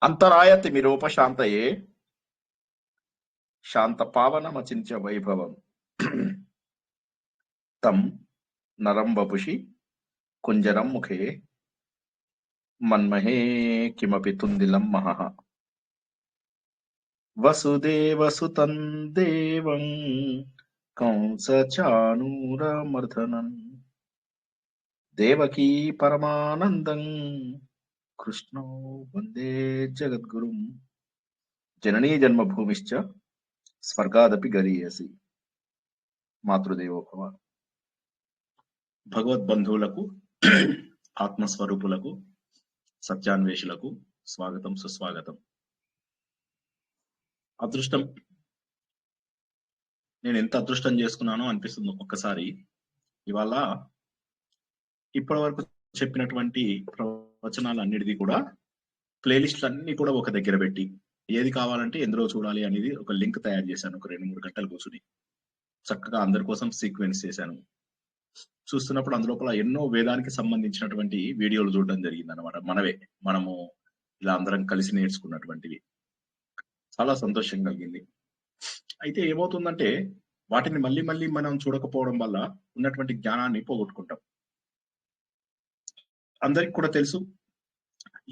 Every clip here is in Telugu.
అంతరాయతిమిరోపశాంతయే శాంతపావనమచింత్య వైభవం తం నరం వపుషి కుంజరం ముఖే మన్మహే కిమపి తుందిలం మహః వసుదేవసుతం దేవం కంసచానూరమర్దనం దేవకీ పరమానందం కృష్ణో వందే జగద్గురుం జననీ జన్మభూమిశ్చ స్వర్గాదపి గరీయసి. మాతృదేవోభవ. భగవద్బంధువులకు, ఆత్మస్వరూపులకు, సత్యాన్వేషులకు స్వాగతం, సుస్వాగతం. అదృష్టం, నేను ఎంత అదృష్టం చేసుకున్నానో అనిపిస్తుంది ఒక్కొక్కసారి. ఇవాళ ఇప్పటి వరకు చెప్పినటువంటి ప్రవచనాలన్నిటిది కూడా ప్లేలిస్ట్లు అన్ని కూడా ఒక దగ్గర పెట్టి ఏది కావాలంటే ఎందులో చూడాలి అనేది ఒక లింక్ తయారు చేశాను. ఒక 2-3 గంటలు కూర్చుని చక్కగా అందరి కోసం సీక్వెన్స్ చేశాను. చూస్తున్నప్పుడు అందులోపల ఎన్నో వేదానికి సంబంధించినటువంటి వీడియోలు చూడడం జరిగింది అనమాట. మనము ఇలా అందరం కలిసి నేర్చుకున్నటువంటివి. చాలా సంతోషం కలిగింది. అయితే ఏమవుతుందంటే వాటిని మళ్ళీ మళ్ళీ మనం చూడకపోవడం వల్ల ఉన్నటువంటి జ్ఞానాన్ని పోగొట్టుకుంటాం. అందరికి కూడా తెలుసు,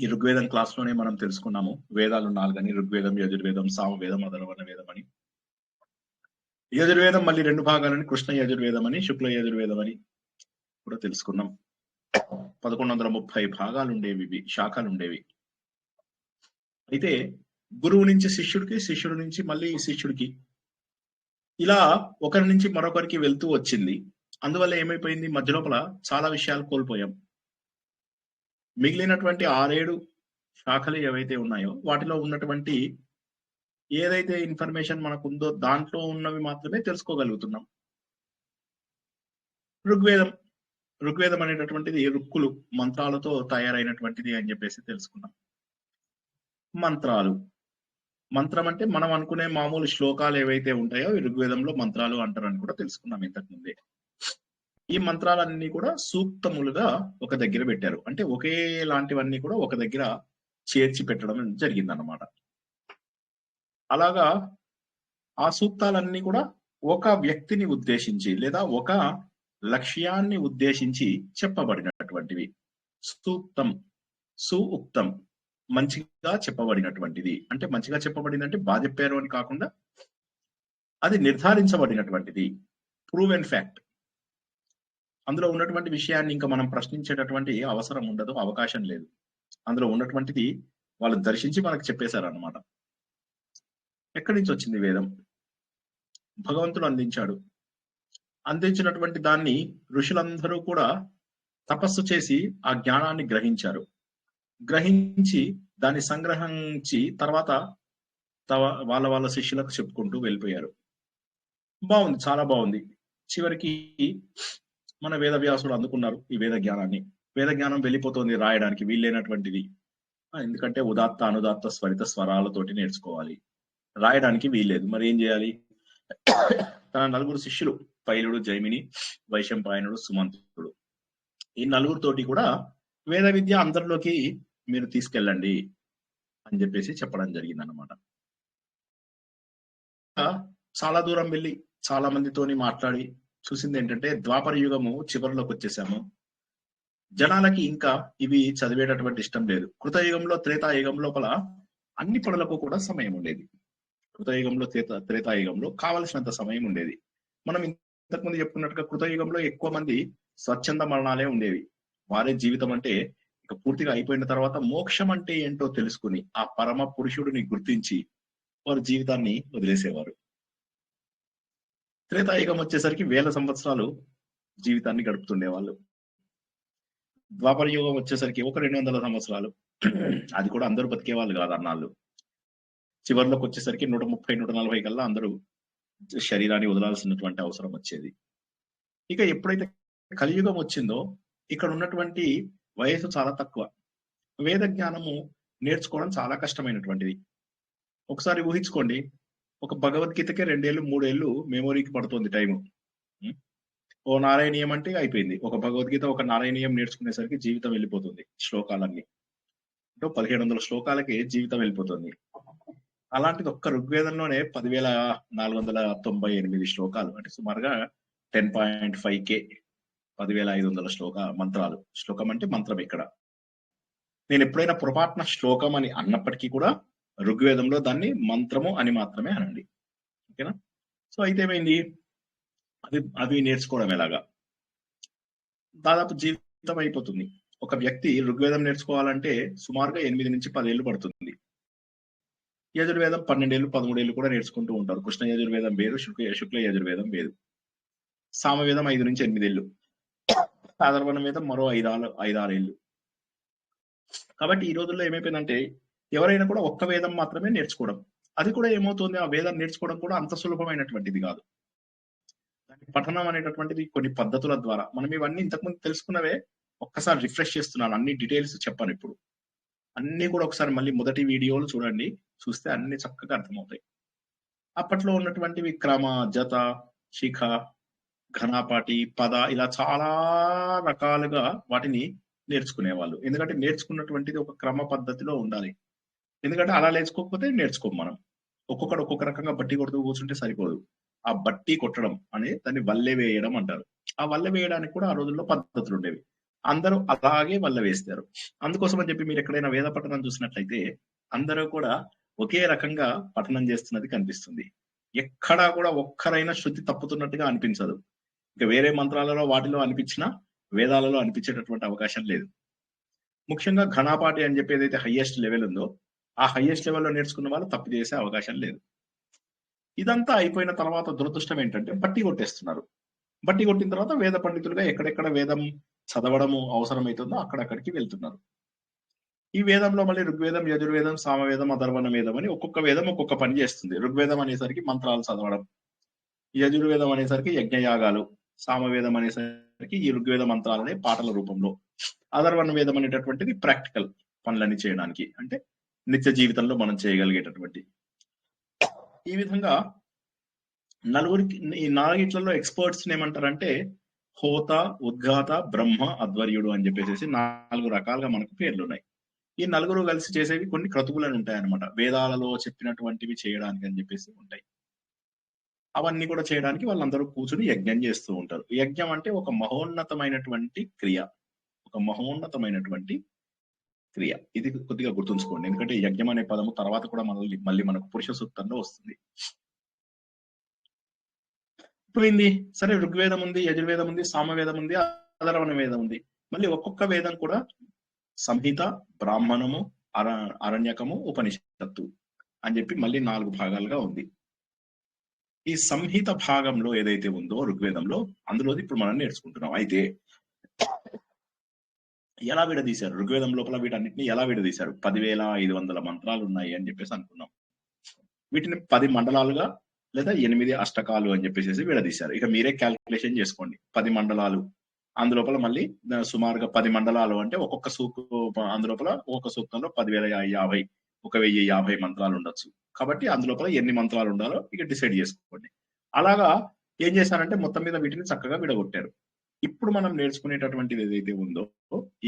ఈ ఋగ్వేదం క్లాస్ లోనే మనం తెలుసుకున్నాము. వేదాలు 4 అని, ఋగ్వేదం, యజుర్వేదం, సామవేదం, అథర్వణ వేదం అని. యజుర్వేదం మళ్ళీ 2 భాగాలని, కృష్ణ యజుర్వేదం అని, శుక్ల యజుర్వేదం అని కూడా తెలుసుకున్నాం. 1130 భాగాలు ఉండేవి, శాఖలు ఉండేవి. అయితే గురువు నుంచి శిష్యుడికి, శిష్యుడి నుంచి మళ్ళీ శిష్యుడికి, ఇలా ఒకరి నుంచి మరొకరికి వెళ్తూ వచ్చింది. అందువల్ల ఏమైపోయింది, మధ్య లోపల చాలా విషయాలు కోల్పోయాం. మిగిలినటువంటి 6-7 శాఖలు ఏవైతే ఉన్నాయో వాటిలో ఉన్నటువంటి ఏదైతే ఇన్ఫర్మేషన్ మనకు ఉందో దాంట్లో ఉన్నవి మాత్రమే తెలుసుకోగలుగుతున్నాం. ఋగ్వేదం అనేటటువంటిది రుక్కులు, మంత్రాలతో తయారైనటువంటిది అని చెప్పేసి తెలుసుకున్నాం. మంత్రం అంటే మనం అనుకునే మామూలు శ్లోకాలు ఏవైతే ఉంటాయో ఈ ఋగ్వేదంలో మంత్రాలు అంటారని కూడా తెలుసుకున్నాం ఇంతకు ముందే. ఈ మంత్రాలన్నీ కూడా సూక్తములుగా ఒక దగ్గర పెట్టారు. అంటే ఒకేలాంటివన్నీ కూడా ఒక దగ్గర చేర్చి పెట్టడం జరిగిందన్నమాట. అలాగా ఆ సూక్తాలన్నీ కూడా ఒక వ్యక్తిని ఉద్దేశించి లేదా ఒక లక్ష్యాన్ని ఉద్దేశించి చెప్పబడినటువంటివి. సూక్తం, సుఉక్తం, మంచిగా చెప్పబడినటువంటిది. అంటే మంచిగా చెప్పబడిందంటే బాగా చెప్పారు అని కాకుండా అది నిర్ధారించబడినటువంటిది, ప్రూవెన్ ఫ్యాక్ట్. అందులో ఉన్నటువంటి విషయాన్ని ఇంకా మనం ప్రశ్నించేటటువంటి అవసరం ఉండదు, అవకాశం లేదు. అందులో ఉన్నటువంటిది వాళ్ళు దర్శించి మనకు చెప్పేశారు అన్నమాట. ఎక్కడి నుంచి వచ్చింది వేదం? భగవంతుడు అందించాడు. అందించినటువంటి దాన్ని ఋషులందరూ కూడా తపస్సు చేసి ఆ జ్ఞానాన్ని గ్రహించి దాన్ని సంగ్రహించి తర్వాత వాళ్ళ శిష్యులకు చెప్పుకుంటూ వెళ్ళిపోయారు. బాగుంది, చాలా బాగుంది. చివరికి మన వేదవ్యాసుడు అందుకున్నారు ఈ వేద జ్ఞానాన్ని. వేద జ్ఞానం వెళ్ళిపోతుంది రాయడానికి వీల్లేనటువంటిది. ఎందుకంటే ఉదాత్త, అనుదాత్త, స్వరిత స్వరాలతోటి నేర్చుకోవాలి, రాయడానికి వీల్లేదు. మరి ఏం చేయాలి? తన 4 శిష్యులు, పైలుడు, జైమిని, వైశంపాయనుడు, సుమంతుడు, ఈ 4తోటి కూడా వేద విద్య అందరిలోకి మీరు తీసుకెళ్ళండి అని చెప్పేసి చెప్పడం జరిగింది అన్నమాట. చాలా దూరం వెళ్ళి చాలా మందితోని మాట్లాడి చూసింది ఏంటంటే ద్వాపర యుగము చివరిలోకి వచ్చేసాము. జనాలకి ఇంకా ఇవి చదివేటటువంటి ఇష్టం లేదు. కృతయుగంలో, త్రేతాయుగం లోపల అన్ని పనులకు కూడా సమయం ఉండేది. కృతయుగంలో, త్రేతాయుగంలో కావలసినంత సమయం ఉండేది. మనం ఇంతకుముందు చెప్పుకున్నట్టుగా కృతయుగంలో ఎక్కువ మంది స్వచ్ఛంద మరణాలే ఉండేవి. వారే జీవితం అంటే ఇక పూర్తిగా అయిపోయిన తర్వాత మోక్షం అంటే ఏంటో తెలుసుకుని ఆ పరమ పురుషుడిని గుర్తించి వారి జీవితాన్ని వదిలేసేవారు. త్రేతాయుగం వచ్చేసరికి 1000 సంవత్సరాలు జీవితాన్ని గడుపుతుండేవాళ్ళు. ద్వాపర యుగం వచ్చేసరికి ఒక 200 సంవత్సరాలు, అది కూడా అందరూ బతికేవాళ్ళు కాదు అన్నాళ్ళు. చివరిలోకి వచ్చేసరికి 130-140 కల్లా అందరూ శరీరాన్ని వదలాల్సినటువంటి అవసరం వచ్చేది. ఇక ఎప్పుడైతే కలియుగం వచ్చిందో ఇక్కడ ఉన్నటువంటి వయసు చాలా తక్కువ. వేద జ్ఞానము నేర్చుకోవడం చాలా కష్టమైనటువంటిది. ఒకసారి ఊహించుకోండి, ఒక భగవద్గీతకే 2 ఏళ్ళు 3 ఏళ్ళు మెమొరీకి పడుతుంది టైము. ఓ నారాయణీయం అంటే అయిపోయింది. ఒక భగవద్గీత, ఒక నారాయణీయం నేర్చుకునేసరికి జీవితం వెళ్ళిపోతుంది, శ్లోకాలన్నీ. అంటే 1700 శ్లోకాలకి జీవితం వెళ్ళిపోతుంది. అలాంటిది ఒక్క ఋగ్వేదంలోనే 10,498 శ్లోకాలు, అంటే సుమారుగా 10.5K, 10,500 మంత్రాలు. శ్లోకం అంటే మంత్రం. ఇక్కడ నేను ఎప్పుడైనా పొరపాటున శ్లోకం అని అన్నప్పటికీ కూడా ఋగ్వేదంలో దాన్ని మంత్రము అని మాత్రమే అనండి. ఓకేనా? సో అయితే ఏమైంది, అవి నేర్చుకోవడం ఎలాగా, దాదాపు జీవితం అయిపోతుంది. ఒక వ్యక్తి ఋగ్వేదం నేర్చుకోవాలంటే సుమారుగా 8 నుంచి 10 ఏళ్ళు పడుతుంది. యజుర్వేదం 12 ఏళ్ళు 13 ఏళ్ళు కూడా నేర్చుకుంటూ ఉంటారు. కృష్ణ యజుర్వేదం వేరు, శుక్ల యజుర్వేదం వేరు. సామవేదం 5 నుంచి 8 ఏళ్ళు, అథర్వణ వేదం మరో 5-6 ఏళ్ళు. కాబట్టి ఈ రోజుల్లో ఏమైపోయిందంటే ఎవరైనా కూడా ఒక్క వేదం మాత్రమే నేర్చుకోవడం. అది కూడా ఏమవుతుంది, ఆ వేదం నేర్చుకోవడం కూడా అంత సులభమైనటువంటిది కాదు. దాని పఠనం అనేటటువంటిది కొన్ని పద్ధతుల ద్వారా, మనం ఇవన్నీ ఇంతకుముందు తెలుసుకున్నవే ఒక్కసారి రిఫ్రెష్ చేస్తున్నాను, అన్ని డీటెయిల్స్ చెప్పాను. ఇప్పుడు అన్ని కూడా ఒకసారి మళ్ళీ మొదటి వీడియోలు చూడండి, చూస్తే అన్ని చక్కగా అర్థమవుతాయి. అప్పట్లో ఉన్నటువంటివి క్రమ, జత, శిఖ, ఘనాపాటి, పద, ఇలా చాలా రకాలుగా వాటిని నేర్చుకునేవాళ్ళు. ఎందుకంటే నేర్చుకున్నటువంటిది ఒక క్రమ పద్ధతిలో ఉండాలి. ఎందుకంటే అలా నేర్చుకోకపోతే నేర్చుకోం మనం. ఒక్కొక్కడు ఒక్కొక్క రకంగా బట్టి కొడుతూ కూర్చుంటే సరిపోదు. ఆ బట్టి కొట్టడం అనే దాన్ని వల్లె వేయడం అంటారు. ఆ వల్లె వేయడానికి కూడా ఆ రోజుల్లో పద్ధతులు ఉండేవి. అందరూ అలాగే వల్ల వేస్తారు. అందుకోసం అని చెప్పి మీరు ఎక్కడైనా వేద పఠనం చూసినట్లయితే అందరూ కూడా ఒకే రకంగా పఠనం చేస్తున్నది కనిపిస్తుంది. ఎక్కడా కూడా ఒక్కరైనా శృతి తప్పుతున్నట్టుగా అనిపించదు. ఇంకా వేరే మంత్రాలలో వాటిలో అనిపించినా వేదాలలో అనిపించేటటువంటి అవకాశం లేదు. ముఖ్యంగా ఘనాపాటి అని చెప్పి ఏదైతే హైయెస్ట్ లెవెల్ ఉందో ఆ హైయెస్ట్ లెవెల్లో నేర్చుకున్న వాళ్ళు తప్పు చేసే అవకాశం లేదు. ఇదంతా అయిపోయిన తర్వాత దురదృష్టం ఏంటంటే బట్టి కొట్టేస్తున్నారు. బట్టి కొట్టిన తర్వాత వేద పండితులుగా ఎక్కడెక్కడ వేదం చదవడము అవసరమవుతుందో అక్కడక్కడికి వెళ్తున్నారు. ఈ వేదంలో మళ్ళీ ఋగ్వేదం, యజుర్వేదం, సామవేదం, అథర్వణ వేదం అని ఒక్కొక్క వేదం ఒక్కొక్క పని చేస్తుంది. ఋగ్వేదం అనేసరికి మంత్రాలు చదవడం, యజుర్వేదం అనేసరికి యజ్ఞయాగాలు, సామవేదం అనేసరికి ఈ ఋగ్వేద మంత్రాలనే పాటల రూపంలో, అథర్వణ వేదం అనేటటువంటిది ప్రాక్టికల్ పనులన్నీ చేయడానికి, అంటే నిత్య జీవితంలో మనం చేయగలిగేటటువంటి. ఈ విధంగా నలుగురికి, ఈ నాలుగిట్లలో ఎక్స్పర్ట్స్ ఏమంటారంటే హోత, ఉద్గాత, బ్రహ్మ, అధ్వర్యుడు అని చెప్పేసి 4 రకాలుగా మనకు పేర్లు ఉన్నాయి. ఈ నలుగురు కలిసి చేసేవి కొన్ని క్రతువులని ఉంటాయి అన్నమాట. వేదాలలో చెప్పినటువంటివి చేయడానికి అని చెప్పేసి ఉంటాయి. అవన్నీ కూడా చేయడానికి వాళ్ళందరూ కూర్చుని యజ్ఞం చేస్తూ ఉంటారు. యజ్ఞం అంటే ఒక మహోన్నతమైనటువంటి క్రియ, ఒక మహోన్నతమైనటువంటి క్రియ. ఇది కొద్దిగా గుర్తుంచుకోండి, ఎందుకంటే యజ్ఞం అనే పదము తర్వాత కూడా మళ్ళీ మనకు పురుష సూక్తంలో వస్తుంది. పోయింది సరే, ఋగ్వేదం ఉంది, యజుర్వేదం ఉంది, సామవేదం ఉంది, అథర్వణ వేదం ఉంది. మళ్ళీ ఒక్కొక్క వేదం కూడా సంహిత, బ్రాహ్మణము, అరణ్యకము, ఉపనిషత్తు అని చెప్పి మళ్ళీ 4 భాగాలుగా ఉంది. ఈ సంహిత భాగంలో ఏదైతే ఉందో ఋగ్వేదంలో, అందులో ఇప్పుడు మనం నేర్చుకుంటున్నాం. అయితే ఎలా విడదీశారు ఋగ్వేదం లోపల, వీటన్నిటిని ఎలా విడదీశారు? 10,500 మంత్రాలు ఉన్నాయి అని చెప్పేసి అనుకున్నాం. వీటిని 10 మండలాలుగా లేదా 8 అష్టకాలు అని చెప్పేసి విడదీశారు. ఇక మీరే క్యాల్కులేషన్ చేసుకోండి. 10 మండలాలు, అందులోపల మళ్ళీ సుమారుగా 10 మండలాలు అంటే ఒక్కొక్క అందులోపల ఒక్కొక్క సూక్తంలో 10,050, 1,050 మంత్రాలు ఉండొచ్చు. కాబట్టి అందులోపల ఎన్ని మంత్రాలు ఉండాలో ఇక డిసైడ్ చేసుకోండి. అలాగా ఏం చేశారంటే మొత్తం మీద వీటిని చక్కగా విడగొట్టారు. ఇప్పుడు మనం నేర్చుకునేటటువంటిది ఏదైతే ఉందో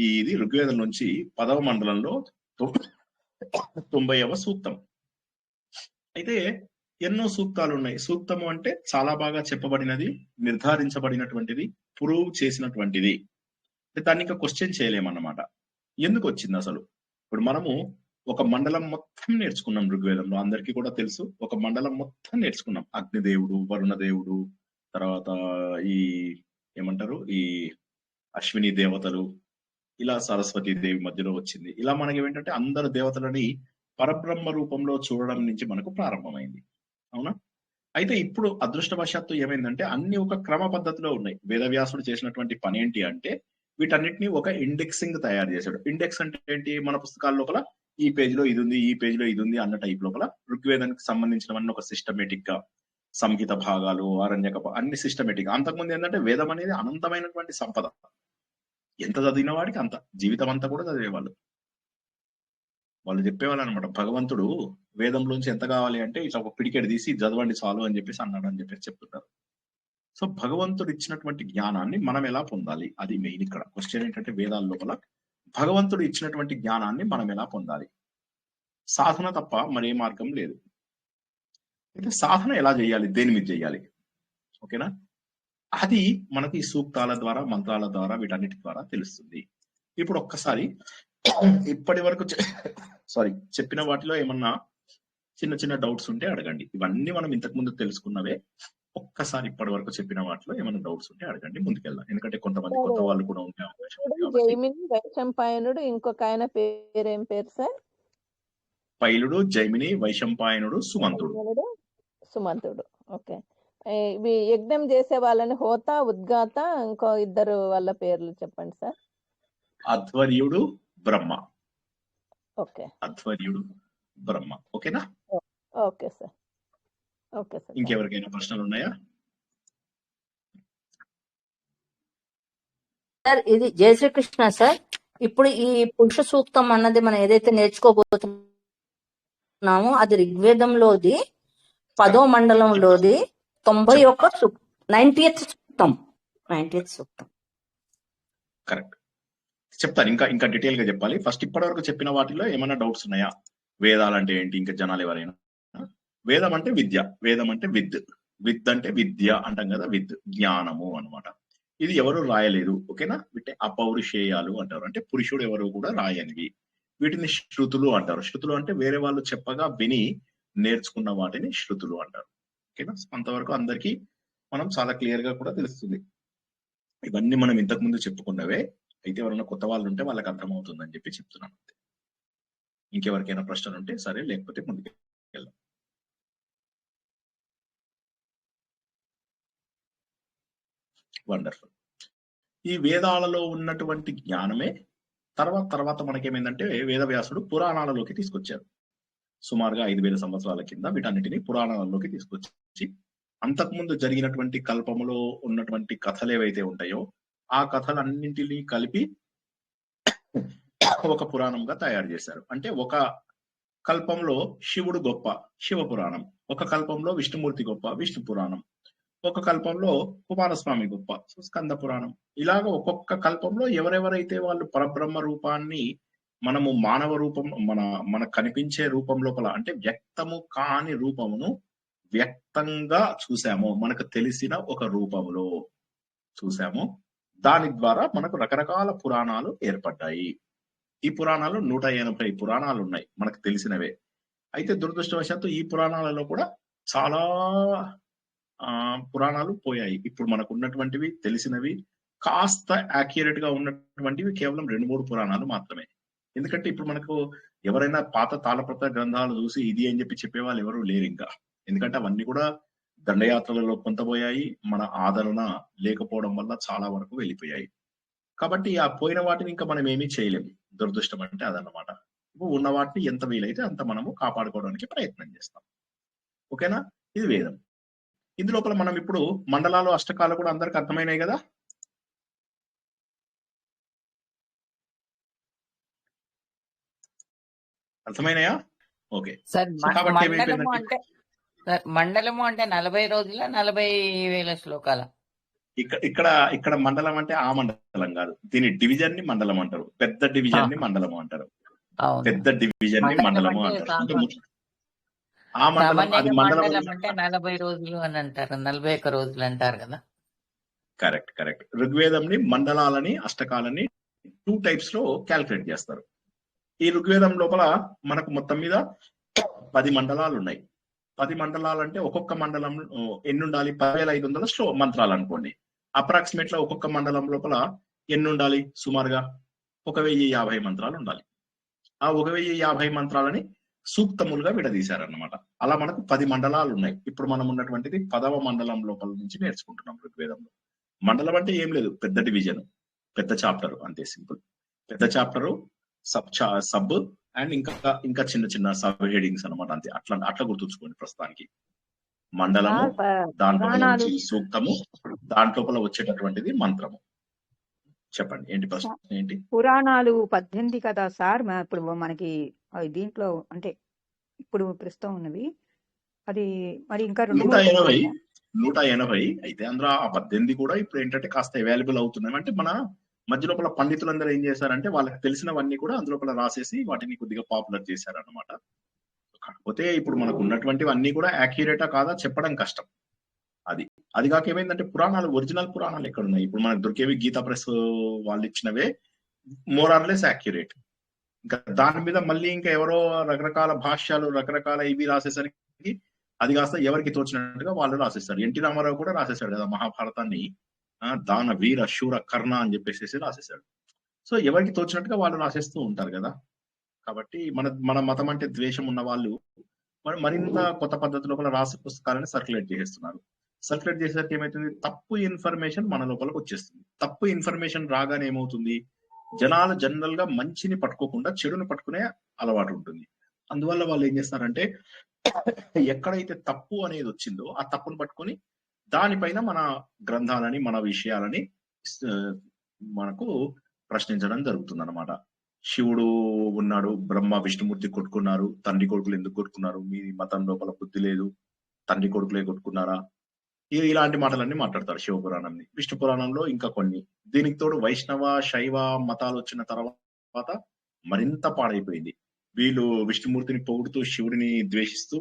ఇది ఋగ్వేదం నుంచి 10వ మండలంలో 90వ సూక్తం. అయితే ఎన్నో సూక్తాలు ఉన్నాయి. సూక్తము అంటే చాలా బాగా చెప్పబడినది, నిర్ధారించబడినటువంటిది, ప్రూవ్ చేసినటువంటిది. దాన్ని ఇంకా క్వశ్చన్ చేయలేమన్నమాట. ఎందుకు వచ్చింది అసలు? ఇప్పుడు మనము ఒక మండలం మొత్తం నేర్చుకున్నాం ఋగ్వేదంలో, అందరికీ కూడా తెలుసు. ఒక మండలం మొత్తం నేర్చుకున్నాం. అగ్నిదేవుడు, వరుణదేవుడు, తర్వాత ఈ ఏమంటారు ఈ అశ్విని దేవతలు, ఇలా సరస్వతి దేవి మధ్యలో వచ్చింది. ఇలా మనకి ఏంటంటే అందరు దేవతలని పరబ్రహ్మ రూపంలో చూడడం నుంచి మనకు ప్రారంభమైంది. అవునా? అయితే ఇప్పుడు అదృష్టవశాత్తు ఏమైందంటే అన్ని ఒక క్రమ పద్ధతిలో ఉన్నాయి. వేదవ్యాసుడు చేసినటువంటి పని ఏంటి అంటే వీటన్నిటిని ఒక ఇండెక్సింగ్ తయారు చేశాడు. ఇండెక్స్ అంటే ఏంటి? మన పుస్తకాల లోపల ఈ పేజీలో ఇది ఉంది, ఈ పేజీలో ఇది ఉంది అన్న టైప్ లోపల ఋగ్వేదానికి సంబంధించినవన్నీ ఒక సిస్టమేటిక్ గా, సంహిత భాగాలు, అరణ్యక అన్ని సిస్టమేటిక్. అంతకుముందు ఏంటంటే వేదం అనేది అనంతమైనటువంటి సంపద. ఎంత చదివిన వాడికి అంత, జీవితం అంతా కూడా చదివేవాళ్ళు. వాళ్ళు చెప్పేవాళ్ళు అనమాట, భగవంతుడు వేదంలోంచి ఎంత కావాలి అంటే ఇట్లా ఒక పిడికెడు తీసి చదవండి చాలు అని చెప్పేసి అన్నాడు అని చెప్పేసి చెప్తుంటారు. సో భగవంతుడు ఇచ్చినటువంటి జ్ఞానాన్ని మనం ఎలా పొందాలి? అది మెయిన్ ఇక్కడ క్వశ్చన్ ఏంటంటే వేదాల లోపల భగవంతుడు ఇచ్చినటువంటి జ్ఞానాన్ని మనం ఎలా పొందాలి? సాధన తప్ప మరే మార్గం లేదు. అయితే సాధన ఎలా చేయాలి? దేని మీద చేయాలి? ఓకేనా? అది మనకి ఈ సూక్తాల ద్వారా, మంత్రాల ద్వారా, వీటన్నిటి ద్వారా తెలుస్తుంది. ఇప్పుడు ఒక్కసారి ఇప్పటి వరకు చెప్పిన వాటిలో ఏమన్నా చిన్న చిన్న డౌట్స్ ఉంటే అడగండి. ఇవన్నీ మనం ఇంతకు ముందు తెలుసుకున్నవే. ఒక్కసారి ఇప్పటి వరకు చెప్పిన వాటిలో ఏమైనా డౌట్స్ ఉంటే అడగండి, ముందుకెళ్దాం. ఎందుకంటే కొంతమంది కొత్త వాళ్ళు కూడా ఉండే అవకాశం ఉంది కాబట్టి. జైమిని, వైశంపాయనుడు, ఇంకొక ఆయన పేరేం పేరు సార్? పైలుడు, జైమిని, వైశంపాయనుడు, సుమంతుడు. ఓకే. ఇవి యజ్ఞం చేసే వాళ్ళని హోత, ఉద్గాత, ఇంకో ఇద్దరు వాళ్ళ పేర్లు చెప్పండి సార్. అధ్వర్యుడు, బ్రహ్మ. ఓకే. అధ్వర్యుడు, బ్రహ్మ. ఓకేనా? Okay sir. Okay sir. ఇంకెవరికైనా ప్రశ్నలు ఉన్నాయా? సార్ ఇది జయ శ్రీకృష్ణ సార్. ఇప్పుడు ఈ పురుష సూక్తం అన్నది మనం ఏదైతే నేర్చుకోబోతున్నామో అది ఋగ్వేదంలోది 10వ మండలంలోది 91 సూక్తం, 90th సూక్తం. కరెక్ట్. చెప్తాను, ఇంకా డీటెయిల్ గా చెప్పాలి. ఫస్ట్ ఇప్పటి వరకు చెప్పిన వాటిలో ఏమైనా డౌట్స్ ఉన్నాయా? వేదాలు అంటే ఏంటి? ఇంకా జనాలు ఎవరైనా? వేదం అంటే విద్య, వేదం అంటే విత్ అంటే విద్య అంటాం కదా, జ్ఞానము అన్నమాట. ఇది ఎవరు రాయలేదు. ఓకేనా? వీటిని అపౌరుషేయాలు అంటారు. అంటే పురుషుడు ఎవరు కూడా రాయనివి. వీటిని శృతులు అంటారు. శృతులు అంటే వేరే వాళ్ళు చెప్పగా విని నేర్చుకున్న వాటిని శృతులు అంటారు. ఓకేనా? అంతవరకు అందరికీ మనం చాలా క్లియర్ గా కూడా తెలుస్తుంది. ఇవన్నీ మనం ఇంతకు ముందు చెప్పుకున్నవే. అయితే ఎవరైనా కొత్త వాళ్ళు ఉంటే వాళ్ళకి అర్థమవుతుందని చెప్పి చెప్తున్నాను. ఇంకెవరికైనా ప్రశ్నలు ఉంటే సరే, లేకపోతే ముందుకు వెళ్దాం. వండర్ఫుల్. ఈ వేదాలలో ఉన్నటువంటి జ్ఞానమే తర్వాత మనకేమైందంటే వేదవ్యాసుడు పురాణాలలోకి తీసుకొచ్చారు. సుమారుగా 5000 సంవత్సరాల కింద వీటన్నిటిని పురాణాలలోకి తీసుకొచ్చి అంతకుముందు జరిగినటువంటి కల్పములో ఉన్నటువంటి కథలు ఏవైతే ఉంటాయో ఆ కథలన్నింటినీ కలిపి ఒక పురాణంగా తయారు చేశారు. అంటే ఒక కల్పంలో శివుడు గొప్ప, శివ పురాణం. ఒక కల్పంలో విష్ణుమూర్తి గొప్ప, విష్ణు పురాణం. ఒక కల్పంలో కుమారస్వామి గొప్ప, స్కంద పురాణం. ఇలాగ ఒక్కొక్క కల్పంలో ఎవరెవరైతే వాళ్ళు పరబ్రహ్మ రూపాన్ని మనము మానవ రూపం, మనకు కనిపించే రూపం లోపల అంటే వ్యక్తము కాని రూపమును వ్యక్తంగా చూసాము, మనకు తెలిసిన ఒక రూపంలో చూసాము. దాని ద్వారా మనకు రకరకాల పురాణాలు ఏర్పడ్డాయి. ఈ పురాణాలు 180 పురాణాలు ఉన్నాయి మనకు తెలిసినవే. అయితే దురదృష్టవశాత్తు ఈ పురాణాలలో కూడా చాలా పురాణాలు పోయాయి. ఇప్పుడు మనకు ఉన్నటువంటివి తెలిసినవి కాస్త యాక్యురేట్ గా ఉన్నటువంటివి కేవలం 2-3 పురాణాలు మాత్రమే. ఎందుకంటే ఇప్పుడు మనకు ఎవరైనా పాత తాళపత్ర గ్రంథాలు చూసి ఇది అని చెప్పి చెప్పేవాళ్ళు ఎవరు లేరు ఇంకా. ఎందుకంటే అవన్నీ కూడా దండయాత్రలలో కొంతపోయాయి, మన ఆదరణ లేకపోవడం వల్ల చాలా వరకు వెళ్ళిపోయాయి. కాబట్టి ఆ పోయిన వాటిని ఇంకా మనం ఏమీ చేయలేము. దురదృష్టం అంటే అదన్నమాట. ఉన్న వాటిని ఎంత వీలైతే అంత మనము కాపాడుకోవడానికి ప్రయత్నం చేస్తాం. ఓకేనా? ఇది వేదం. ఇందులోపల మనం ఇప్పుడు మండలాలు, అష్టకాలు కూడా అందరికి అర్థమైనాయి కదా? అర్థమైనాయా? ఓకే. మండలము అంటే 40 రోజుల 40,000 శ్లోకాల. ఇక్కడ మండలం అంటే ఆ మండలం కాదు, దీని డివిజన్ ని మండలం అంటారు. పెద్ద డివిజన్ ని మండలము అంటారు. పెద్ద డివిజన్ ని మండలము అంటారు. ఆ మండలం అది మండలం అంటే 40 రోజులు అని అంటారు, 41 రోజులు అంటారు కదా. కరెక్ట్. ఋగ్వేదంని మండలాలని, అష్టకాలని 2 టైప్స్ లో క్యాల్కులేట్ చేస్తారు. ఈ ఋగ్వేదం లోపల మనకు మొత్తం మీద 10 మండలాలు ఉన్నాయి. 10 మండలాలు అంటే ఒక్కొక్క మండలం ఎన్ని ఉండాలి? 10,500 మంత్రాలు అనుకోండి. అప్రాక్సిమేట్ గా ఒక్కొక్క మండలం లోపల ఎన్ని ఉండాలి? సుమారుగా 1050 మంత్రాలు ఉండాలి. ఆ 1050 మంత్రాలని సూక్తములుగా విడదీశారన్నమాట. అలా మనకు 10 మండలాలు ఉన్నాయి. ఇప్పుడు మనం ఉన్నటువంటిది 10వ మండలం లోపల నుంచి నేర్చుకుంటున్నాం ఋగ్వేదంలో. మండలం అంటే ఏం లేదు, పెద్ద డివిజన్, పెద్ద చాప్టర్, అంతే సింపుల్. పెద్ద చాప్టరు, సబ్ అండ్ ఇంకా చిన్న సబ్ హెడింగ్స్ అనమాట, అంతే. అట్లా గుర్తుంచుకోండి ప్రస్తుతానికి. మండలము, దాంట్లో సూక్తము, దాంట్లోపల వచ్చేటటువంటిది మంత్రము. చెప్పండి, ఏంటి ప్రశ్న? ఏంటి? పురాణాలు 18 కదా సార్. ఇప్పుడు మనకి దీంట్లో అంటే ఇప్పుడు ప్రస్తుతం ఉన్నది అది మరి ఇంకా 180 అయితే అందులో ఆ 18 కూడా ఇప్పుడు ఏంటంటే కాస్త అవైలబుల్ అవుతున్నాయి. అంటే మన మధ్య లోపల పండితులందరూ ఏం చేశారంటే వాళ్ళకి తెలిసినవన్నీ కూడా అందులోపల రాసేసి వాటిని కొద్దిగా పాపులర్ చేశారన్నమాట. కాకపోతే ఇప్పుడు మనకు ఉన్నటువంటివి అన్ని కూడా యాక్యురేటా కాదా చెప్పడం కష్టం. అది కాక ఏమైందంటే పురాణాలు, ఒరిజినల్ పురాణాలు ఎక్కడ ఉన్నాయి? ఇప్పుడు మనకు దొరికేవి గీతా ప్రెస్ వాళ్ళు ఇచ్చినవే మోర్ ఆర్ లెస్ యాక్యురేట్. ఇంకా దాని మీద మళ్ళీ ఇంకా ఎవరో రకరకాల భాష్యాలు, రకరకాల ఇవి రాసేసరికి అది కాస్త ఎవరికి తోచినట్టుగా వాళ్ళు రాసేస్తారు. ఎన్టీ రామారావు కూడా రాసేసాడు కదా మహాభారతాన్ని, దాన వీర శూర కర్ణ అని చెప్పేసి రాసేసాడు. సో ఎవరికి తోచినట్టుగా వాళ్ళు రాసేస్తూ ఉంటారు కదా. కాబట్టి మన మతం అంటే ద్వేషం ఉన్న వాళ్ళు మరింత కొత్త పద్ధతిలో కూడా రాసి పుస్తకాలను సర్క్యులేట్ చేసేస్తున్నారు. సర్క్యులేట్ చేసేసరికి ఏమవుతుంది? తప్పు ఇన్ఫర్మేషన్ మన లోపలికి వచ్చేస్తుంది. తప్పు ఇన్ఫర్మేషన్ రాగానే ఏమవుతుంది? జనాలు జనరల్ గా మంచిని పట్టుకోకుండా చెడుని పట్టుకునే అలవాటు ఉంటుంది. అందువల్ల వాళ్ళు ఏం చేస్తారంటే ఎక్కడైతే తప్పు అనేది వచ్చిందో ఆ తప్పును పట్టుకొని దానిపైన మన గ్రంథాలని, మన విషయాలని మనకు ప్రశ్నించడం జరుగుతుంది అన్నమాట. శివుడు ఉన్నాడు, బ్రహ్మ విష్ణుమూర్తి కొట్టుకున్నారు, తండ్రి కొడుకులు ఎందుకు కొట్టుకున్నారు? మీ మతం లోపల బుద్ధి లేదు, తండ్రి కొడుకులే కొట్టుకున్నారా? ఇలాంటి మాటలన్నీ మాట్లాడతారు శివపురాణంని. విష్ణు పురాణంలో ఇంకా కొన్ని. దీనికి తోడు వైష్ణవ, శైవ మతాలు వచ్చిన తర్వాత మరింత పాడైపోయింది. వీళ్ళు విష్ణుమూర్తిని పొగుడుతూ శివుడిని ద్వేషిస్తూ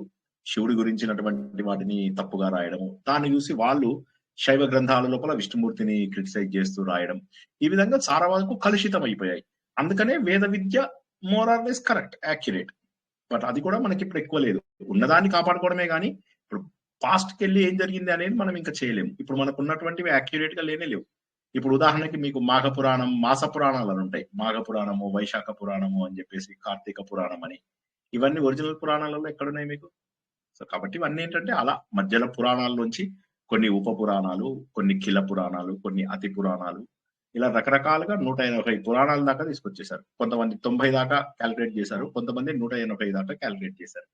శివుడి గురించినటువంటి వాటిని తప్పుగా రాయడము, దాన్ని చూసి వాళ్ళు శైవ గ్రంథాల లోపల విష్ణుమూర్తిని క్రిటిసైజ్ చేస్తూ రాయడం, ఈ విధంగా చాలా వరకు కలుషితం అయిపోయాయి. అందుకనే వేద విద్య more or less correct, accurate. But అది కూడా మనకి ఇప్పుడు ఎక్కువ లేదు. ఉన్నదాన్ని కాపాడుకోవడమే కానీ ఇప్పుడు పాస్ట్ కి వెళ్ళి ఏం జరిగింది అనేది మనం ఇంకా చేయలేము. ఇప్పుడు మనకు ఉన్నటువంటివి యాక్యురేట్ గా లేనే లేవు. ఇప్పుడు ఉదాహరణకి మీకు మాఘ పురాణం, మాస పురాణాలు అని ఉంటాయి. మాఘ పురాణము, వైశాఖ పురాణము అని చెప్పేసి, కార్తీక పురాణం అని, ఇవన్నీ ఒరిజినల్ పురాణాలలో ఎక్కడున్నాయి మీకు? సో కాబట్టి ఇవన్నీ ఏంటంటే అలా మధ్యలో పురాణాల్లోంచి కొన్ని ఉప పురాణాలు, కొన్ని కిల పురాణాలు, కొన్ని అతి పురాణాలు, ఇలా రకరకాలుగా 180 పురాణాల దాకా తీసుకొచ్చేసారు. కొంతమంది 90 దాకా క్యాలిక్యులేట్ చేశారు, కొంతమంది 180 దాకా క్యాలిక్యులేట్ చేశారు.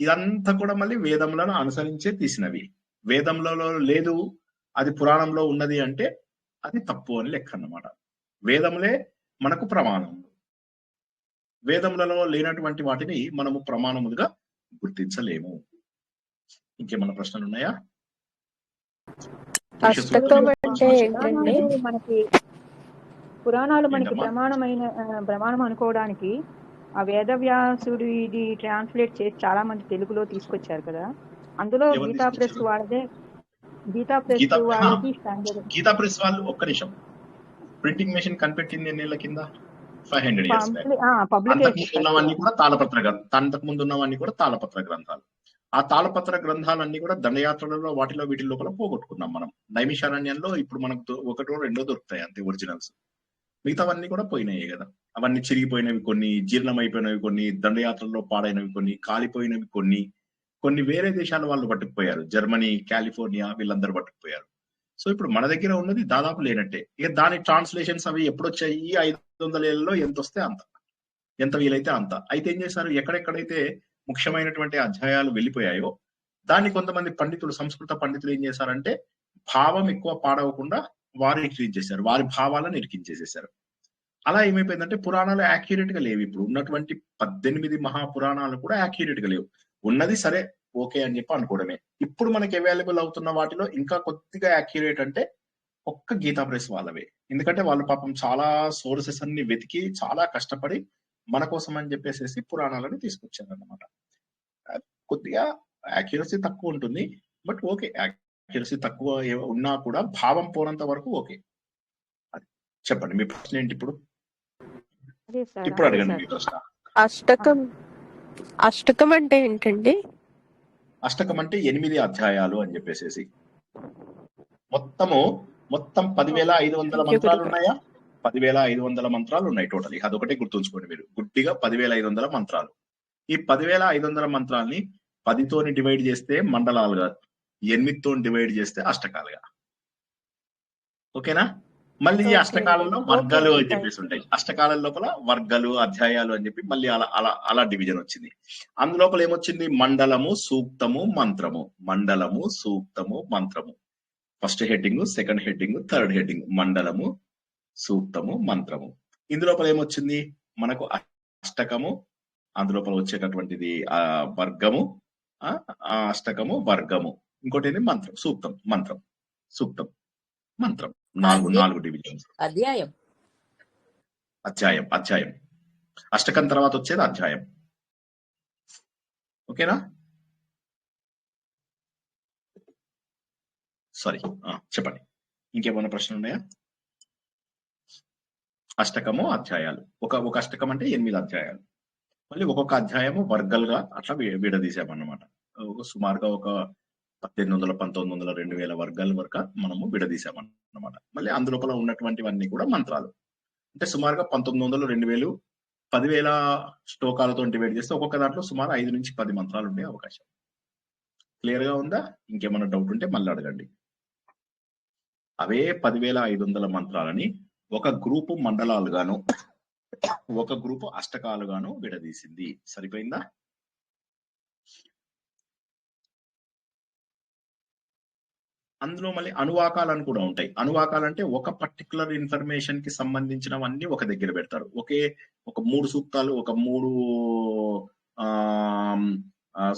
ఇదంతా కూడా మళ్ళీ వేదములను అనుసరించే తీసినవి. వేదంలో లేదు, అది పురాణంలో ఉన్నది అంటే అది తప్పు అని లెక్క అన్నమాట. వేదములే మనకు ప్రమాణం. వేదములలో లేనటువంటి వాటిని మనము ప్రమాణములుగా గుర్తించలేము. ఇంకేమన్నా ప్రశ్నలు ఉన్నాయా? అష్టకం అంటే ఏంటండి? పురాణాలు మనకి ఏంటమ్మా? ప్రమాణం అనుకోవడానికి ఆ వేదవ్యాసుడు ఇది ట్రాన్స్లేట్ చేసి చాలా మంది తెలుగులో తీసుకొచ్చారు కదా. అందులో ఎవరు గీతా ప్రెస్ తీసుకొచ్చారు? వాళ్ళదే, గీతా ప్రెస్ గీతా వాళ్ళది స్టాండర్డ్. గీతా ప్రెస్ వాళ్ళు ఒక్క నిమిషం, ప్రింటింగ్ మెషిన్ కనిపెట్టింది ఎన్నేళ్ల కింద? 500 years back. అంతకుముందు ఉన్నవన్నీ కూడా తాళపత్ర గ్రంథాలు. ఆ తాళపత్ర గ్రంథాలన్నీ కూడా దండయాత్రలలో వాటిలో వీటి లోపల పోగొట్టుకున్నాం మనం. నైమిషారణ్యంలో ఇప్పుడు మనకు ఒకటో రెండో దొరుకుతాయి అంతే ఒరిజినల్స్. మిగతావన్నీ కూడా పోయినాయి కదా. అవన్నీ చిరిగిపోయినవి కొన్ని, జీర్ణమైపోయినవి కొన్ని, దండయాత్రల్లో పాడైనవి కొన్ని, కాలిపోయినవి కొన్ని వేరే దేశాల వాళ్ళు పట్టుకుపోయారు. జర్మనీ, కాలిఫోర్నియా వీళ్ళందరూ పట్టుకుపోయారు. సో ఇప్పుడు మన దగ్గర ఉన్నది దాదాపు లేనట్టే. ఇక దాని ట్రాన్స్లేషన్స్ అవి ఎప్పుడు వచ్చాయి? 500 ఏళ్లలో ఎంత వస్తే అంత, ఎంత వీలైతే అంత. అయితే ఏం చేశారు? ఎక్కడెక్కడైతే ముఖ్యమైనటువంటి అధ్యాయాలు వెళ్ళిపోయాయో దాన్ని కొంతమంది పండితులు, సంస్కృత పండితులు ఏం చేశారంటే భావం ఎక్కువ పాడవకుండా వారు ఇరికించేశారు, వారి భావాలను ఇరికించేసేసారు. అలా ఏమైపోయిందంటే పురాణాలు యాక్యురేట్ గా లేవు. ఇప్పుడు ఉన్నటువంటి 18 మహాపురాణాలు కూడా యాక్యురేట్ గా లేవు. ఉన్నది సరే ఓకే అని చెప్పి అనుకోవడమే. ఇప్పుడు మనకి అవైలబుల్ అవుతున్న వాటిలో ఇంకా కొద్దిగా యాక్యురేట్ అంటే ఒక్క గీతా ప్రెస్ వాళ్ళవే. ఎందుకంటే వాళ్ళు పాపం చాలా సోర్సెస్ అన్ని వెతికి చాలా కష్టపడి మన కోసం అని చెప్పేసి పురాణాలను తీసుకొచ్చారు అన్నమాట. కొద్దిగా యాక్యురసీ తక్కువ ఉంటుంది, బట్ ఓకే. యాక్యురసీ తక్కువ ఉన్నా కూడా భావం పోనంత వరకు ఓకే. అది చెప్పండి, మీ ప్రశ్న ఏంటి ఇప్పుడు? ఇప్పుడు అడగండి మీ ప్రశ్న. అష్టకం అంటే ఏంటండి? అష్టకం అంటే 8 అధ్యాయాలు అని చెప్పేసి. మొత్తం 10,500 మంత్రాలు ఉన్నాయా? 10,500 మంత్రాలు ఉన్నాయి టోటల్. అదొకటే గుర్తుంచుకోండి మీరు, గుడ్డిగా 10,500 మంత్రాలు. ఈ 10,500 మంత్రాల్ని 10తోని డివైడ్ చేస్తే మండలాలుగా, 8తో డివైడ్ చేస్తే అష్టకాలుగా. ఓకేనా? మళ్ళీ ఈ అష్టకాలలో వర్గాలు అని చెప్పేసి ఉంటాయి. అష్టకాల లోపల వర్గాలు, అధ్యాయాలు అని చెప్పి మళ్ళీ అలా డివిజన్ వచ్చింది. అందులోపల ఏమొచ్చింది? మండలము, సూక్తము, మంత్రము. మండలము, సూక్తము, మంత్రము. First heading, second heading, third heading. మండలము, సూక్తము, మంత్రము. ఇందులోపల ఏమొచ్చింది మనకు? అష్టకము, అందులోపల వచ్చేటటువంటిది వర్గము, అష్టకము, వర్గము. ఇంకోటి ఏంటి? మంత్రం, సూక్తం, మంత్రం, సూక్తం, మంత్రం. 4 డివిజన్స్. అధ్యాయం అధ్యాయం అధ్యాయం అష్టకం తర్వాత వచ్చేది అధ్యాయం. ఓకేనా? సారీ, చెప్పండి, ఇంకేమైనా ప్రశ్నలు ఉన్నాయా? అష్టకము అధ్యాయాలు, ఒక అష్టకం అంటే 8 అధ్యాయాలు. మళ్ళీ ఒక్కొక్క అధ్యాయము వర్గాలుగా అట్లా విడదీసామన్నమాట. సుమారుగా ఒక 1800, 1900, 2000 వర్గాల వరకు మనము విడదీసామన్నమాట. మళ్ళీ అందులోపల ఉన్నటువంటివన్నీ కూడా మంత్రాలు. అంటే సుమారుగా 1900, 2000, 10,000 శ్లోకాలతో డివైడ్ చేస్తే ఒక్కొక్క దాంట్లో సుమారు 5 నుంచి 10 మంత్రాలు ఉండే అవకాశం. క్లియర్ గా ఉందా? ఇంకేమైనా డౌట్ ఉంటే మళ్ళీ అడగండి. అవే 10,500 మంత్రాలని ఒక గ్రూపు మండలాలుగాను ఒక గ్రూపు అష్టకాలుగాను విడదీసింది. సరిపోయిందా? అందులో మళ్ళీ అనువాకాలను కూడా ఉంటాయి. అనువాకాలంటే ఒక పర్టికులర్ ఇన్ఫర్మేషన్ కి సంబంధించినవన్నీ ఒక దగ్గర పెడతారు. ఒక 3 సూక్తాలు, ఒక 3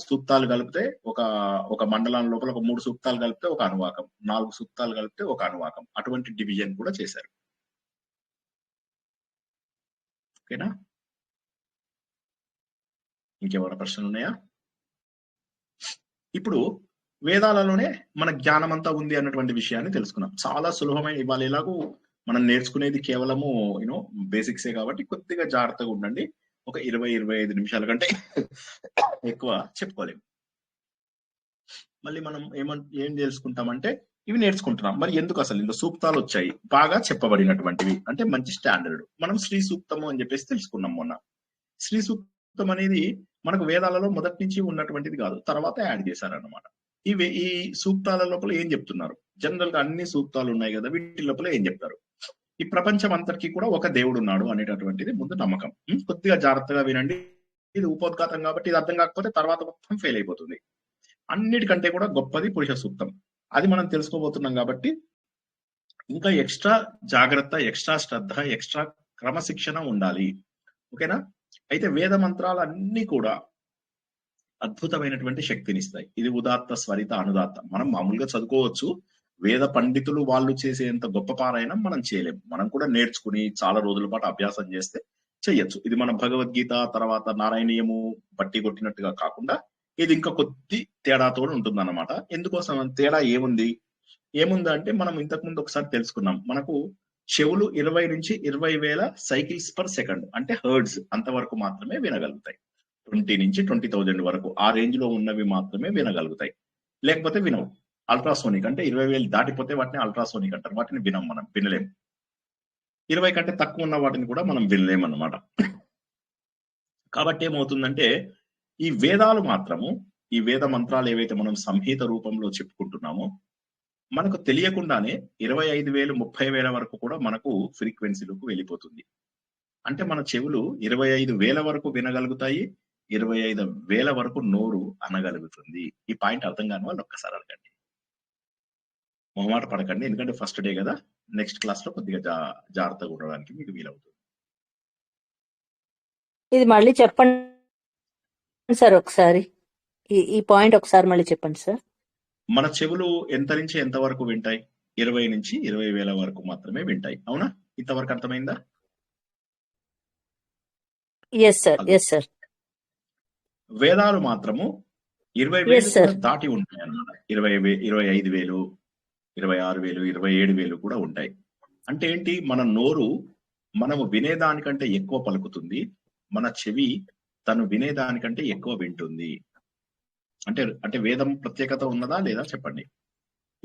సూక్తాలు కలిపితే ఒక మండలం లోపల ఒక 3 సూక్తాలు కలిపితే ఒక అనువాకం, 4 సూక్తాలు కలిపితే ఒక అనువాకం. అటువంటి డివిజన్ కూడా చేశారు. ఓకేనా? ఇంకేమైనా ప్రశ్నలు ఉన్నాయా? ఇప్పుడు వేదాలలోనే మన జ్ఞానం అంతా ఉంది అన్నటువంటి విషయాన్ని తెలుసుకున్నాం. చాలా సులభమైన, ఇవాళ ఎలాగూ మనం నేర్చుకునేది కేవలము బేసిక్సే కాబట్టి కొద్దిగా జాగ్రత్తగా ఉండండి. ఒక 20-25 నిమిషాల కంటే ఎక్కువ చెప్పుకోలేము. మళ్ళీ మనం ఏం తెలుసుకుంటామంటే ఇవి నేర్చుకుంటున్నాం. మరి ఎందుకు అసలు ఇందులో సూక్తాలు వచ్చాయి, బాగా చెప్పబడినటువంటివి, అంటే మంచి స్టాండర్డ్. మనం శ్రీ సూక్తము అని చెప్పేసి తెలుసుకున్నాం మొన్న. శ్రీ సూక్తం అనేది మనకు వేదాలలో మొదటి నుంచి ఉన్నటువంటిది కాదు, తర్వాత యాడ్ చేశారన్నమాట. ఈ సూక్తాల లోపల ఏం చెప్తున్నారు? జనరల్ గా అన్ని సూక్తాలు ఉన్నాయి కదా, వీటి లోపల ఏం చెప్తారు? ఈ ప్రపంచం అంతటికీ కూడా ఒక దేవుడు ఉన్నాడు అనేటటువంటిది ముందు నమ్మకం. కొద్దిగా జాగ్రత్తగా వినండి. ఇది ఉపోద్ఘాతం కాబట్టి ఇది అర్థం కాకపోతే తర్వాత మొత్తం ఫెయిల్ అయిపోతుంది. అన్నిటికంటే కూడా గొప్పది పురుష సూక్తం. అది మనం తెలుసుకోబోతున్నాం కాబట్టి ఇంకా ఎక్స్ట్రా జాగ్రత్త, ఎక్స్ట్రా శ్రద్ధ, ఎక్స్ట్రా క్రమశిక్షణ ఉండాలి. ఓకేనా? అయితే వేద మంత్రాలు అన్ని కూడా అద్భుతమైనటువంటి శక్తినిస్తాయి. ఇది ఉదాత్త, స్వరిత, అనుదాత్త. మనం మామూలుగా చదువుకోవచ్చు. వేద పండితులు వాళ్ళు చేసేంత గొప్ప పారాయణం మనం చేయలేము. మనం కూడా నేర్చుకుని చాలా రోజుల పాటు అభ్యాసం చేస్తే చెయ్యొచ్చు. ఇది మన భగవద్గీత తర్వాత నారాయణీయము బట్టి కొట్టినట్టుగా కాకుండా ఇది ఇంకా కొద్ది తేడాతో ఉంటుంది అన్నమాట. ఎందుకోసం తేడా ఏముందంటే మనం ఇంతకు ముందు ఒకసారి తెలుసుకున్నాం. మనకు చెవులు 20 నుంచి 20,000 సైకిల్స్ పర్ సెకండ్, అంటే హర్డ్స్ అంతవరకు మాత్రమే వినగలుగుతాయి. 20 నుంచి 20,000 వరకు ఆ రేంజ్ లో ఉన్నవి మాత్రమే వినగలుగుతాయి, లేకపోతే వినవు. అల్ట్రాసోనిక్ అంటే 20,000 దాటిపోతే వాటిని అల్ట్రాసోనిక్ అంటారు. వాటిని మనం వినలేము. 20 కంటే తక్కువ ఉన్న వాటిని కూడా మనం వినలేము అన్నమాట. కాబట్టి ఏమవుతుందంటే ఈ వేదాలు మాత్రము, ఈ వేద మంత్రాలు ఏవైతే మనం సంహిత రూపంలో చెప్పుకుంటున్నామో మనకు తెలియకుండానే 25,000, 30,000 వరకు కూడా మనకు ఫ్రీక్వెన్సీలకు వెళ్ళిపోతుంది. అంటే మన చెవులు 25,000 వరకు వినగలుగుతాయి, 25,000 వరకు నోరు అనగలుగుతుంది. ఈ పాయింట్ అర్థం కాని వాళ్ళు ఒక్కసారి అడగండి. మొహమాట పడకండి, ఎందుకంటే ఫస్ట్ డే కదా. నెక్స్ట్ క్లాస్ లో కొద్దిగా జాగ్రత్తగా ఉండడానికి మీకు వీలవుతుంది. ఇది మళ్ళీ చెప్పండి సార్ ఒకసారి. ఈ పాయింట్ ఒకసారి మళ్ళీ చెప్పండి సార్. మన చెవులు ఎంత నుంచి ఎంత వరకు వింటాయి? 20 నుంచి 20,000 వరకు మాత్రమే వింటాయి. అవునా? ఇంతవరకు అర్థమైందా? Yes sir, yes sir. వేదాలు మాత్రము 20,000 కూడా దాటి ఉంటాయి అన్నమాట. 25,000, 26,000, 27,000 కూడా ఉంటాయి. అంటే ఏంటి? మన నోరు మనము వినేదానికంటే ఎక్కువ పలుకుతుంది, మన చెవి తను వినేదానికంటే ఎక్కువ వింటుంది. అంటే వేదం ప్రత్యేకత ఉన్నదా లేదా చెప్పండి.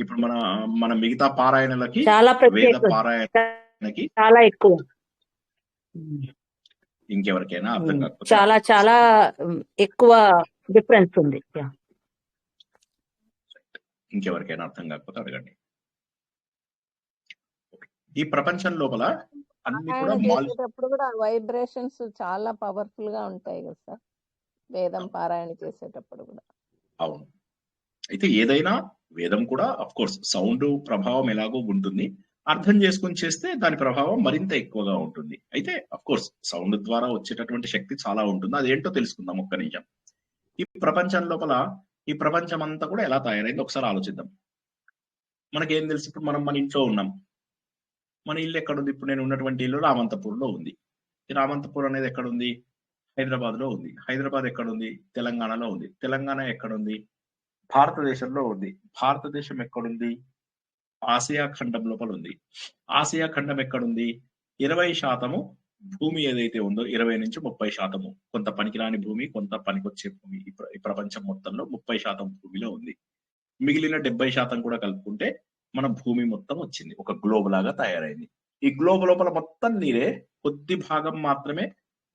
ఇప్పుడు మన మిగతా పారాయణలకి వేద పారాయణకి చాలా ఎక్కువ. ఇంకెవరికైనా అర్థం కాకపోతే చాలా చాలా ఎక్కువ డిఫరెన్స్ ఉంది. ఇంకెవరికైనా అర్థం కాకపోతే అడగండి. ఈ ప్రపంచం లోపల అన్ని కూడా చేసేటప్పుడు కూడా వైబ్రేషన్స్ చాలా పవర్ఫుల్ గా ఉంటాయి కదా సార్, వేదం పారాయణ చేసేటప్పుడు కూడా. అవును. అయితే ఏదైనా వేదం కూడా అఫ్ కోర్స్ సౌండ్ ప్రభావం ఎలాగో ఉంటుంది, అర్థం చేసుకుని చేస్తే దాని ప్రభావం మరింత ఎక్కువగా ఉంటుంది. అయితే అఫ్ కోర్స్ సౌండ్ ద్వారా వచ్చేటటువంటి శక్తి చాలా ఉంటుంది. అదేంటో తెలుసుకుందాం ఒక్క నిమిషం. ఈ ప్రపంచం లోపల ఈ ప్రపంచం అంతా కూడా ఎలా తయారైంది ఒకసారి ఆలోచిద్దాం. మనకేం తెలుసు? ఇప్పుడు మనం మన ఇంట్లో ఉన్నాం. మన ఇల్లు ఎక్కడుంది? ఇప్పుడు నేను ఉన్నటువంటి ఇల్లు రామంతపూర్లో ఉంది. ఈ రామంతపూర్ అనేది ఎక్కడ ఉంది? హైదరాబాద్ లో ఉంది. హైదరాబాద్ ఎక్కడ ఉంది? తెలంగాణలో ఉంది. తెలంగాణ ఎక్కడ ఉంది? భారతదేశంలో ఉంది. భారతదేశం ఎక్కడుంది? ఆసియా ఖండం లోపల ఉంది. ఆసియా ఖండం ఎక్కడుంది? 20% భూమి ఏదైతే ఉందో 20 నుంచి 30% కొంత పనికిరాని భూమి, కొంత పనికొచ్చే భూమి ఈ ప్రపంచం మొత్తంలో 30% భూమిలో ఉంది. మిగిలిన 70% కూడా కలుపుకుంటే మన భూమి మొత్తం వచ్చింది, ఒక గ్లోబ్ లాగా తయారైంది. ఈ గ్లోబ్ లోపల మొత్తం నీరే, కొద్ది భాగం మాత్రమే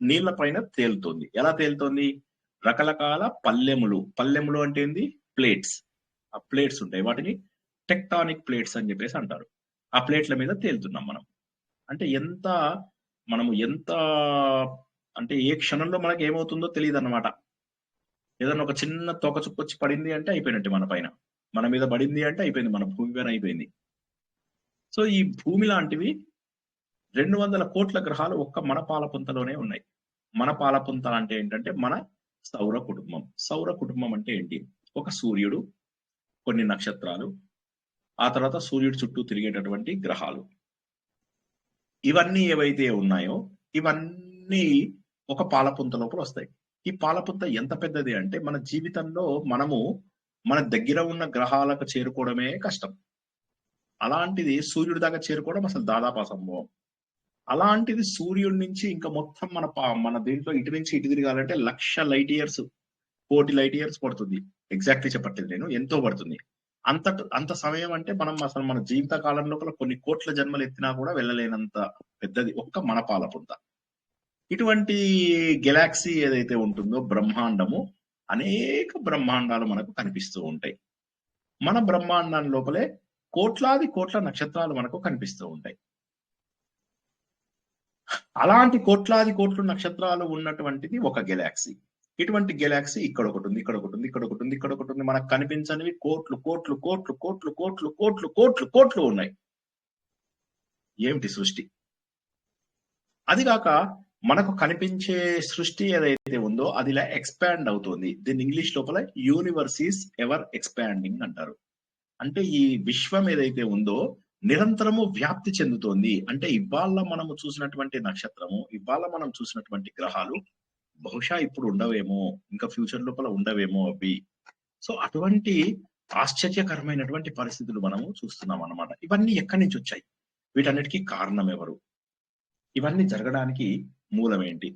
నీళ్ల పైన తేలుతోంది. ఎలా తేలుతోంది? రకరకాల పల్లెములు అంటే ఏంది? ప్లేట్స్. ఆ ప్లేట్స్ ఉంటాయి, వాటిని టెక్టానిక్ ప్లేట్స్ అని చెప్పేసి అంటారు. ఆ ప్లేట్ల మీద తేలుతున్నాం మనం. అంటే మనము ఎంత అంటే ఏ క్షణంలో మనకి ఏమవుతుందో తెలియదు అన్నమాట. ఏదైనా ఒక చిన్న తోక చుక్కొచ్చి పడింది అంటే అయిపోయినట్టు మన పైన, మన మీద పడింది అంటే అయిపోయింది, మన భూమి పైన అయిపోయింది. సో ఈ భూమి లాంటివి 200 కోట్ల గ్రహాలు ఒక్క మన పాలపుంతలోనే ఉన్నాయి. మన పాలపుంత అంటే ఏంటంటే మన సౌర కుటుంబం. సౌర కుటుంబం అంటే ఏంటి? ఒక సూర్యుడు, కొన్ని నక్షత్రాలు, ఆ తర్వాత సూర్యుడు చుట్టూ తిరిగేటటువంటి గ్రహాలు. ఇవన్నీ ఏవైతే ఉన్నాయో ఇవన్నీ ఒక పాలపుంత లోపల వస్తాయి. ఈ పాలపుంత ఎంత పెద్దది అంటే మన జీవితంలో మనము మన దగ్గర ఉన్న గ్రహాలకు చేరుకోవడమే కష్టం. అలాంటిది సూర్యుడి దాకా చేరుకోవడం అసలు దాదాపు అసంభవం. అలాంటిది సూర్యుడి నుంచి ఇంకా మొత్తం మన దీంట్లో ఇటు నుంచి ఇటు తిరగాలంటే 1,00,000 లైట్ ఇయర్స్, 1,00,000 లైట్ ఇయర్స్ పడుతుంది. ఎగ్జాక్ట్లీ చెప్పట్లేదు నేను, ఎంతో పడుతుంది. అంత సమయం అంటే మనం అసలు మన జీవిత కాలం లోపల కొన్ని కోట్ల జన్మలు ఎత్తినా కూడా వెళ్ళలేనంత పెద్దది ఒక్క మన పాలపుంత. ఇటువంటి గెలాక్సీ ఏదైతే ఉంటుందో బ్రహ్మాండము, అనేక బ్రహ్మాండాలు మనకు కనిపిస్తూ ఉంటాయి. మన బ్రహ్మాండం లోపలే కోట్లాది కోట్ల నక్షత్రాలు మనకు కనిపిస్తూ ఉంటాయి. అలాంటి కోట్లాది కోట్ల నక్షత్రాలు ఉన్నటువంటిది ఒక గెలాక్సీ. ఇటువంటి గెలాక్సీ ఇక్కడ ఒకటి ఉంది, ఇక్కడ ఒకటి ఉంది, ఇక్కడ ఒకటి ఉంది, ఇక్కడ ఒకటి ఉంది. మనకు కనిపించనివి కోట్లు కోట్లు కోట్లు కోట్లు కోట్లు కోట్లు కోట్లు కోట్లు ఉన్నాయి. ఏమిటి సృష్టి! అదిగాక మనకు కనిపించే సృష్టి ఏదైతే ఉందో అది ఇలా ఎక్స్పాండ్ అవుతుంది. దీన్ని ఇంగ్లీష్ లోపల యూనివర్స్ ఈస్ ఎవర్ ఎక్స్పాండింగ్ అంటారు. అంటే ఈ విశ్వం ఏదైతే ఉందో నిరంతరము వ్యాప్తి చెందుతోంది. అంటే ఇవాళ మనము చూసినటువంటి నక్షత్రము, ఇవాళ మనం చూసినటువంటి గ్రహాలు బహుశా ఇప్పుడు ఉండవేమో, ఇంకా ఫ్యూచర్ లోపల ఉండవేమో అవి. సో అటువంటి ఆశ్చర్యకరమైనటువంటి పరిస్థితులు మనము చూస్తున్నాం అన్నమాట. ఇవన్నీ ఎక్కడి నుంచి వచ్చాయి? వీటన్నిటికీ కారణం ఎవరు? ఇవన్నీ జరగడానికి మూలం ఏంటి?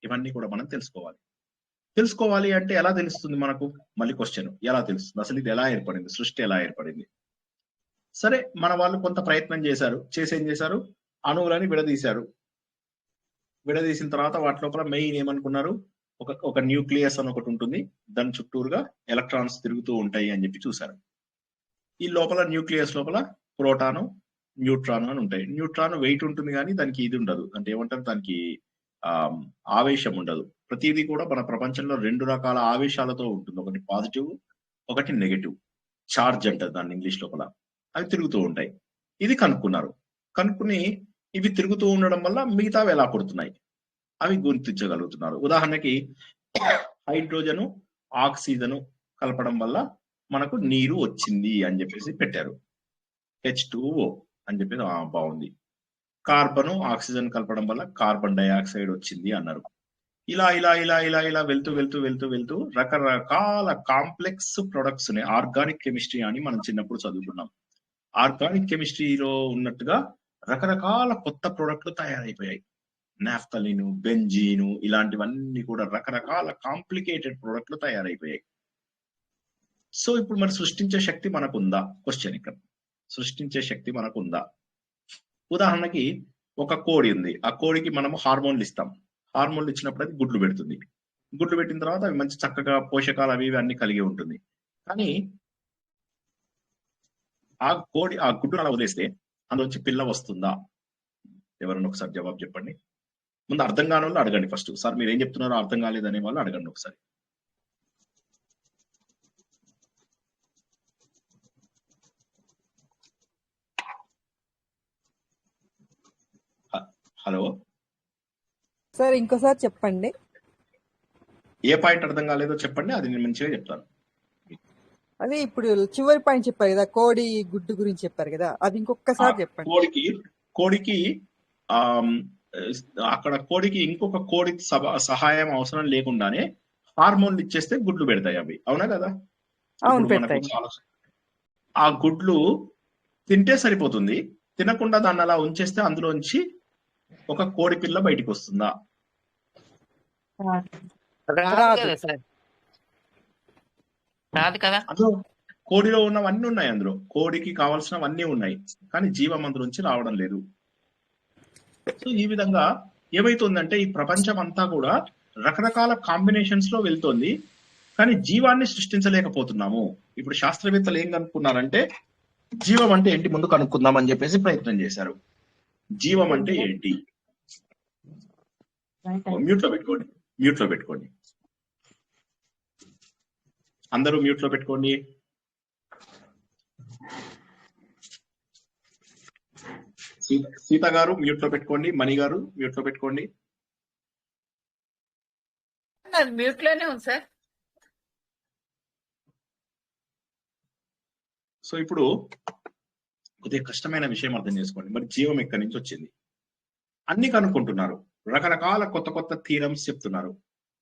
ఇవన్నీ కూడా మనం తెలుసుకోవాలి అంటే ఎలా తెలుస్తుంది మనకు? మళ్ళీ క్వశ్చన్, ఎలా తెలుస్తుంది అసలు ఇది ఎలా ఏర్పడింది, సృష్టి ఎలా ఏర్పడింది? సరే, మన వాళ్ళు కొంత ప్రయత్నం చేశారు. ఏం చేశారు? అణువులని విడదీశారు. విడదీసిన తర్వాత వాటి లోపల మెయిన్ ఏమనుకున్నారు? ఒక న్యూక్లియస్ అని ఒకటి ఉంటుంది, దాని చుట్టూరుగా ఎలక్ట్రాన్స్ తిరుగుతూ ఉంటాయి అని చెప్పి చూశారు. ఈ లోపల న్యూక్లియస్ లోపల ప్రోటాను, న్యూట్రాన్ అని ఉంటాయి. న్యూట్రాన్ వెయిట్ ఉంటుంది కానీ దానికి ఇది ఉండదు, అంటే ఏమంటారు, దానికి ఆవేశం ఉండదు. ప్రతిదీ కూడా మన ప్రపంచంలో 2 రకాల ఆవేశాలతో ఉంటుంది, ఒకటి పాజిటివ్, ఒకటి నెగటివ్. చార్జ్ అంటారు దాన్ని ఇంగ్లీష్ లోపల. అవి తిరుగుతూ ఉంటాయి. ఇది కనుక్కుని ఇవి తిరుగుతూ ఉండడం వల్ల మిగతావి ఎలా పుడుతున్నాయి అవి గుర్తించగలుగుతున్నారు. ఉదాహరణకి హైడ్రోజను, ఆక్సిజను కలపడం వల్ల మనకు నీరు వచ్చింది అని చెప్పేసి పెట్టారు, H2O అని చెప్పేసి. బాగుంది. కార్బను, ఆక్సిజన్ కలపడం వల్ల కార్బన్ డైఆక్సైడ్ వచ్చింది అన్నారు. ఇలా ఇలా ఇలా ఇలా ఇలా వెళ్తూ రకరకాల కాంప్లెక్స్ ప్రొడక్ట్స్ ని ఆర్గానిక్ కెమిస్ట్రీ అని మనం చిన్నప్పుడు చదువుకున్నాం. ఆర్గానిక్ కెమిస్ట్రీలో ఉన్నట్టుగా రకరకాల కొత్త ప్రొడక్ట్లు తయారైపోయాయి. నాఫ్థలిను, బెంజీను, ఇలాంటివన్నీ కూడా రకరకాల కాంప్లికేటెడ్ ప్రొడక్ట్లు తయారైపోయాయి. సో ఇప్పుడు మరి సృష్టించే శక్తి మనకుందా? క్వశ్చన్ ఇక్కడ. సృష్టించే శక్తి మనకుందా? ఉదాహరణకి ఒక కోడి ఉంది, ఆ కోడికి మనము హార్మోన్లు ఇస్తాం. హార్మోన్లు ఇచ్చినప్పుడు అది గుడ్లు పెడుతుంది. గుడ్లు పెట్టిన తర్వాత అవి మంచి చక్కగా పోషకాలు అవి ఇవి అన్ని కలిగి ఉంటుంది. కానీ ఆ గుడ్డును అలా వదిలేస్తే అందులోంచి పిల్ల వస్తుందా? ఎవరన్నా ఒకసారి జవాబు చెప్పండి. ముందు అర్థం కాని వాళ్ళు అడగండి ఫస్ట్. సార్ మీరు ఏం చెప్తున్నారో అర్థం కాలేదనే వాళ్ళు అడగండి ఒకసారి. హలో సార్, ఇంకోసారి చెప్పండి. ఏ పాయింట్ అర్థం కాలేదో చెప్పండి, అది నేను మంచిగా చెప్తాను. అది ఇప్పుడు చివరి పాయింట్ చెప్పారు కదా, కోడి గుడ్డు గురించి చెప్పారు కదా, అది ఇంకొకసారి చెప్పండి. కోడికి అక్కడ కోడికి ఇంకొక కోడి సహాయం అవసరం లేకుండానే హార్మోన్లు ఇచ్చేస్తే గుడ్లు పెడతాయి అవి, అవునా కదా? అవును, ఇప్పుడు మనకు పెడతాయి. చాలా ఆ గుడ్లు తింటే సరిపోతుంది, తినకుండా దాన్ని అలా ఉంచేస్తే అందులోంచి ఒక కోడి పిల్ల బయటికి వస్తుందా? రాదు రాదు. కదా సార్, రాదు కదా. అందులో కోడిలో ఉన్నవన్నీ ఉన్నాయి, అందులో కోడికి కావాల్సినవన్నీ ఉన్నాయి, కానీ జీవం అందులోంచి రావడం లేదు. సో ఈ విధంగా ఏమైతుందంటే ఈ ప్రపంచం అంతా కూడా రకరకాల కాంబినేషన్స్ లో వెళ్తోంది, కానీ జీవాన్ని సృష్టించలేకపోతున్నాము. ఇప్పుడు శాస్త్రవేత్తలు ఏం కనుక్కున్నారంటే జీవం అంటే ఏంటి ముందు కనుక్కుందాం అని చెప్పేసి ప్రయత్నం చేశారు. జీవం అంటే ఏంటి? మ్యూట్ లో పెట్టుకోండి, మ్యూట్ లో పెట్టుకోండి, అందరూ మ్యూట్ లో పెట్టుకోండి. సీత గారు మ్యూట్ లో పెట్టుకోండి, మణి గారు మ్యూట్ లో పెట్టుకోండి. అది మ్యూట్ లోనే ఉంది సార్. సో ఇప్పుడు కొద్దిగా కష్టమైన విషయం అర్థం చేసుకోండి. మరి జీవం ఎక్కడి నుంచి వచ్చింది? అన్ని కనుక్కుంటున్నారు, రకరకాల కొత్త కొత్త థీరమ్స్ చెప్తున్నారు.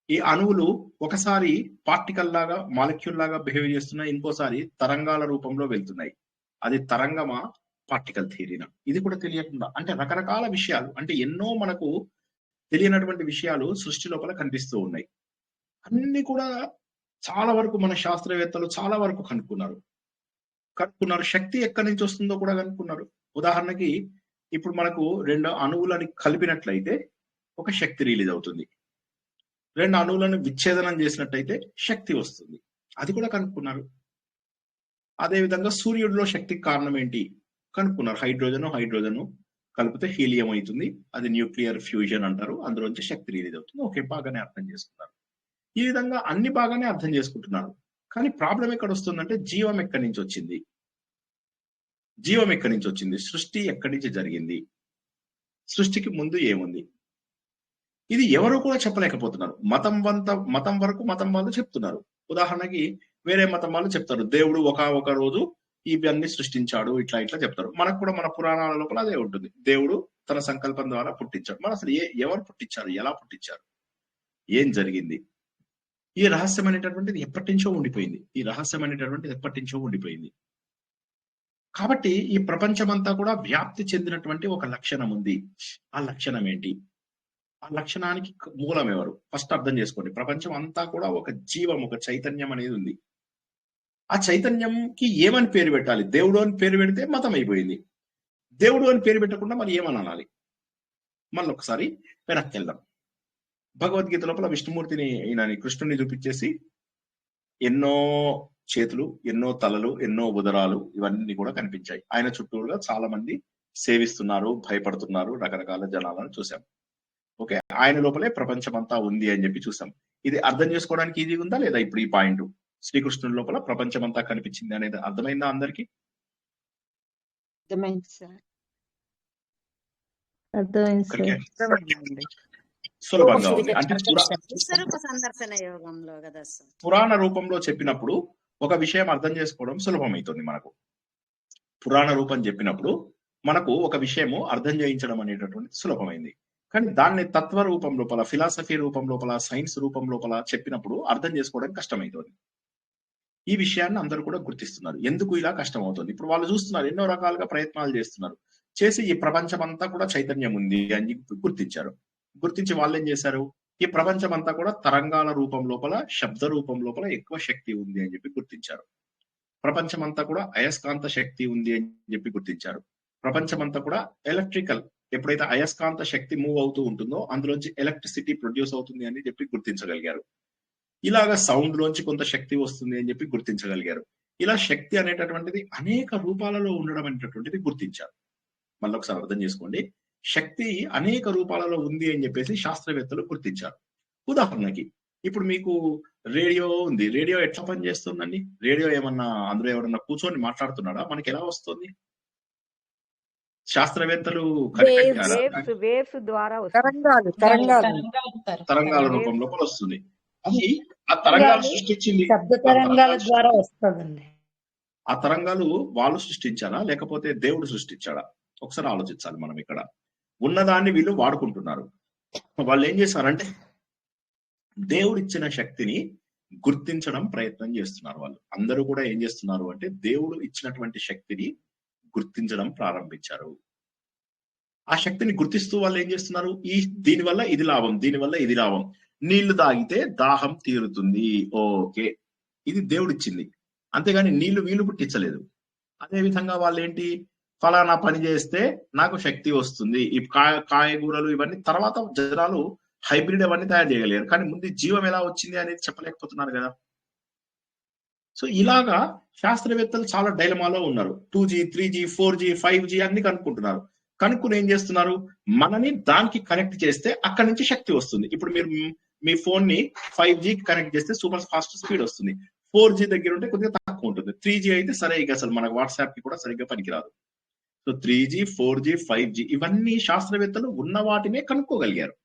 ఈ అణువులు ఒకసారి పార్టికల్ లాగా మాలిక్యూల్ లాగా బిహేవ్ చేస్తున్నాయి, ఇంకోసారి తరంగాల రూపంలో వెళ్తున్నాయి. అది తరంగమా పార్టికల్ థియరీనా? ఇది కూడా తెలియకుండా, అంటే రకరకాల విషయాలు, అంటే ఎన్నో మనకు తెలియనటువంటి విషయాలు సృష్టి లోపల కనిపిస్తూ ఉన్నాయి. అన్ని కూడా చాలా వరకు మన శాస్త్రవేత్తలు చాలా వరకు కనుక్కున్నారు. శక్తి ఎక్కడి నుంచి వస్తుందో కూడా కనుక్కున్నారు. ఉదాహరణకి ఇప్పుడు మనకు 2 అణువులని కలిపినట్లయితే ఒక శక్తి రిలీజ్ అవుతుంది, 2 అణువులను విచ్ఛేదనం చేసినట్టయితే శక్తి వస్తుంది, అది కూడా కనుక్కున్నారు. అదేవిధంగా సూర్యుడిలో శక్తికి కారణం ఏంటి కనుక్కున్నారు. హైడ్రోజన్ కలిపితే హీలియం అవుతుంది, అది న్యూక్లియర్ ఫ్యూజన్ అంటారు, అందులోంచి శక్తి రిలీజ్ అవుతుంది. ఓకే, బాగానే అర్థం చేసుకున్నారు. ఈ విధంగా అన్ని బాగానే అర్థం చేసుకుంటున్నారు, కానీ ప్రాబ్లం ఎక్కడ వస్తుందంటే జీవం ఎక్కడి నుంచి వచ్చింది? జీవం ఎక్కడి నుంచి వచ్చింది? సృష్టి ఎక్కడి నుంచి జరిగింది? సృష్టికి ముందు ఏముంది? ఇది ఎవరు కూడా చెప్పలేకపోతున్నారు. మతం వరకు మతం వాళ్ళు చెప్తున్నారు. ఉదాహరణకి వేరే మతం వాళ్ళు చెప్తారు దేవుడు ఒక రోజు ఇవన్నీ సృష్టించాడు, ఇట్లా చెప్తారు. మనకు కూడా మన పురాణాల లోపల అదే ఉంటుంది, దేవుడు తన సంకల్పం ద్వారా పుట్టించాడు. మన అసలు ఎవరు పుట్టించారు, ఎలా పుట్టించారు, ఏం జరిగింది? ఈ రహస్యం అనేటటువంటిది ఎప్పటి నుంచో ఉండిపోయింది. కాబట్టి ఈ ప్రపంచమంతా కూడా వ్యాప్తి చెందినటువంటి ఒక లక్షణం ఉంది. ఆ లక్షణం ఏంటి? ఆ లక్షణానికి మూలం ఎవరు? ఫస్ట్ అర్థం చేసుకోండి. ప్రపంచం అంతా కూడా ఒక జీవం, ఒక చైతన్యం అనేది ఉంది. ఆ చైతన్యంకి ఏమని పేరు పెట్టాలి? దేవుడు అని పేరు పెడితే మతం అయిపోయింది. దేవుడు అని పేరు పెట్టకుండా మరి ఏమని అనాలి? మళ్ళీ ఒకసారి వెనక్కి వెళ్దాం. భగవద్గీత లోపల విష్ణుమూర్తిని ఈయనని కృష్ణుని చూపించేసి ఎన్నో చేతులు, ఎన్నో తలలు, ఎన్నో ఉదరాలు ఇవన్నీ కూడా కనిపించాయి. ఆయన చుట్టూరుగా చాలా మంది సేవిస్తున్నారు, భయపడుతున్నారు, రకరకాల జనాలను చూసాం. ఓకే, ఆయన లోపలే ప్రపంచం అంతా ఉంది అని చెప్పి చూసాం. ఇది అర్థం చేసుకోవడానికి ఈజీగా ఉందా లేదా? ఇప్పుడు ఈ పాయింట్ శ్రీకృష్ణుడి లోపల ప్రపంచం అంతా కనిపించింది అనేది అర్థమైందా అందరికి? అర్థమైంది సార్. సులభంగా ఉంది. అంటే విశ్వరూప సందర్శన యోగంలో కదా సార్, పురాణ రూపంలో చెప్పినప్పుడు ఒక విషయం అర్థం చేసుకోవడం సులభమవుతుంది మనకు. పురాణ రూపం చెప్పినప్పుడు మనకు ఒక విషయము అర్థం చేయించడం అనేటటువంటిది సులభమైంది. కానీ దాన్ని తత్వ రూపం లోపల, ఫిలాసఫీ రూపం లోపల, సైన్స్ రూపం లోపల చెప్పినప్పుడు అర్థం చేసుకోవడం కష్టమవుతుంది. ఈ విషయాన్ని అందరూ కూడా గుర్తిస్తున్నారు. ఎందుకు ఇలా కష్టం అవుతుంది? ఇప్పుడు వాళ్ళు చూస్తున్నారు, ఎన్నో రకాలుగా ప్రయత్నాలు చేస్తున్నారు. చేసి ఈ ప్రపంచం అంతా కూడా చైతన్యం ఉంది అని గుర్తించారు. గుర్తించి వాళ్ళు ఏం చేశారు? ఈ ప్రపంచం అంతా కూడా తరంగాల రూపం లోపల, శబ్ద రూపం లోపల ఎక్కువ శక్తి ఉంది అని చెప్పి గుర్తించారు. ప్రపంచం అంతా కూడా అయస్కాంత శక్తి ఉంది అని చెప్పి గుర్తించారు. ప్రపంచం అంతా కూడా ఎలక్ట్రికల్, ఎప్పుడైతే అయస్కాంత శక్తి మూవ్ అవుతూ ఉంటుందో అందులోంచి ఎలక్ట్రిసిటీ ప్రొడ్యూస్ అవుతుంది అని చెప్పి గుర్తించగలిగారు. ఇలాగా సౌండ్ లోంచి కొంత శక్తి వస్తుంది అని చెప్పి గుర్తించగలిగారు. ఇలా శక్తి అనేటటువంటిది అనేక రూపాలలో ఉండడం అనేటటువంటిది గుర్తించారు. మళ్ళీ ఒకసారి అర్థం చేసుకోండి, శక్తి అనేక రూపాలలో ఉంది అని చెప్పేసి శాస్త్రవేత్తలు గుర్తించారు. ఉదాహరణకి ఇప్పుడు మీకు రేడియో ఉంది, రేడియో ఎట్లా పనిచేస్తుందండి? రేడియో ఏమన్నా అందులో ఎవరన్నా కూర్చొని మాట్లాడుతున్నాడా? మనకి ఎలా వస్తుంది? శాస్త్రవేత్తలు వేవ్స్ ద్వారా తరంగాల రూపం లోపల వస్తుంది. అది ఆ తరంగాలు సృష్టించింది, శబ్ద తరంగాల ద్వారా వస్తుందండి. ఆ తరంగాలు వాళ్ళు సృష్టించారా లేకపోతే దేవుడు సృష్టించాడా? ఒకసారి ఆలోచించాలి మనం ఇక్కడ. ఉన్నదాన్ని వీళ్ళు వాడుకుంటున్నారు. వాళ్ళు ఏం చేశారంటే దేవుడు ఇచ్చిన శక్తిని గుర్తించడం ప్రయత్నం చేస్తున్నారు. వాళ్ళు అందరూ కూడా ఏం చేస్తున్నారు అంటే దేవుడు ఇచ్చినటువంటి శక్తిని గుర్తించడం ప్రారంభించారు. ఆ శక్తిని గుర్తిస్తూ వాళ్ళు ఏం చేస్తున్నారు, దీనివల్ల ఇది లాభం, దీనివల్ల ఇది లాభం. నీళ్లు తాగితే దాహం తీరుతుంది, ఓకే, ఇది దేవుడిచ్చింది, అంతేగాని వీళ్ళు పుట్టించలేదు. అదే విధంగా వాళ్ళు ఏంటి, ఫలానా పని చేస్తే నాకు శక్తి వస్తుంది. ఈ కాయగూరలు ఇవన్నీ తర్వాత జనాలు హైబ్రిడ్ అవన్నీ తయారు చేయగలిగారు, కానీ ముందు జీవం ఎలా వచ్చింది అనేది చెప్పలేకపోతున్నారు కదా. సో ఇలాగా శాస్త్రవేత్తలు చాలా డైలమాలో ఉన్నారు. 2G 3G 4G 5G అన్ని కనుక్కుంటున్నారు. కనుక్కుని ఏం చేస్తున్నారు, మనని దానికి కనెక్ట్ చేస్తే అక్కడి నుంచి శక్తి వస్తుంది. ఇప్పుడు మీరు మీ ఫోన్ ని 5G కి కనెక్ట్ చేస్తే సూపర్ ఫాస్ట్ స్పీడ్ వస్తుంది. 4G దగ్గర ఉంటే కొద్దిగా తక్కువ ఉంటుంది. 3G అయితే సరే ఇక అసలు మనకు వాట్సాప్ కి కూడా సరిగ్గా పనికిరాదు. సో 3G 4G 5G ఇవన్నీ శాస్త్రవేత్తలు ఉన్న వాటినే కనుక్కోగలిగారు,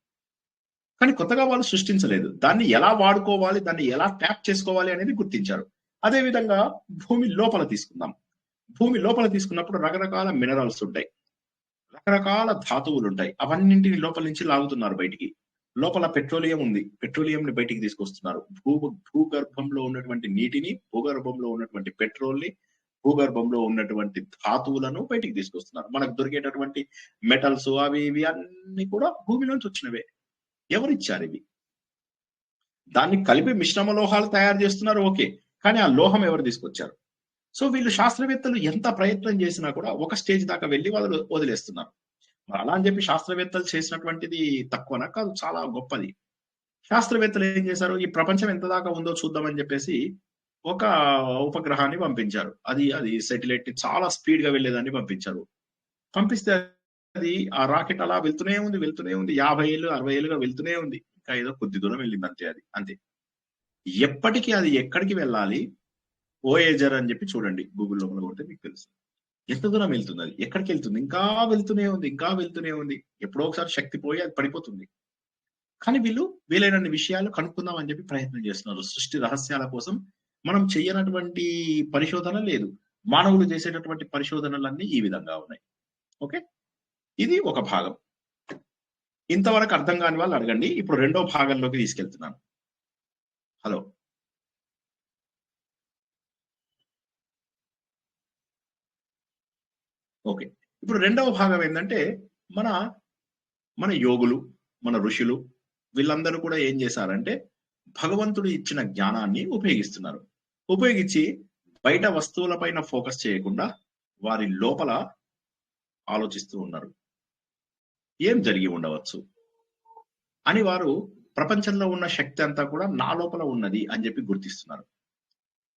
కానీ కొత్తగా వాళ్ళు సృష్టించలేదు. దాన్ని ఎలా వాడుకోవాలి, దాన్ని ఎలా ట్యాప్ చేసుకోవాలి అనేది గుర్తించారు. అదే విధంగా భూమి లోపల తీసుకుందాం. భూమి లోపల తీసుకున్నప్పుడు రకరకాల మినరల్స్ ఉంటాయి, రకరకాల ధాతువులు ఉంటాయి. అవన్నింటిని లోపల నుంచి లాగుతున్నారు బయటికి. లోపల పెట్రోలియం ఉంది, పెట్రోలియం ని బయటికి తీసుకొస్తున్నారు. భూగర్భంలో ఉన్నటువంటి నీటిని, భూగర్భంలో ఉన్నటువంటి పెట్రోల్ ని, భూగర్భంలో ఉన్నటువంటి ధాతువులను బయటికి తీసుకొస్తున్నారు. మనకు దొరికేటటువంటి మెటల్స్ అవి ఇవి అన్ని కూడా భూమిలోంచి వచ్చినవే. ఎవరిచ్చారు ఇవి? దాన్ని కలిపి మిశ్రమ లోహాలు తయారు చేస్తున్నారు, ఓకే, కానీ ఆ లోహం ఎవరు తీసుకొచ్చారు? సో వీళ్ళు శాస్త్రవేత్తలు ఎంత ప్రయత్నం చేసినా కూడా ఒక స్టేజ్ దాకా వెళ్ళి వాళ్ళు వదిలేస్తున్నారు. మరి అలా అని చెప్పి శాస్త్రవేత్తలు చేసినటువంటిది తక్కువనా? కాదు, చాలా గొప్పది. శాస్త్రవేత్తలు ఏం చేశారు, ఈ ప్రపంచం ఎంత దాకా ఉందో చూద్దామని చెప్పేసి ఒక ఉపగ్రహాన్ని పంపించారు. అది సెటిలైట్ ని చాలా స్పీడ్ గా వెళ్ళేదాన్ని పంపించారు. పంపిస్తే అది ఆ రాకెట్ అలా వెళ్తూనే ఉంది 50 ఏళ్ళు 60 ఏళ్ళుగా వెళ్తూనే ఉంది. ఇంకా ఏదో కొద్ది దూరం వెళ్ళింది అంతే. ఎప్పటికీ అది ఎక్కడికి వెళ్ళాలి, ఓయేజర్ అని చెప్పి చూడండి గూగుల్ లోపల కొడితే మీకు తెలుస్తుంది ఎంత దూరం వెళ్తుంది, అది ఎక్కడికి వెళ్తుంది. ఇంకా వెళ్తూనే ఉంది. ఎప్పుడో ఒకసారి శక్తి పోయి అది పడిపోతుంది. కానీ వీలైనన్ని విషయాలు కనుక్కుందాం అని చెప్పి ప్రయత్నం చేస్తున్నారు. సృష్టి రహస్యాల కోసం మనం చెయ్యనటువంటి పరిశోధన లేదు. మానవులు చేసేటటువంటి పరిశోధనలన్నీ ఈ విధంగా ఉన్నాయి. ఓకే, ఇది ఒక భాగం. ఇంతవరకు అర్థం కాని వాళ్ళు అడగండి. ఇప్పుడు రెండో భాగంలోకి తీసుకెళ్తున్నాను. Hello, okay. ఇప్పుడు రెండవ భాగం ఏంటంటే మన యోగులు, మన ఋషులు వీళ్ళందరూ కూడా ఏం చేశారంటే భగవంతుడు ఇచ్చిన జ్ఞానాన్ని ఉపయోగించి బయట వస్తువులపైన ఫోకస్ చేయకుండా వారి లోపల ఆలోచిస్తూ ఉన్నారు. ఏం జరిగి ఉండవచ్చు అని వారు ప్రపంచంలో ఉన్న శక్తి అంతా కూడా నా లోపల ఉన్నది అని చెప్పి గుర్తిస్తున్నారు.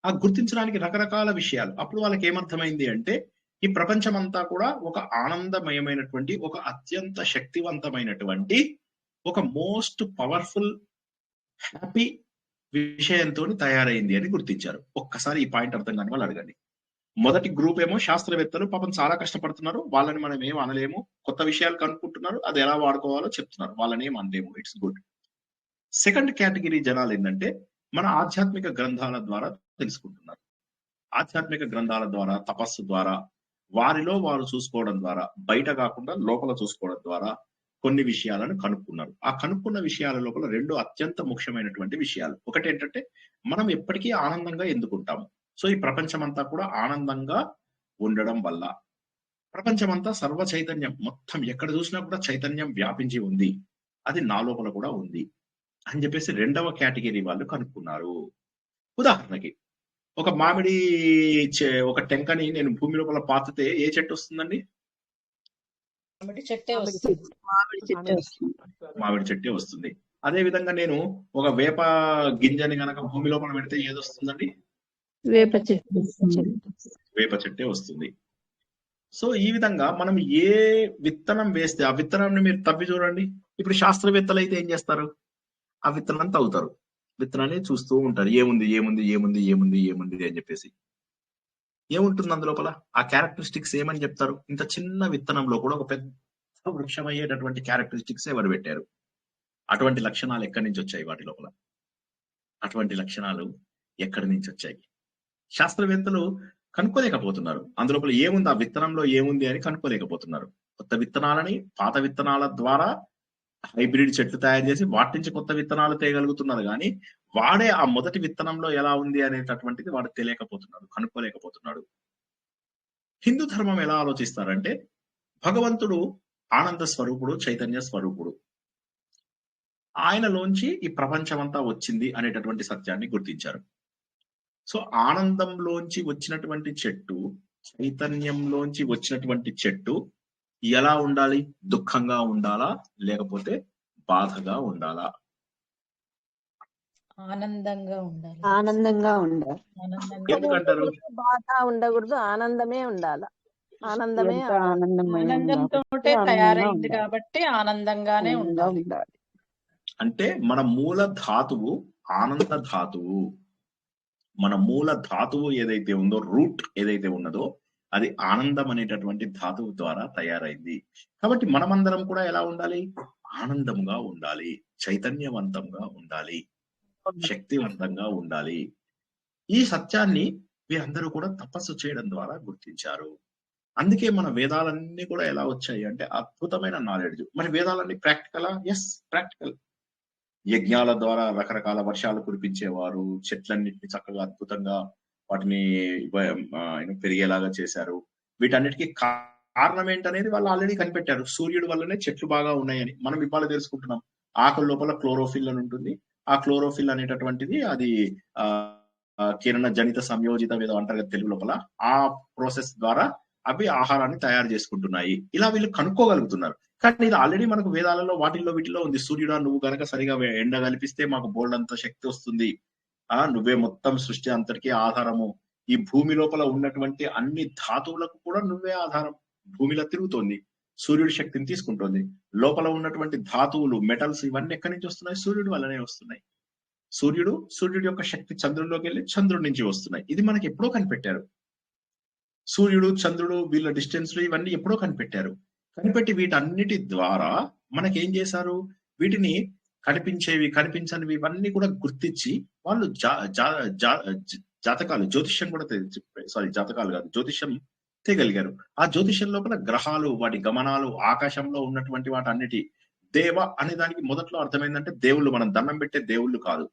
ఆ గుర్తించడానికి రకరకాల విషయాలు. అప్పుడు వాళ్ళకి ఏమర్థమైంది అంటే ఈ ప్రపంచం అంతా కూడా ఒక ఆనందమయమైనటువంటి, ఒక అత్యంత శక్తివంతమైనటువంటి, ఒక మోస్ట్ పవర్ఫుల్ హ్యాపీ విషయంతో తయారైంది అని గుర్తించారు. ఒక్కసారి ఈ పాయింట్ అర్థం కాని వాళ్ళు అడగండి. మొదటి గ్రూప్ ఏమో శాస్త్రవేత్తలు, పాపం చాలా కష్టపడుతున్నారు, వాళ్ళని మనం ఏం అనలేము, కొత్త విషయాలు కనుక్కుంటున్నారు, అది ఎలా వాడుకోవాలో చెప్తున్నారు, వాళ్ళని ఏం అనలేము, ఇట్స్ గుడ్. సెకండ్ కేటగిరీ జనాలు ఏంటంటే మన ఆధ్యాత్మిక గ్రంథాల ద్వారా తెలుసుకుంటున్నారు. ఆధ్యాత్మిక గ్రంథాల ద్వారా, తపస్సు ద్వారా, వారిలో వారు చూసుకోవడం ద్వారా, బయట కాకుండా లోపల చూసుకోవడం ద్వారా కొన్ని విషయాలను కనుక్కున్నారు. ఆ కనుక్కున్న విషయాల లోపల రెండు అత్యంత ముఖ్యమైనటువంటి విషయాలు. ఒకటి ఏంటంటే మనం ఎప్పటికీ ఆనందంగా ఎందుకుంటాము. సో ఈ ప్రపంచం అంతా కూడా ఆనందంగా ఉండడం వల్ల, ప్రపంచమంతా సర్వ చైతన్యం, మొత్తం ఎక్కడ చూసినా కూడా చైతన్యం వ్యాపించి ఉంది, అది నా లోపల కూడా ఉంది అని చెప్పేసి రెండవ కేటగిరీ వాళ్ళు కనుక్కున్నారు. ఉదాహరణకి ఒక మామిడి ఒక టెంకని నేను భూమి లోపల పాతితే ఏ చెట్టు వస్తుందండి? మామిడి చెట్టే వస్తుంది. అదే విధంగా నేను ఒక వేప గింజని గనక భూమి లోపల పెడితే ఏది వస్తుందండి? వేప చెట్టే వస్తుంది. సో ఈ విధంగా మనం ఏ విత్తనం వేస్తే ఆ విత్తనాన్ని మీరు తవ్వి చూడండి. ఇప్పుడు శాస్త్రవేత్తలు అయితే ఏం చేస్తారు, ఆ విత్తనం తవ్వుతారు, విత్తనాన్ని చూస్తూ ఉంటారు, ఏముంది ఏముంది ఏముంది ఏముంది ఏముంది అని చెప్పేసి. ఏముంటుంది అందులోపల? ఆ క్యారెక్టరిస్టిక్స్ ఏమని చెప్తారు? ఇంత చిన్న విత్తనంలో కూడా ఒక పెద్ద వృక్షం అయ్యేటటువంటి క్యారెక్టరిస్టిక్స్ ఎవరు పెట్టారు? అటువంటి లక్షణాలు ఎక్కడి నుంచి వచ్చాయి వాటి లోపల? అటువంటి లక్షణాలు ఎక్కడి నుంచి వచ్చాయి? శాస్త్రవేత్తలు కనుక్కోలేకపోతున్నారు. అందులోపల ఏముంది, ఆ విత్తనంలో ఏముంది అని కనుక్కోలేకపోతున్నారు. కొత్త విత్తనాలని పాత విత్తనాల ద్వారా హైబ్రిడ్ చెట్లు తయారు చేసి వాటి నుంచి కొత్త విత్తనాలు తేయగలుగుతున్నారు, కానీ వాడే ఆ మొదటి విత్తనంలో ఎలా ఉంది అనేటటువంటిది వాడు తెలియకపోతున్నాడు, కనుక్కోలేకపోతున్నాడు. హిందూ ధర్మం ఎలా ఆలోచిస్తారంటే భగవంతుడు ఆనంద స్వరూపుడు, చైతన్య స్వరూపుడు, ఆయనలోంచి ఈ ప్రపంచమంతా వచ్చింది అనేటటువంటి సత్యాన్ని గుర్తించారు. సో ఆనందంలోంచి వచ్చినటువంటి చెట్టు, చైతన్యంలోంచి వచ్చినటువంటి చెట్టు ఎలా ఉండాలి? దుఃఖంగా ఉండాలా లేకపోతే బాధగా ఉండాలా? ఆనందంగా ఉండాలి. ఆనందంగా ఉండాలి. ఆనందంగా ఎందుకంటారు? బాధ ఉండకూడదు, ఆనందమే ఉండాల. ఆనందమే ఎంత ఆనందమయం ఆనందంతో కాబట్టి ఆనందంగా తయారైంది ఉండాలి. కాబట్టి ఆనందంగానే ఆనందంగా ఉండాలి. ఉండాలి. అంటే మన మూల ధాతువు ఆనంద ధాతువు. మన మూల ధాతువు ఏదైతే ఉందో, రూట్ ఏదైతే ఉన్నదో, అది ఆనందం అనేటటువంటి ధాతువు ద్వారా తయారైంది. కాబట్టి మనమందరం కూడా ఎలా ఉండాలి? ఆనందంగా ఉండాలి, చైతన్యవంతంగా ఉండాలి, శక్తివంతంగా ఉండాలి. ఈ సత్యాన్ని వీరందరూ కూడా తపస్సు చేయడం ద్వారా గుర్తించారు. అందుకే మన వేదాలన్నీ కూడా ఎలా వచ్చాయి అంటే అద్భుతమైన నాలెడ్జ్. మరి వేదాలన్నీ ప్రాక్టికలా? Yes, practical. యజ్ఞాల ద్వారా రకరకాల వర్షాలు కురిపించేవారు, చెట్లన్నిటిని చక్కగా అద్భుతంగా వాటిని పెరిగేలాగా చేశారు. వీటన్నిటికీ కారణం ఏంటనేది వాళ్ళు ఆల్రెడీ కనిపెట్టారు. సూర్యుడి వల్లనే చెట్లు బాగా ఉన్నాయని మనం ఇవాళ తెలుసుకుంటున్నాం. ఆకుల లోపల క్లోరోఫిల్ అని ఉంటుంది. ఆ క్లోరోఫిల్ అనేటటువంటిది అది కిరణ జనిత సంయోజిత ఏదో అంటారు కదా తెలుగు లోపల, ఆ ప్రాసెస్ ద్వారా అవి ఆహారాన్ని తయారు చేసుకుంటున్నాయి. ఇలా వీళ్ళు కనుక్కోగలుగుతున్నారు. కానీ ఇది ఆల్రెడీ మనకు వేదాలలో వాటిల్లో వీటిలో ఉంది. సూర్యుడా, నువ్వు గనక సరిగా ఎండ కల్పిస్తే మాకు బోల్డ్ అంత శక్తి వస్తుంది, నువ్వే మొత్తం సృష్టి అంతటికీ ఆధారము, ఈ భూమి లోపల ఉన్నటువంటి అన్ని ధాతువులకు కూడా నువ్వే ఆధారం. భూమిలో తిరుగుతోంది, సూర్యుడి శక్తిని తీసుకుంటోంది. లోపల ఉన్నటువంటి ధాతువులు, మెటల్స్, ఇవన్నీ ఎక్కడి నుంచి వస్తున్నాయి? సూర్యుడి వల్లనే వస్తున్నాయి. సూర్యుడి యొక్క శక్తి చంద్రుడిలోకి వెళ్ళి చంద్రుడి నుంచి వస్తున్నాయి. ఇది మనకి ఎప్పుడో కనిపెట్టారు. సూర్యుడు, చంద్రుడు, వీళ్ళ డిస్టెన్స్ ఇవన్నీ ఎప్పుడో కనిపెట్టారు. కనిపెట్టి వీటన్నిటి ద్వారా మనకేం చేశారు? వీటిని కనిపించేవి, కనిపించనివి ఇవన్నీ కూడా గుర్తించి వాళ్ళు జాతకాలు, జ్యోతిష్యం కూడా జాతకాలు కాదు, జ్యోతిష్యం తేగలిగారు. ఆ జ్యోతిష్యం లోపల గ్రహాలు, వాటి గమనాలు, ఆకాశంలో ఉన్నటువంటి వాటి అన్నిటి, దేవ అనే దానికి మొదట్లో అర్థమైందంటే దేవుళ్ళు, మనం దండం పెట్టే దేవుళ్ళు కాదు.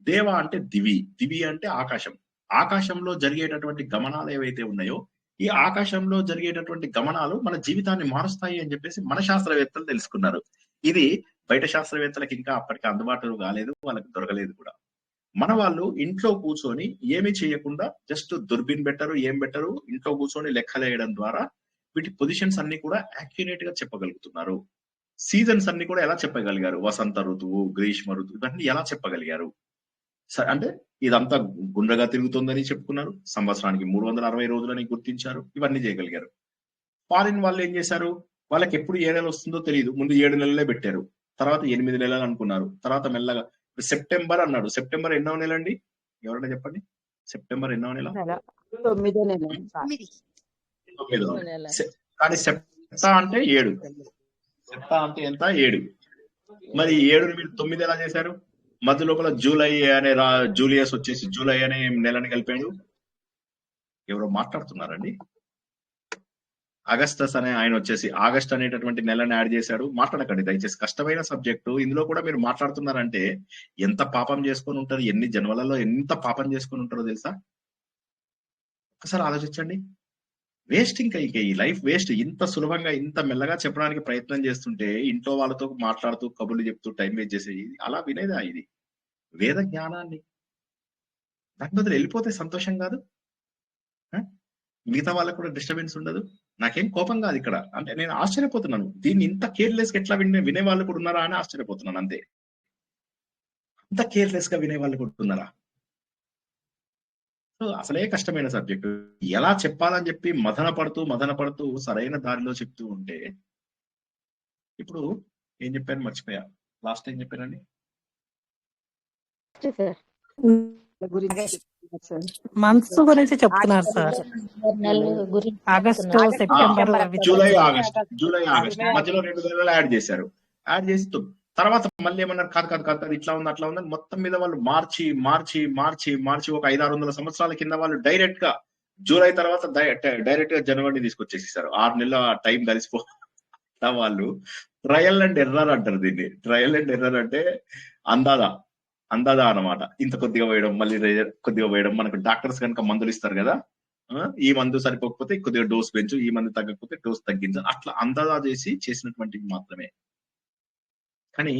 దేవ అంటే దివి, దివి అంటే ఆకాశం. ఆకాశంలో జరిగేటటువంటి గమనాలు ఏవైతే ఉన్నాయో, ఈ ఆకాశంలో జరిగేటటువంటి గమనాలు మన జీవితాన్ని మారుస్తాయి అని చెప్పేసి మన శాస్త్రవేత్తలు తెలుసుకున్నారు. ఇది బయట శాస్త్రవేత్తలకు ఇంకా అప్పటికి అందుబాటులో కాలేదు, వాళ్ళకి దొరకలేదు కూడా. మన వాళ్ళు ఇంట్లో కూర్చొని ఏమి చేయకుండా జస్ట్ దుర్బిన్ బెట్టరు, ఏం బెట్టరు, ఇంట్లో కూర్చొని లెక్కలేయడం ద్వారా వీటి పొజిషన్స్ అన్ని కూడా యాక్యురేట్ గా చెప్పగలుగుతున్నారు. సీజన్స్ అన్ని కూడా ఎలా చెప్పగలిగారు? వసంత ఋతువు, గ్రీష్మ ఋతువు, ఇవన్నీ ఎలా చెప్పగలిగారు? అంటే ఇదంతా గుండ్రగా తిరుగుతుందని చెప్పుకున్నారు. సంవత్సరానికి 360 రోజులని గుర్తించారు. ఇవన్నీ చేయగలిగారు. ఫారిన్ వాళ్ళు ఏం చేశారు? వాళ్ళకి ఎప్పుడు ఏ నెల వస్తుందో తెలియదు. ముందు 7 నెలలే పెట్టారు, తర్వాత 8 నెలలు అనుకున్నారు, తర్వాత మెల్లగా సెప్టెంబర్ అన్నాడు. సెప్టెంబర్ ఎన్నో నెల అండి? ఎవరైనా చెప్పండి. సెప్టెంబర్ ఎన్నో నెల? 9వ నెల. 9వ నెల. కానీ సెప్టా అంటే 7. సెప్టా అంటే ఎంత? 7. మరి 7ని మీరు 9 ఎలా చేశారు? మధ్య లోపల జూలై అనే జూలియస్ వచ్చేసి జూలై అనే నెలని కలిపాడు. ఎవరో మాట్లాడుతున్నారండి. అగస్టస్ అనే ఆయన వచ్చేసి ఆగస్ట్ అనేటటువంటి నెలని యాడ్ చేశాడు. మాట్లాడకండి దయచేసి, కష్టమైన సబ్జెక్టు. ఇందులో కూడా మీరు మాట్లాడుతున్నారంటే ఎంత పాపం చేసుకొని ఉంటారు, ఎన్ని జన్మలలో ఎంత పాపం చేసుకొని ఉంటారో తెలుసా? ఒకసారి ఆలోచించండి. వేస్ట్. ఇంకా ఈ లైఫ్ వేస్ట్. ఇంత సులభంగా ఇంత మెల్లగా చెప్పడానికి ప్రయత్నం చేస్తుంటే ఇంట్లో వాళ్ళతో మాట్లాడుతూ కబుర్లు చెప్తూ టైం వేస్ట్ చేసేది అలా వినేదా? ఇది వేద జ్ఞానాన్ని దాని బదులు వెళ్ళిపోతే సంతోషం కాదు? మిగతా వాళ్ళకు కూడా డిస్టర్బెన్స్ ఉండదు. నాకేం కోపం కాదు ఇక్కడ. అంటే నేను ఆశ్చర్యపోతున్నాను, దీన్ని ఇంత కేర్లెస్ గా ఎట్లా వినే వాళ్ళు కూడా ఉన్నారా అని ఆశ్చర్యపోతున్నాను అంతే. అంత కేర్లెస్ గా వినే వాళ్ళు కూడా ఉన్నారా? అసలే కష్టమైన సబ్జెక్టు. ఎలా చెప్పాలని చెప్పి మదన పడుతూ సరైన దారిలో చెప్తూ ఉంటే, ఇప్పుడు ఏం చెప్పాను మర్చిపోయా. లాస్ట్ ఏం చెప్పానండి? మంత్స్ గురించి చెప్తున్నారు sir. August, September, July, August మధ్యలో 2 నెలలు యాడ్ చేశారు. యాడ్ చేసి తర్వాత మళ్ళీ ఏమన్నారు? కాదు ఇట్లా ఉంది అట్లా ఉందని మొత్తం మీద వాళ్ళు మార్చి ఒక 500-600 సంవత్సరాల కింద వాళ్ళు డైరెక్ట్ గా జూలై తర్వాత డైరెక్ట్ గా జనవరిని తీసుకొచ్చేసేసారు. 6 నెలల టైం కలిసిపో వాళ్ళు ట్రయల్ అండ్ ఎర్రర్ అంటారు దీన్ని. ట్రయల్ అండ్ ఎర్రర్ అంటే అందాదా అన్నమాట. ఇంత కొద్దిగా వేయడం, మళ్ళీ కొద్దిగా వేయడం. మనకు డాక్టర్స్ కనుక మందులు ఇస్తారు కదా, ఈ మందు సరిపోకపోతే కొద్దిగా డోస్ పెంచు, ఈ మందు తగ్గకపోతే డోస్ తగ్గించు, అట్లా అందాదా చేసినటువంటివి మాత్రమే. కానీ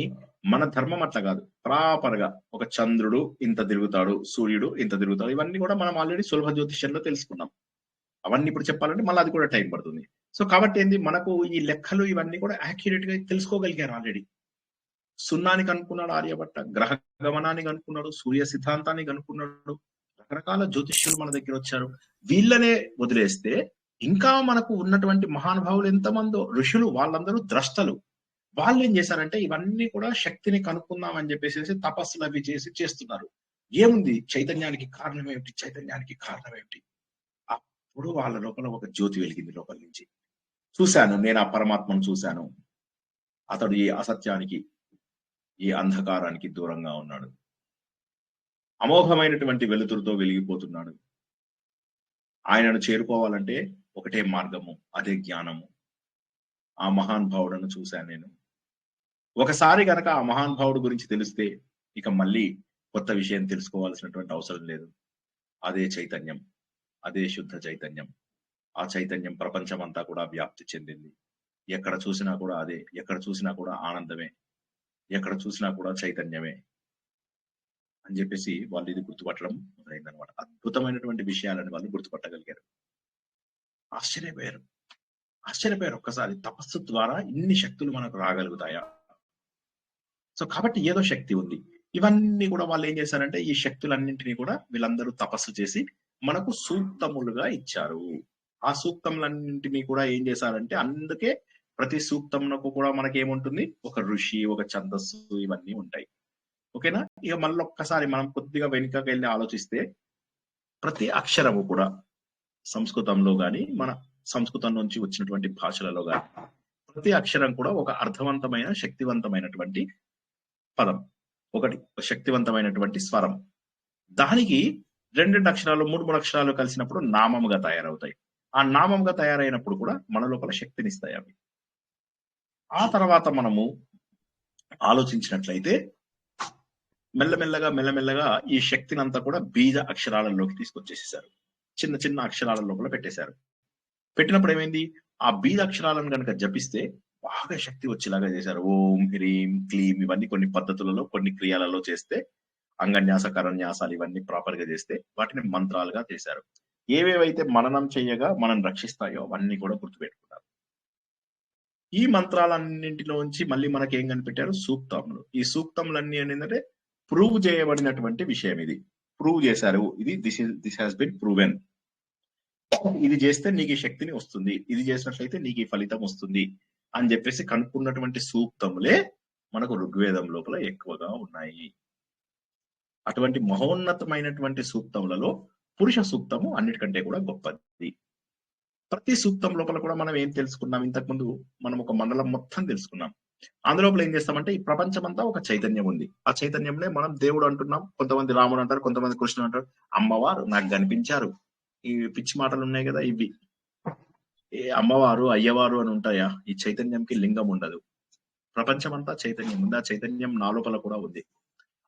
మన ధర్మం అట్లా కాదు. ప్రాపర్ గా ఒక చంద్రుడు ఇంత తిరుగుతాడు, సూర్యుడు ఇంత తిరుగుతాడు, ఇవన్నీ కూడా మనం ఆల్రెడీ సులభ జ్యోతిష్యంలో తెలుసుకున్నాం. అవన్నీ ఇప్పుడు చెప్పాలంటే మళ్ళీ అది కూడా టైం పడుతుంది. సో కాబట్టి ఏంది, మనకు ఈ లెక్కలు ఇవన్నీ కూడా యాక్యురేట్ గా తెలుసుకోగలిగారు ఆల్రెడీ. సున్నాని కనుక్కున్నాడు ఆర్యభట్ట, గ్రహ గమనాన్ని కనుక్కున్నాడు, సూర్య సిద్ధాంతాన్ని కనుక్కున్నాడు, రకరకాల జ్యోతిష్యులు మన దగ్గర వచ్చారు. వీళ్ళనే వదిలేస్తే ఇంకా మనకు ఉన్నటువంటి మహానుభావులు ఎంతమందో ఋషులు, వాళ్ళందరూ ద్రష్టలు. వాళ్ళు ఏం చేశారంటే ఇవన్నీ కూడా శక్తిని కనుక్కుందాం అని చెప్పేసి తపస్సులు అవి చేస్తున్నారు. ఏముంది, చైతన్యానికి కారణం ఏమిటి, చైతన్యానికి కారణం ఏమిటి? అప్పుడు వాళ్ళ లోపల ఒక జ్యోతి వెలిగింది. లోపల నుంచి చూశాను నేను, ఆ పరమాత్మను చూశాను. అతడు ఈ అసత్యానికి, ఈ అంధకారానికి దూరంగా ఉన్నాడు. అమోఘమైనటువంటి వెలుతురుతో వెలిగిపోతున్నాడు. ఆయనను చేరుకోవాలంటే ఒకటే మార్గము, అదే జ్ఞానము. ఆ మహానుభావుడను చూశాను నేను. ఒకసారి గనక ఆ మహానుభావుడు గురించి తెలిస్తే ఇక మళ్ళీ కొత్త విషయం తెలుసుకోవాల్సినటువంటి అవసరం లేదు. అదే చైతన్యం, అదే శుద్ధ చైతన్యం. ఆ చైతన్యం ప్రపంచం అంతా కూడా వ్యాప్తి చెందింది. ఎక్కడ చూసినా కూడా అదే, ఎక్కడ చూసినా కూడా ఆనందమే, ఎక్కడ చూసినా కూడా చైతన్యమే అని చెప్పేసి వాళ్ళు ఇది గుర్తుపట్టడం మొదలైందనమాట. అద్భుతమైనటువంటి విషయాలను వాళ్ళు గుర్తుపట్టగలిగారు. ఆశ్చర్యపోయారు ఒక్కసారి, తపస్సు ద్వారా ఇన్ని శక్తులు మనకు రాగలుగుతాయా? సో కాబట్టి ఏదో శక్తి ఉంది. ఇవన్నీ కూడా వాళ్ళు ఏం చేశారంటే ఈ శక్తులన్నింటినీ కూడా వీళ్ళందరూ తపస్సు చేసి మనకు సూక్తములుగా ఇచ్చారు. ఆ సూక్తములన్నింటినీ కూడా ఏం చేశారంటే, అందుకే ప్రతి సూక్తమునకు కూడా మనకి ఏముంటుంది, ఒక ఋషి, ఒక ఛందస్సు, ఇవన్నీ ఉంటాయి. ఓకేనా? ఇక మళ్ళీ ఒక్కసారి మనం కొద్దిగా వెనుకకి వెళ్ళి ఆలోచిస్తే ప్రతి అక్షరము కూడా సంస్కృతంలో గాని, మన సంస్కృతం నుంచి వచ్చినటువంటి భాషలలో గాని ప్రతి అక్షరం కూడా ఒక అర్థవంతమైన, శక్తివంతమైనటువంటి పదం, ఒకటి శక్తివంతమైనటువంటి స్వరం. దానికి రెండు అక్షరాలు, మూడు అక్షరాలు కలిసినప్పుడు నామముగా తయారవుతాయి. ఆ నామముగా తయారైనప్పుడు కూడా మన లోపల శక్తినిస్తాయి అవి. ఆ తర్వాత మనము ఆలోచించినట్లయితే మెల్లమెల్లగా ఈ శక్తిని అంతా కూడా బీజ అక్షరాలలోకి తీసుకొచ్చేసేసారు. చిన్న చిన్న అక్షరాల లోపల పెట్టేశారు. పెట్టినప్పుడు ఏమైంది, ఆ బీజ అక్షరాలను కనుక జపిస్తే బాగా శక్తి వచ్చేలాగా చేశారు. ఓం, హ్రీం, క్లీం ఇవన్నీ కొన్ని పద్ధతులలో, కొన్ని క్రియాలలో చేస్తే, అంగన్యాస, కరన్యాసాలు ఇవన్నీ ప్రాపర్ గా చేస్తే వాటిని మంత్రాలుగా చేశారు. ఏవేవైతే మననం చేయగా మనం రక్షిస్తాయో అవన్నీ కూడా గుర్తుపెట్టుకున్నారు. ఈ మంత్రాలన్నింటిలోంచి మళ్ళీ మనకి ఏం కనిపెట్టారు, సూక్తములు. ఈ సూక్తములన్నీ ఏంటంటే ప్రూవ్ చేయబడినటువంటి విషయం. ఇది ప్రూవ్ చేశారు. ఇది దిస్ హాస్ బిన్ ప్రూవెన్. ఇది చేస్తే నీకు ఈ శక్తిని వస్తుంది, ఇది చేసినట్లయితే నీకు ఈ ఫలితం వస్తుంది అని చెప్పేసి కనుక్కున్నటువంటి సూక్తములే మనకు ఋగ్వేదం లోపల ఎక్కువగా ఉన్నాయి. అటువంటి మహోన్నతమైనటువంటి సూక్తములలో పురుష సూక్తము అన్నిటికంటే కూడా గొప్పది. ప్రతి సూక్తం లోపల కూడా మనం ఏం తెలుసుకున్నాం, ఇంతకుముందు మనం ఒక మండలం మొత్తం తెలుసుకున్నాం. అందులోపల ఏం చేస్తామంటే ఈ ప్రపంచం అంతా ఒక చైతన్యం ఉంది. ఆ చైతన్యంలో మనం దేవుడు అంటున్నాం, కొంతమంది రాముడు అంటారు, కొంతమంది కృష్ణుడు అంటారు, అమ్మవారు నాకు కనిపించారు. ఈ పిచ్చి మాటలు ఉన్నాయి కదా ఇవి. అమ్మవారు, అయ్యవారు అని ఉంటాయా? ఈ చైతన్యంకి లింగం ఉండదు. ప్రపంచం అంతా చైతన్యం ఉంది. ఆ చైతన్యం నా లోపల కూడా ఉంది.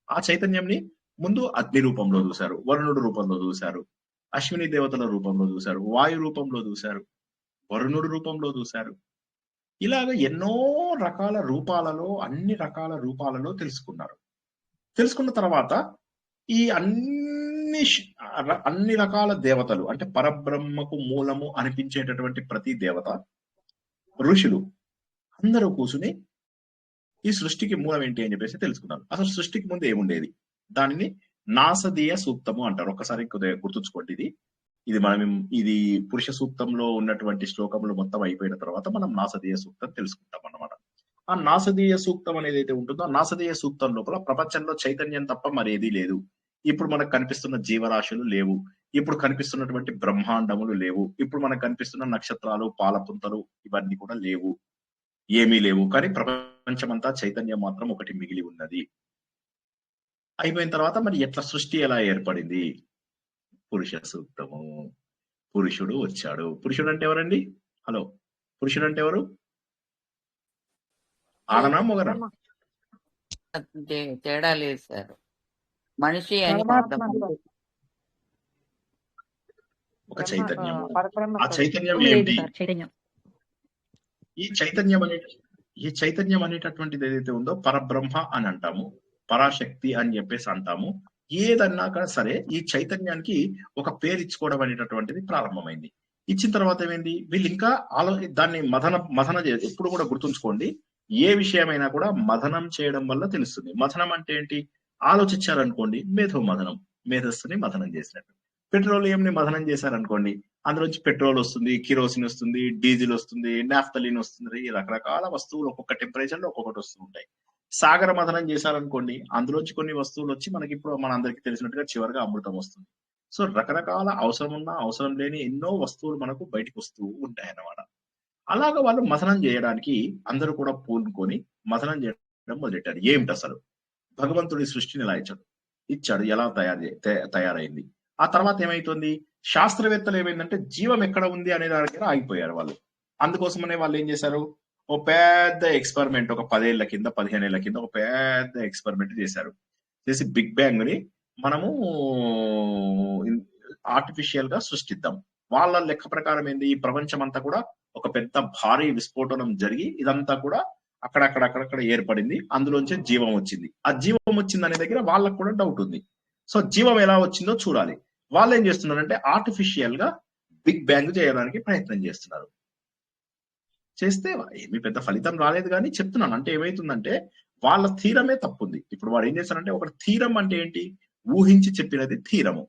ఆ చైతన్యంని ముందు అగ్ని రూపంలో చూశారు, వరుణుడు రూపంలో చూశారు, అశ్విని దేవతల రూపంలో చూశారు, వాయు రూపంలో చూశారు, వరుణుడు రూపంలో చూశారు. ఇలాగ ఎన్నో రకాల రూపాలలో, అన్ని రకాల రూపాలలో తెలుసుకున్నారు. తెలుసుకున్న తర్వాత ఈ అన్ని రకాల దేవతలు, అంటే పరబ్రహ్మకు మూలము అనిపించేటటువంటి ప్రతి దేవత, ఋషులు అందరూ కూర్చుని ఈ సృష్టికి మూలం ఏంటి అని చెప్పేసి తెలుసుకున్నారు. అసలు సృష్టికి ముందు ఏముండేది, దానిని నాసదీయ సూక్తము అంటారు. ఒక్కసారి గుర్తుంచుకోండి. ఇది పురుష సూక్తంలో ఉన్నటువంటి శ్లోకములు మొత్తం అయిపోయిన తర్వాత మనం నాసదీయ సూక్తం తెలుసుకుంటాం అన్నమాట. ఆ నాసదీయ సూక్తం అనేది అయితే ఉంటుందో, ఆ నాసదీయ సూక్తం లోపల ప్రపంచంలో చైతన్యం తప్ప మరేది లేదు. ఇప్పుడు మనకు కనిపిస్తున్న జీవరాశులు లేవు, ఇప్పుడు కనిపిస్తున్నటువంటి బ్రహ్మాండములు లేవు, ఇప్పుడు మనకు కనిపిస్తున్న నక్షత్రాలు, పాలపుంతలు ఇవన్నీ కూడా లేవు, ఏమీ లేవు. కానీ ప్రపంచమంతా చైతన్యం మాత్రం ఒకటి మిగిలి ఉన్నది. అయిపోయిన తర్వాత మరి ఎట్లా సృష్టి ఎలా ఏర్పడింది? పురుష సూక్తము. పురుషుడు వచ్చాడు. పురుషుడు అంటే ఎవరండి? హలో, పురుషుడు అంటే ఎవరు? ఆడనా మొగనా? తేడా లేదు సార్. మనిషి అని పరమాత్మ అర్థం. ఒక చైతన్యము. పరబ్రహ్మ ఆ చైతన్యం లేదు ఏమిటి? సార్ చైతన్యం. ఈ చైతన్యం అనేటటువంటిది ఏదైతే ఉందో పరబ్రహ్మ అని అంటాము, పరాశక్తి అని చెప్పేసి అంటాము. ఏదన్నాక సరే ఈ చైతన్యానికి ఒక పేరు ఇచ్చుకోవడం అనేటటువంటిది ప్రారంభమైంది. ఇచ్చిన తర్వాత ఏమైంది, వీళ్ళు ఇంకా దాన్ని మథన ఎప్పుడు కూడా గుర్తుంచుకోండి, ఏ విషయమైనా కూడా మథనం చేయడం వల్ల తెలుస్తుంది. మథనం అంటే ఏంటి? ఆలోచించారనుకోండి, మేధో మథనం, మేధస్సుని మథనం చేసినట్టు. పెట్రోలియం ని మథనం చేశారనుకోండి, అందులోంచి పెట్రోల్ వస్తుంది, కిరోసిన్ వస్తుంది, డీజిల్ వస్తుంది, నాఫ్తలిన్ వస్తుంది, రకరకాల వస్తువులు ఒక్కొక్క టెంపరేచర్ లో ఒక్కొక్కటి వస్తూ ఉంటాయి. సాగర మథనం చేశారనుకోండి, అందులోంచి కొన్ని వస్తువులు వచ్చి మనకి ఇప్పుడు మన అందరికి తెలిసినట్టుగా చివరిగా అమృతం వస్తుంది. సో రకరకాల అవసరం ఉన్న అవసరం లేని ఎన్నో వస్తువులు మనకు బయటకు వస్తూ ఉంటాయి అన్నమాట. అలాగా వాళ్ళు మథనం చేయడానికి అందరూ కూడా పూనుకొని మథనం చేయడం మొదలెట్టారు. ఏమిటి అసలు భగవంతుడి సృష్టిని ఎలా ఇచ్చాడు, ఎలా తయారైంది. ఆ తర్వాత ఏమైతుంది, శాస్త్రవేత్తలు ఏమైందంటే జీవం ఎక్కడ ఉంది అనే దాని దగ్గర ఆగిపోయారు వాళ్ళు. అందుకోసమనే వాళ్ళు ఏం చేశారు, ఓ పెద్ద ఎక్స్పెరిమెంట్, ఒక 10 ఏళ్ల కింద 15 ఏళ్ల కింద ఒక పెద్ద ఎక్స్పెరిమెంట్ చేశారు. చేసి బిగ్ బ్యాంగ్ ని మనము ఆర్టిఫిషియల్ గా సృష్టిద్దాం. వాళ్ళ లెక్క ప్రకారం ఏంది, ఈ ప్రపంచం అంతా కూడా ఒక పెద్ద భారీ విస్ఫోటనం జరిగి ఇదంతా కూడా అక్కడక్కడ ఏర్పడింది, అందులోంచి జీవం వచ్చింది. ఆ జీవం వచ్చింది అనే దగ్గర వాళ్ళకు కూడా డౌట్ ఉంది. సో జీవం ఎలా వచ్చిందో చూడాలి. వాళ్ళు ఏం చేస్తున్నారంటే ఆర్టిఫిషియల్ గా బిగ్ బ్యాంగ్ చేయడానికి ప్రయత్నం చేస్తున్నారు. చేస్తే ఏమి పెద్ద ఫలితం రాలేదు, కానీ చెప్తున్నాను అంటే ఏమైతుందంటే వాళ్ళ థీరమే తప్పుంది. ఇప్పుడు వాడు ఏం చేస్తారంటే, ఒక థీరం అంటే ఏంటి, ఊహించి చెప్పినది థీరము.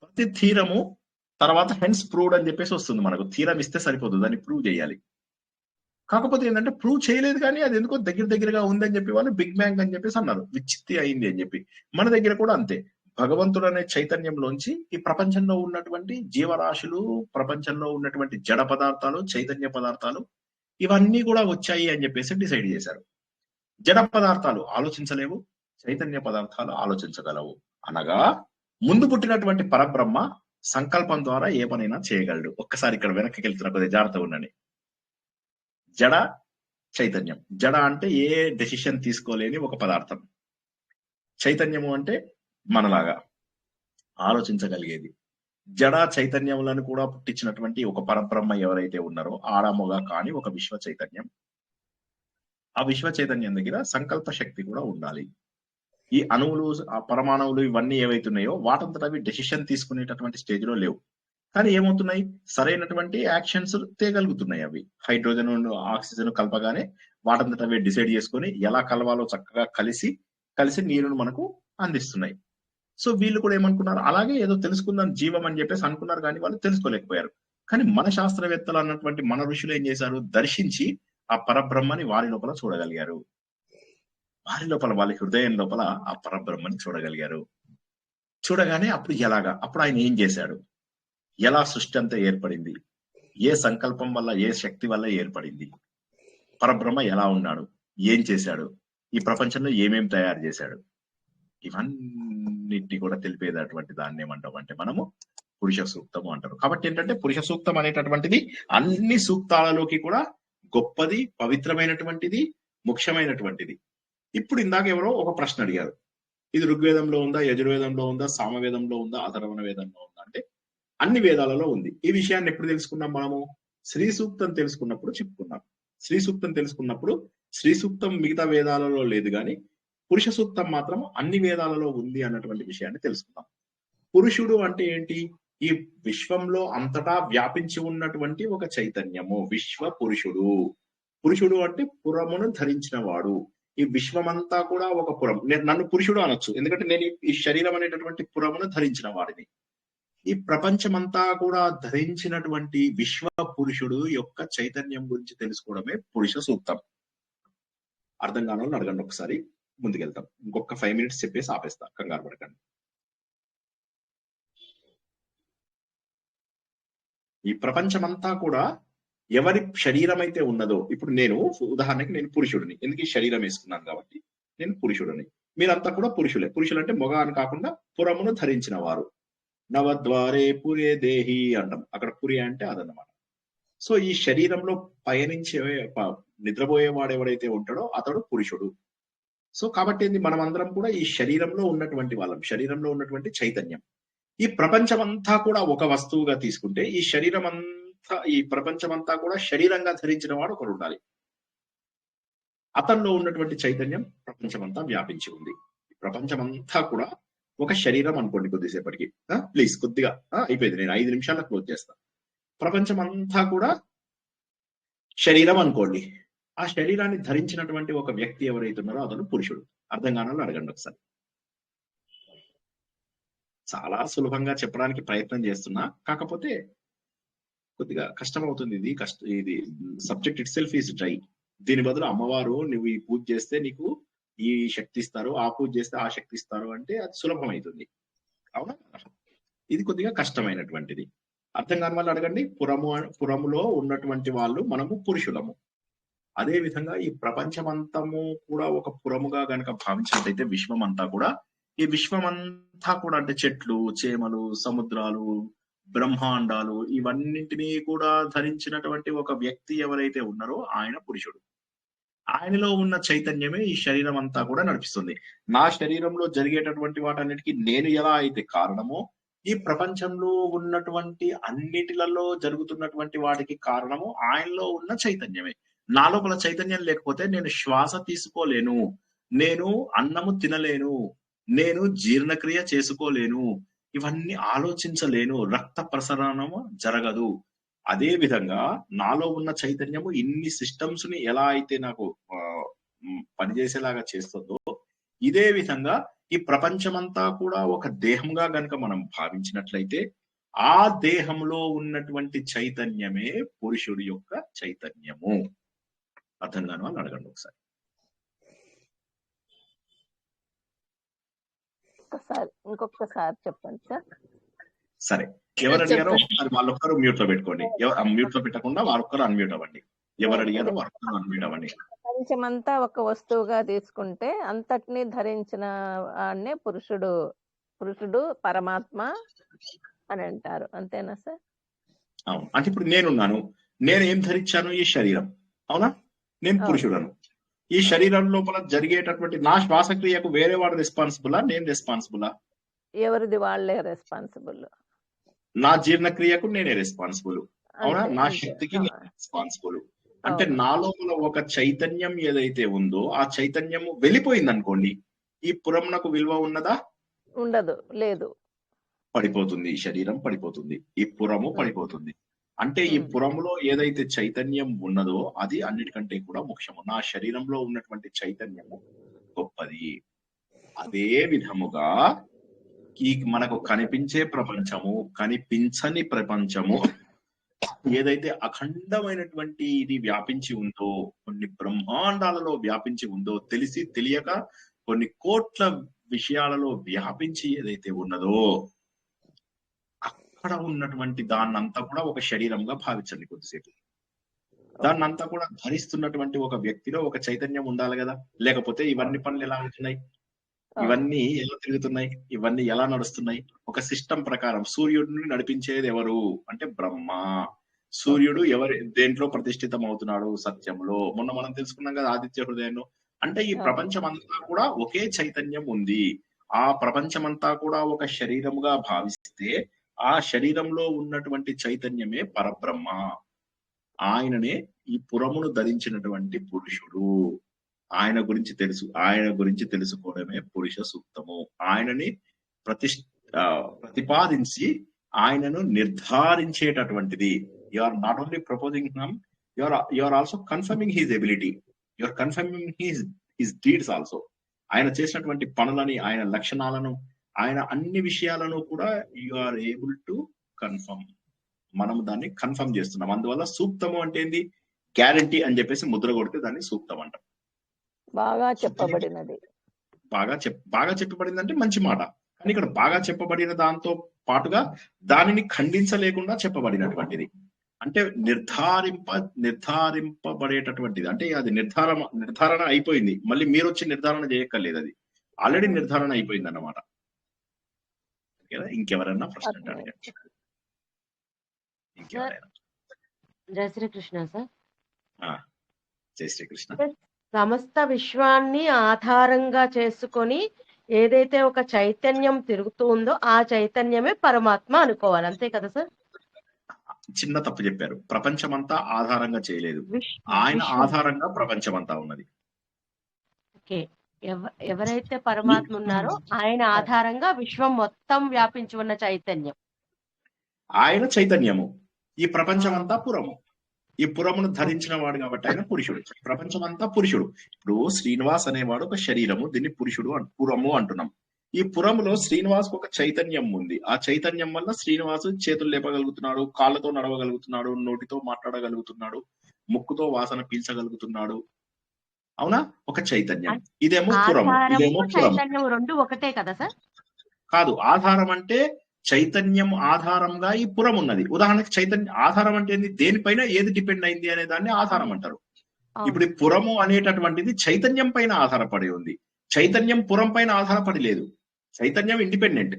ప్రతి థీరము తర్వాత హెన్స్ ప్రూవ్డ్ అని చెప్పేసి వస్తుంది. మనకు థీరం ఇస్తే సరిపోతుంది, దాన్ని ప్రూవ్ చేయాలి. కాకపోతే ఏంటంటే ప్రూవ్ చేయలేదు, కానీ అది ఎందుకో దగ్గరగా ఉందని చెప్పి వాళ్ళు బిగ్ బ్యాంగ్ అని చెప్పేసి అన్నారు, విచ్చిత్తి అయింది అని చెప్పి. మన దగ్గర కూడా అంతే, భగవంతుడు అనే చైతన్యంలోంచి ఈ ప్రపంచంలో ఉన్నటువంటి జీవరాశులు, ప్రపంచంలో ఉన్నటువంటి జడ పదార్థాలు, చైతన్య పదార్థాలు ఇవన్నీ కూడా వచ్చాయి అని చెప్పేసి డిసైడ్ చేశారు. జడ పదార్థాలు ఆలోచించలేవు, చైతన్య పదార్థాలు ఆలోచించగలవు. అనగా ముందు పుట్టినటువంటి పరబ్రహ్మ సంకల్పం ద్వారా ఏ పనైనా చేయగలడు. ఒక్కసారి ఇక్కడ వెనక్కి వెళ్తున్న కొద్దిగా జాగ్రత్త ఉండండి. జడ చైతన్యం. జడ అంటే ఏ డెసిషన్ తీసుకోలేని ఒక పదార్థం. చైతన్యము అంటే మనలాగా ఆలోచించగలిగేది. జడ చైతన్యములను కూడా పుట్టించినటువంటి ఒక పరబ్రహ్మ ఎవరైతే ఉన్నారో, ఆడమొగ కాని ఒక విశ్వ చైతన్యం. ఆ విశ్వ చైతన్యం దగ్గర సంకల్ప శక్తి కూడా ఉండాలి. ఈ అణువులు, ఆ పరమాణువులు ఇవన్నీ ఏవైతున్నాయో వాటంతట అవి డెసిషన్ తీసుకునేటటువంటి స్టేజ్ లో లేవు. కానీ ఏమవుతున్నాయి, సరైనటువంటి యాక్షన్స్ తేగలుగుతున్నాయి. అవి హైడ్రోజన్ ఆక్సిజన్ కలపగానే వాటంతట అవి డిసైడ్ చేసుకొని ఎలా కలవాలో చక్కగా కలిసి నీరును మనకు అందిస్తున్నాయి. సో వీళ్ళు కూడా ఏమనుకున్నారు, అలాగే ఏదో తెలుసుకుందాం జీవం అని చెప్పేసి అనుకున్నారు, కానీ వాళ్ళు తెలుసుకోలేకపోయారు. కానీ మన శాస్త్రవేత్తలు అన్నటువంటి మన ఋషులు ఏం చేశారు, దర్శించి ఆ పరబ్రహ్మని వారి లోపల చూడగలిగారు. వారి లోపల, వాళ్ళ హృదయం లోపల ఆ పరబ్రహ్మని చూడగలిగారు. చూడగానే అప్పుడు ఆయన ఏం చేశాడు, ఎలా సృష్టి అంతా ఏర్పడింది, ఏ సంకల్పం వల్ల, ఏ శక్తి వల్ల ఏర్పడింది, పరబ్రహ్మ ఎలా ఉన్నాడు, ఏం చేశాడు, ఈ ప్రపంచంలో ఏమేం తయారు చేశాడు, ఇవన్నిటిని కూడా తెలిపేటటువంటి దాన్ని ఏమంటామంటే మనము పురుష సూక్తము అంటారు. కాబట్టి ఏంటంటే పురుష సూక్తం అనేటటువంటిది అన్ని సూక్తాలలోకి కూడా గొప్పది, పవిత్రమైనటువంటిది, ముఖ్యమైనటువంటిది. ఇప్పుడు ఇందాక ఎవరో ఒక ప్రశ్న అడిగారు, ఇది ఋగ్వేదంలో ఉందా, యజుర్వేదంలో ఉందా, సామవేదంలో ఉందా, అథర్వణ వేదంలో ఉందా అంటే అన్ని వేదాలలో ఉంది. ఈ విషయాన్ని ఎప్పుడు తెలుసుకున్నాం మనము, శ్రీ సూక్తం తెలుసుకున్నప్పుడు చెప్పుకున్నాం. శ్రీ సూక్తం తెలుసుకున్నప్పుడు శ్రీ సూక్తం మిగతా వేదాలలో లేదు, కానీ పురుష సూక్తం మాత్రం అన్ని వేదాలలో ఉంది అన్నటువంటి విషయాన్ని తెలుసుకున్నాం. పురుషుడు అంటే ఏంటి, ఈ విశ్వంలో అంతటా వ్యాపించి ఉన్నటువంటి ఒక చైతన్యము విశ్వ పురుషుడు. పురుషుడు అంటే పురమును ధరించిన వాడు. ఈ విశ్వమంతా కూడా ఒక పురం. నన్ను పురుషుడు అనొచ్చు, ఎందుకంటే నేను ఈ శరీరం అనేటటువంటి పురమును ధరించిన వాడిని. ఈ ప్రపంచమంతా కూడా ధరించినటువంటి విశ్వ పురుషుడు యొక్క చైతన్యం గురించి తెలుసుకోవడమే పురుష సూక్తం. అర్థం కాని వాళ్ళు అడగండి, ఒకసారి ముందుకెళ్తాం. ఇంకొక 5 minutes చెప్పేసి ఆపేస్తా, కంగారు పడకండి. ఈ ప్రపంచమంతా కూడా ఎవరి శరీరం అయితే ఉన్నదో, ఇప్పుడు నేను ఉదాహరణకి నేను పురుషుడిని, ఎందుకు ఈ శరీరం వేసుకున్నాను కాబట్టి నేను పురుషుడిని. మీరంతా కూడా పురుషులే. పురుషులు అంటే మొగ అని కాకుండా పురమును ధరించిన వారు. నవద్వారే పురే దేహి అంటాం, అక్కడ పురి అంటే అదన్నమాట. సో ఈ శరీరంలో నిద్రపోయేవాడు ఎవడైతే ఉంటాడో అతడు పురుషుడు. సో కాబట్టి ఏంది, మనం అందరం కూడా ఈ శరీరంలో ఉన్నటువంటి వాళ్ళం, శరీరంలో ఉన్నటువంటి చైతన్యం. ఈ ప్రపంచమంతా కూడా ఒక వస్తువుగా తీసుకుంటే ఈ శరీరం అంతా, ఈ ప్రపంచమంతా కూడా శరీరంగా ధరించిన వాడు ఒకడు ఉండాలి. అతనిలో ఉన్నటువంటి చైతన్యం ప్రపంచమంతా వ్యాపించి ఉంది. ప్రపంచమంతా కూడా ఒక శరీరం అనుకోండి కొద్దిసేపటికి. ప్లీజ్ కొద్దిగా అయిపోయింది, నేను 5 నిమిషాల్లో క్లోజ్ చేస్తాను. ప్రపంచమంతా కూడా శరీరం అనుకోండి. ఆ శరీరాన్ని ధరించినటువంటి ఒక వ్యక్తి ఎవరైతే ఉన్నారో అతను పురుషుడు. అర్థం కాని అడగండి ఒకసారి. చాలా సులభంగా చెప్పడానికి ప్రయత్నం చేస్తున్నా, కాకపోతే కొద్దిగా కష్టం అవుతుంది. ఇది subject it self is dry. దీని బదులు అమ్మవారు నువ్వు ఈ పూజ చేస్తే నీకు ఈ శక్తి ఇస్తారు, ఆ పూజ చేస్తే ఆ శక్తి ఇస్తారు అంటే అది సులభం అవుతుంది. అవునా? ఇది కొద్దిగా కష్టమైనటువంటిది. అర్థం కాని వాళ్ళు అడగండి. పురములో ఉన్నటువంటి వాళ్ళు మనము పురుషులము. అదే విధంగా ఈ ప్రపంచమంతము కూడా ఒక పురముగా గనక భావించినట్లయితే విశ్వం అంతా కూడా, ఈ విశ్వమంతా కూడా అంటే చెట్లు, చేమలు, సముద్రాలు, బ్రహ్మాండాలు ఇవన్నింటినీ కూడా ధరించినటువంటి ఒక వ్యక్తి ఎవరైతే ఉన్నారో ఆయన పురుషుడు. ఆయనలో ఉన్న చైతన్యమే ఈ శరీరం అంతా కూడా నడిపిస్తుంది. నా శరీరంలో జరిగేటటువంటి వాటన్నిటికీ నేను ఎలా అయితే కారణమో, ఈ ప్రపంచంలో ఉన్నటువంటి అన్నిటిలలో జరుగుతున్నటువంటి వాటికి కారణము ఆయనలో ఉన్న చైతన్యమే. నా లోపల చైతన్యం లేకపోతే నేను శ్వాస తీసుకోలేను, నేను అన్నము తినలేను, నేను జీర్ణక్రియ చేసుకోలేను, ఇవన్నీ ఆలోచించలేను, రక్త ప్రసరణము జరగదు. అదే విధంగా నాలో ఉన్న చైతన్యము ఇన్ని సిస్టమ్స్ ని ఎలా అయితే నాకు పనిచేసేలాగా చేస్తుందో, ఇదే విధంగా ఈ ప్రపంచమంతా కూడా ఒక దేహంగా గనక మనం భావించినట్లయితే ఆ దేహంలో ఉన్నటువంటి చైతన్యమే పురుషుడి యొక్క చైతన్యము. అర్థం కాని వాళ్ళు అడగండి ఒకసారి. ఇంకొకసారి చెప్పండి సార్. సరే, ఎవరు అడిగారో ఒకసారి వాళ్ళొక్కరు మ్యూట్ లో పెట్టుకోండి. మ్యూట్ లో పెట్టకుండా వారొక్కరు అన్మ్యూట్ అవ్వండి. ఎవరు అడిగారో వారొక్కరు అన్మ్యూట్ అవ్వండి. ప్రపంచమంతా ఒక వస్తువుగా తీసుకుంటే అంతటినీ ధరించిన వాడినే పురుషుడు, పరమాత్మ అని అంటారు. అంతేనా సార్? అవును. అంటే ఇప్పుడు నేనున్నాను, నేను ఏం ధరించాను? ఈ శరీరం. అవునా? నేను పురుషుడను. ఈ శరీరం లోపల జరిగేటటువంటి నా శ్వాసక్రియకు వేరే వాడు రెస్పాన్సిబులా, నేను రెస్పాన్సిబులా? ఎవరిది వాళ్ళే రెస్పాన్సిబుల్. నా జీర్ణక్రియకు నేనే రెస్పాన్సిబుల్. అవునా? నా శక్తికి నేను రెస్పాన్సిబుల్. అంటే నా లోపల ఒక చైతన్యం ఏదైతే ఉందో ఆ చైతన్యము వెళ్ళిపోయింది అనుకోండి, ఈ పురమునకు విలువ ఉన్నదా? ఉండదు, లేదు. పడిపోతుంది, ఈ శరీరం పడిపోతుంది, ఈ పురము పడిపోతుంది. అంటే ఈ పురములో ఏదైతే చైతన్యం ఉన్నదో అది అన్నిటికంటే కూడా ముఖ్యము. నా శరీరంలో ఉన్నటువంటి చైతన్యము గొప్పది. అదే విధముగా ఈ మనకు కనిపించే ప్రపంచము, కనిపించని ప్రపంచము ఏదైతే అఖండమైనటువంటి ఇది వ్యాపించి ఉందో, కొన్ని బ్రహ్మాండాలలో వ్యాపించి ఉందో, తెలిసి తెలియక కొన్ని కోట్ల విషయాలలో వ్యాపించి ఏదైతే ఉన్నదో, అక్కడ ఉన్నటువంటి దాన్నంతా కూడా ఒక శరీరంగా భావించండి కొద్దిసేపు. దాన్నంతా కూడా ధరిస్తున్నటువంటి ఒక వ్యక్తిలో ఒక చైతన్యం ఉండాలి కదా, లేకపోతే ఇవన్నీ పనులు ఎలా అవుతున్నాయి, ఇవన్నీ ఎలా తిరుగుతున్నాయి, ఇవన్నీ ఎలా నడుస్తున్నాయి? ఒక సిస్టమ్ ప్రకారం సూర్యుడిని నడిపించేది ఎవరు అంటే బ్రహ్మ. సూర్యుడు దేంట్లో ప్రతిష్ఠితం అవుతున్నాడు? సత్యంలో. మొన్న మనం తెలుసుకున్నాం కదా ఆదిత్య హృదయంలో. అంటే ఈ ప్రపంచం అంతా కూడా ఒకే చైతన్యం ఉంది. ఆ ప్రపంచమంతా కూడా ఒక శరీరముగా భావిస్తే ఆ శరీరంలో ఉన్నటువంటి చైతన్యమే పరబ్రహ్మ. ఆయననే ఈ పురమును ధరించినటువంటి పురుషుడు. ఆయన గురించి తెలుసుకోవడమే పురుష సూక్తము. ఆయనని ప్రతిపాదించి ఆయనను నిర్ధారించేటటువంటిది. You are not only proposing him, you are also confirming his ability, you are confirming his deeds also. ఆయన చేసినటువంటి పనులని, ఆయన లక్షణాలను, ఆయన అన్ని విషయాలను కూడా you are able to confirm. మనం దాన్ని కన్ఫర్మ్ చేస్తున్నాం. అందువల్ల సూక్తము అంటే ఏంది? గ్యారంటీ అని చెప్పేసి ముద్ర కొడితే దాన్ని సూక్తం అంటాం. బాగా చెప్పబడినది. బాగా చెప్పబడింది అంటే మంచి మాట. కానీ ఇక్కడ బాగా చెప్పబడిన దాంతో పాటుగా దానిని ఖండించలేకుండా చెప్పబడినటువంటిది. అంటే నిర్ధారింపబడేటటువంటిది. అంటే అది నిర్ధారణ అయిపోయింది. మళ్ళీ మీరు వచ్చి నిర్ధారణ చేయక్కర్లేదు, అది ఆల్రెడీ నిర్ధారణ అయిపోయింది అన్నమాట. ఇంకెవరన్నా ప్రశ్న అడగండి. ఇంకెవరైనా? జయ శ్రీకృష్ణ సార్. జై శ్రీకృష్ణ. సమస్త విశ్వాన్ని ఆధారంగా చేసుకొని ఏదైతే ఒక చైతన్యం తిరుగుతూ ఉందో ఆ చైతన్యమే పరమాత్మ అనుకోవాలి, అంతే కదా సార్? చిన్న తప్పు చెప్పారు. ప్రపంచమంతా ఆధారంగా చేయలేదు, ఆయన విశ్వం. ఆధారంగా ప్రపంచమంతా ఉన్నది. ఓకే, ఎవరైతే పరమాత్మ ఉన్నారో ఆయన ఆధారంగా విశ్వం మొత్తం వ్యాపించి ఉన్న చైతన్యం. ఆయన చైతన్యము, ఈ ప్రపంచమంతా పురము. ఈ పురమును ధరించిన వాడు కాబట్టి ఆయన పురుషుడు. ప్రపంచమంతా పురుషుడు. ఇప్పుడు శ్రీనివాస్ అనేవాడు ఒక శరీరము, దీన్ని పురుషుడు పురము అంటున్నాం. ఈ పురములో శ్రీనివాస్ ఒక చైతన్యం ఉంది. ఆ చైతన్యం వల్ల శ్రీనివాసు చేతులు లేపగలుగుతున్నాడు, కాళ్ళతో నడవగలుగుతున్నాడు, నోటితో మాట్లాడగలుగుతున్నాడు, ముక్కుతో వాసన పీల్చగలుగుతున్నాడు. అవునా? ఒక చైతన్యం. ఇదేమో పురము, ఇదేమో పురము. చైతన్యం రెండు ఒకటే కదా సార్? కాదు, ఆధారం అంటే చైతన్యం ఆధారంగా ఈ పురం ఉన్నది. ఉదాహరణకి చైతన్య ఆధారం అంటే ఏంది? దేనిపైన ఏది డిపెండ్ అయింది అనే దాన్ని ఆధారం అంటారు. ఇప్పుడు ఈ పురము అనేటటువంటిది చైతన్యం పైన ఆధారపడి ఉంది. చైతన్యం పురం పైన ఆధారపడి లేదు. చైతన్యం ఇండిపెండెంట్,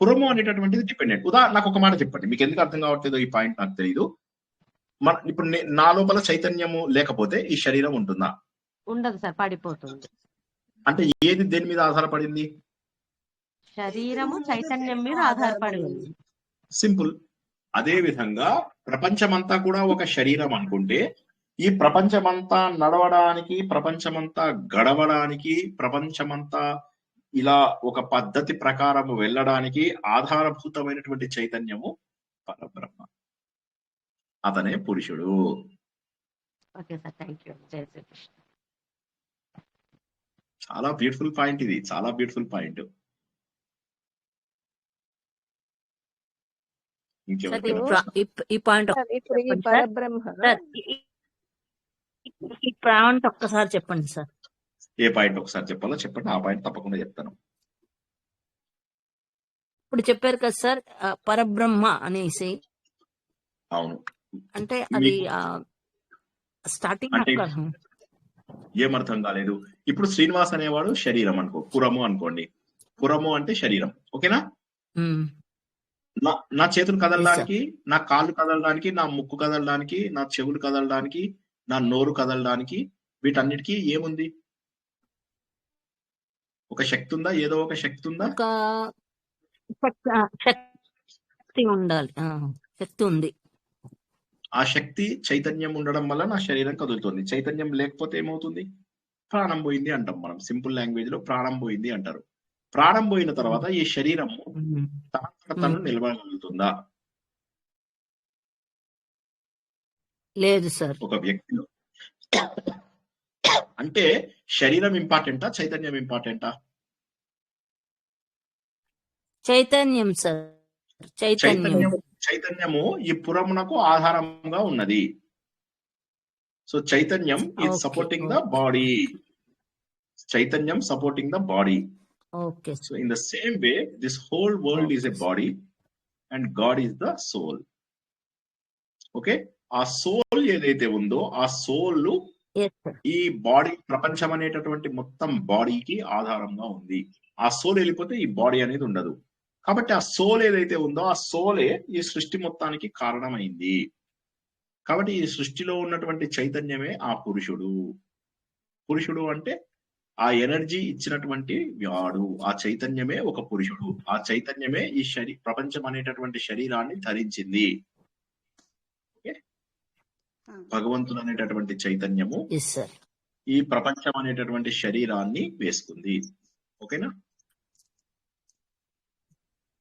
పురము అనేటటువంటిది డిపెండెంట్. నాకు ఒక మాట చెప్పండి, మీకు ఎందుకు అర్థం కావట్లేదో ఈ పాయింట్ నాకు తెలియదు. ఇప్పుడు నా లోపల చైతన్యము లేకపోతే ఈ శరీరం ఉంటుందా? ఉండదు సార్, పడిపోతుంది. అంటే ఏది దేని మీద ఆధారపడింది? శరీరము చైతన్యం మీద ఆధారపడి ఉంది. సింపుల్. అదే విధంగా ప్రపంచమంతా కూడా ఒక శరీరం అనుకుంటే ఈ ప్రపంచమంతా నడవడానికి, ప్రపంచమంతా గడవడానికి, ప్రపంచమంతా ఇలా ఒక పద్ధతి ప్రకారం వెళ్ళడానికి ఆధారభూతమైనటువంటి చైతన్యము పరబ్రహ్మ, అతనే పురుషుడు. Okay sir, thank you. జై శ్రీకృష్ణ. చాలా బ్యూటిఫుల్ పాయింట్ ఇది, చాలా బ్యూటిఫుల్ పాయింట్. ఈ పాయింట్ ఇప్పుడు ఈ పరబ్రహ్మ ఈ పాయింట్ ఒక్కసారి చెప్పండి సార్. ఏ పాయింట్ ఒకసారి చెప్పాలో చెప్పండి, ఆ పాయింట్ తప్పకుండా చెప్తాను. ఇప్పుడు చెప్పారు కదా సార్ పరబ్రహ్మ అనేసి. అవును. అంటే అది స్టార్టింగ్ అంటే ఏమర్థం కాలేదు. ఇప్పుడు శ్రీనివాస్ అనేవాడు శరీరం అనుకో, పురము అనుకోండి. పురము అంటే శరీరం, ఓకేనా? నా చేతులు కదలడానికి, నా కాళ్ళు కదలడానికి, నా ముక్కు కదలడానికి, నా చెవులు కదలడానికి, నా నోరు కదలడానికి, వీటన్నిటికీ ఏముంది? ఒక శక్తి ఉందా? ఏదో ఒక శక్తి ఉందా? శక్తి ఉండాలి, శక్తి ఉంది. ఆ శక్తి చైతన్యం ఉండడం వల్ల నా శరీరం కదులుతుంది. చైతన్యం లేకపోతే ఏమవుతుంది? ప్రాణం పోయింది అంటాం మనం. సింపుల్ లాంగ్వేజ్ లో ప్రాణం పోయింది అంటారు. ప్రాణం పోయిన తర్వాత ఈ శరీరము తను నిలబడగలుగుతుందా? లేదు సార్. ఒక వ్యక్తిలో అంటే శరీరం ఇంపార్టెంటా, చైతన్యం ఇంపార్టెంటా? చైతన్యం సార్. చైతన్యము ఈ పురమునకు ఆధారంగా ఉన్నది. సో చైతన్యం ఈజ్ సపోర్టింగ్ ద బాడీ. చైతన్యం supporting the body. Okay. So in the same way, this whole world is a body and God is the soul. Okay? ఆ సోల్ ఏదైతే ఉందో ఆ సోల్ ఈ బాడీ, ప్రపంచం అనేటటువంటి మొత్తం బాడీకి ఆధారంగా ఉంది. ఆ సోల్ వెళ్ళిపోతే ఈ బాడీ అనేది ఉండదు. కాబట్టి ఆ సోల్ ఏదైతే ఉందో ఆ సోలే ఈ సృష్టి మొత్తానికి కారణమైంది. కాబట్టి ఈ సృష్టిలో ఉన్నటువంటి చైతన్యమే ఆ పురుషుడు. పురుషుడు అంటే ఆ ఎనర్జీ ఇచ్చినటువంటి వాడు. ఆ చైతన్యమే ఒక పురుషుడు. ఆ చైతన్యమే ఈ ప్రపంచం అనేటటువంటి శరీరాన్ని ధరించింది. భగవంతుడు అనేటటువంటి చైతన్యము ఈ ప్రపంచం అనేటటువంటి శరీరాన్ని వేసుకుంది. ఓకేనా?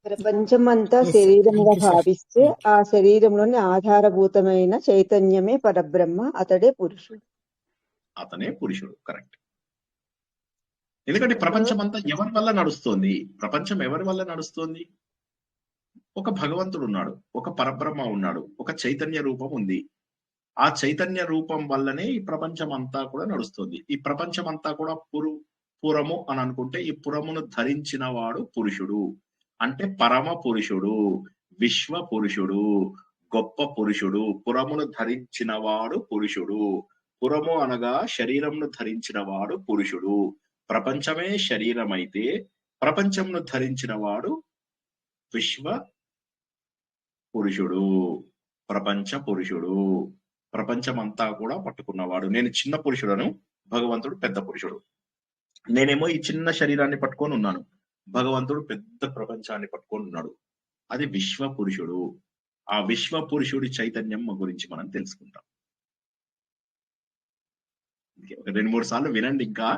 ప్రపంచమంతా శరీరంగా భావిస్తే ఆ శరీరంలోని ఆధారభూతమైన చైతన్యమే పరబ్రహ్మ, అతడే పురుషుడు. అతనే పురుషుడు. కరెక్ట్. ఎందుకంటే ప్రపంచం అంతా ఎవరి వల్ల నడుస్తోంది? ప్రపంచం ఎవరి వల్ల నడుస్తోంది? ఒక భగవంతుడు ఉన్నాడు, ఒక పరబ్రహ్మ ఉన్నాడు, ఒక చైతన్య రూపం ఉంది. ఆ చైతన్య రూపం వల్లనే ఈ ప్రపంచం అంతా కూడా నడుస్తుంది. ఈ ప్రపంచం అంతా కూడా పురము అని అనుకుంటే ఈ పురమును ధరించిన వాడు పురుషుడు. అంటే పరమ పురుషుడు, విశ్వ పురుషుడు, గొప్ప పురుషుడు. పురమును ధరించిన వాడు పురుషుడు. పురము అనగా శరీరంను ధరించిన వాడు పురుషుడు. ప్రపంచమే శరీరం అయితే ప్రపంచంను ధరించిన వాడు విశ్వ పురుషుడు, ప్రపంచ పురుషుడు. ప్రపంచం అంతా కూడా పట్టుకున్నవాడు. నేను చిన్న పురుషుడను, భగవంతుడు పెద్ద పురుషుడు. నేనేమో ఈ చిన్న శరీరాన్ని పట్టుకొని ఉన్నాను, భగవంతుడు పెద్ద ప్రపంచాన్ని పట్టుకొని ఉన్నాడు. అది విశ్వ పురుషుడు. ఆ విశ్వ పురుషుడి చైతన్యం గురించి మనం తెలుసుకుంటాం. ఒక 2-3 సార్లు వినండి. ఇంకా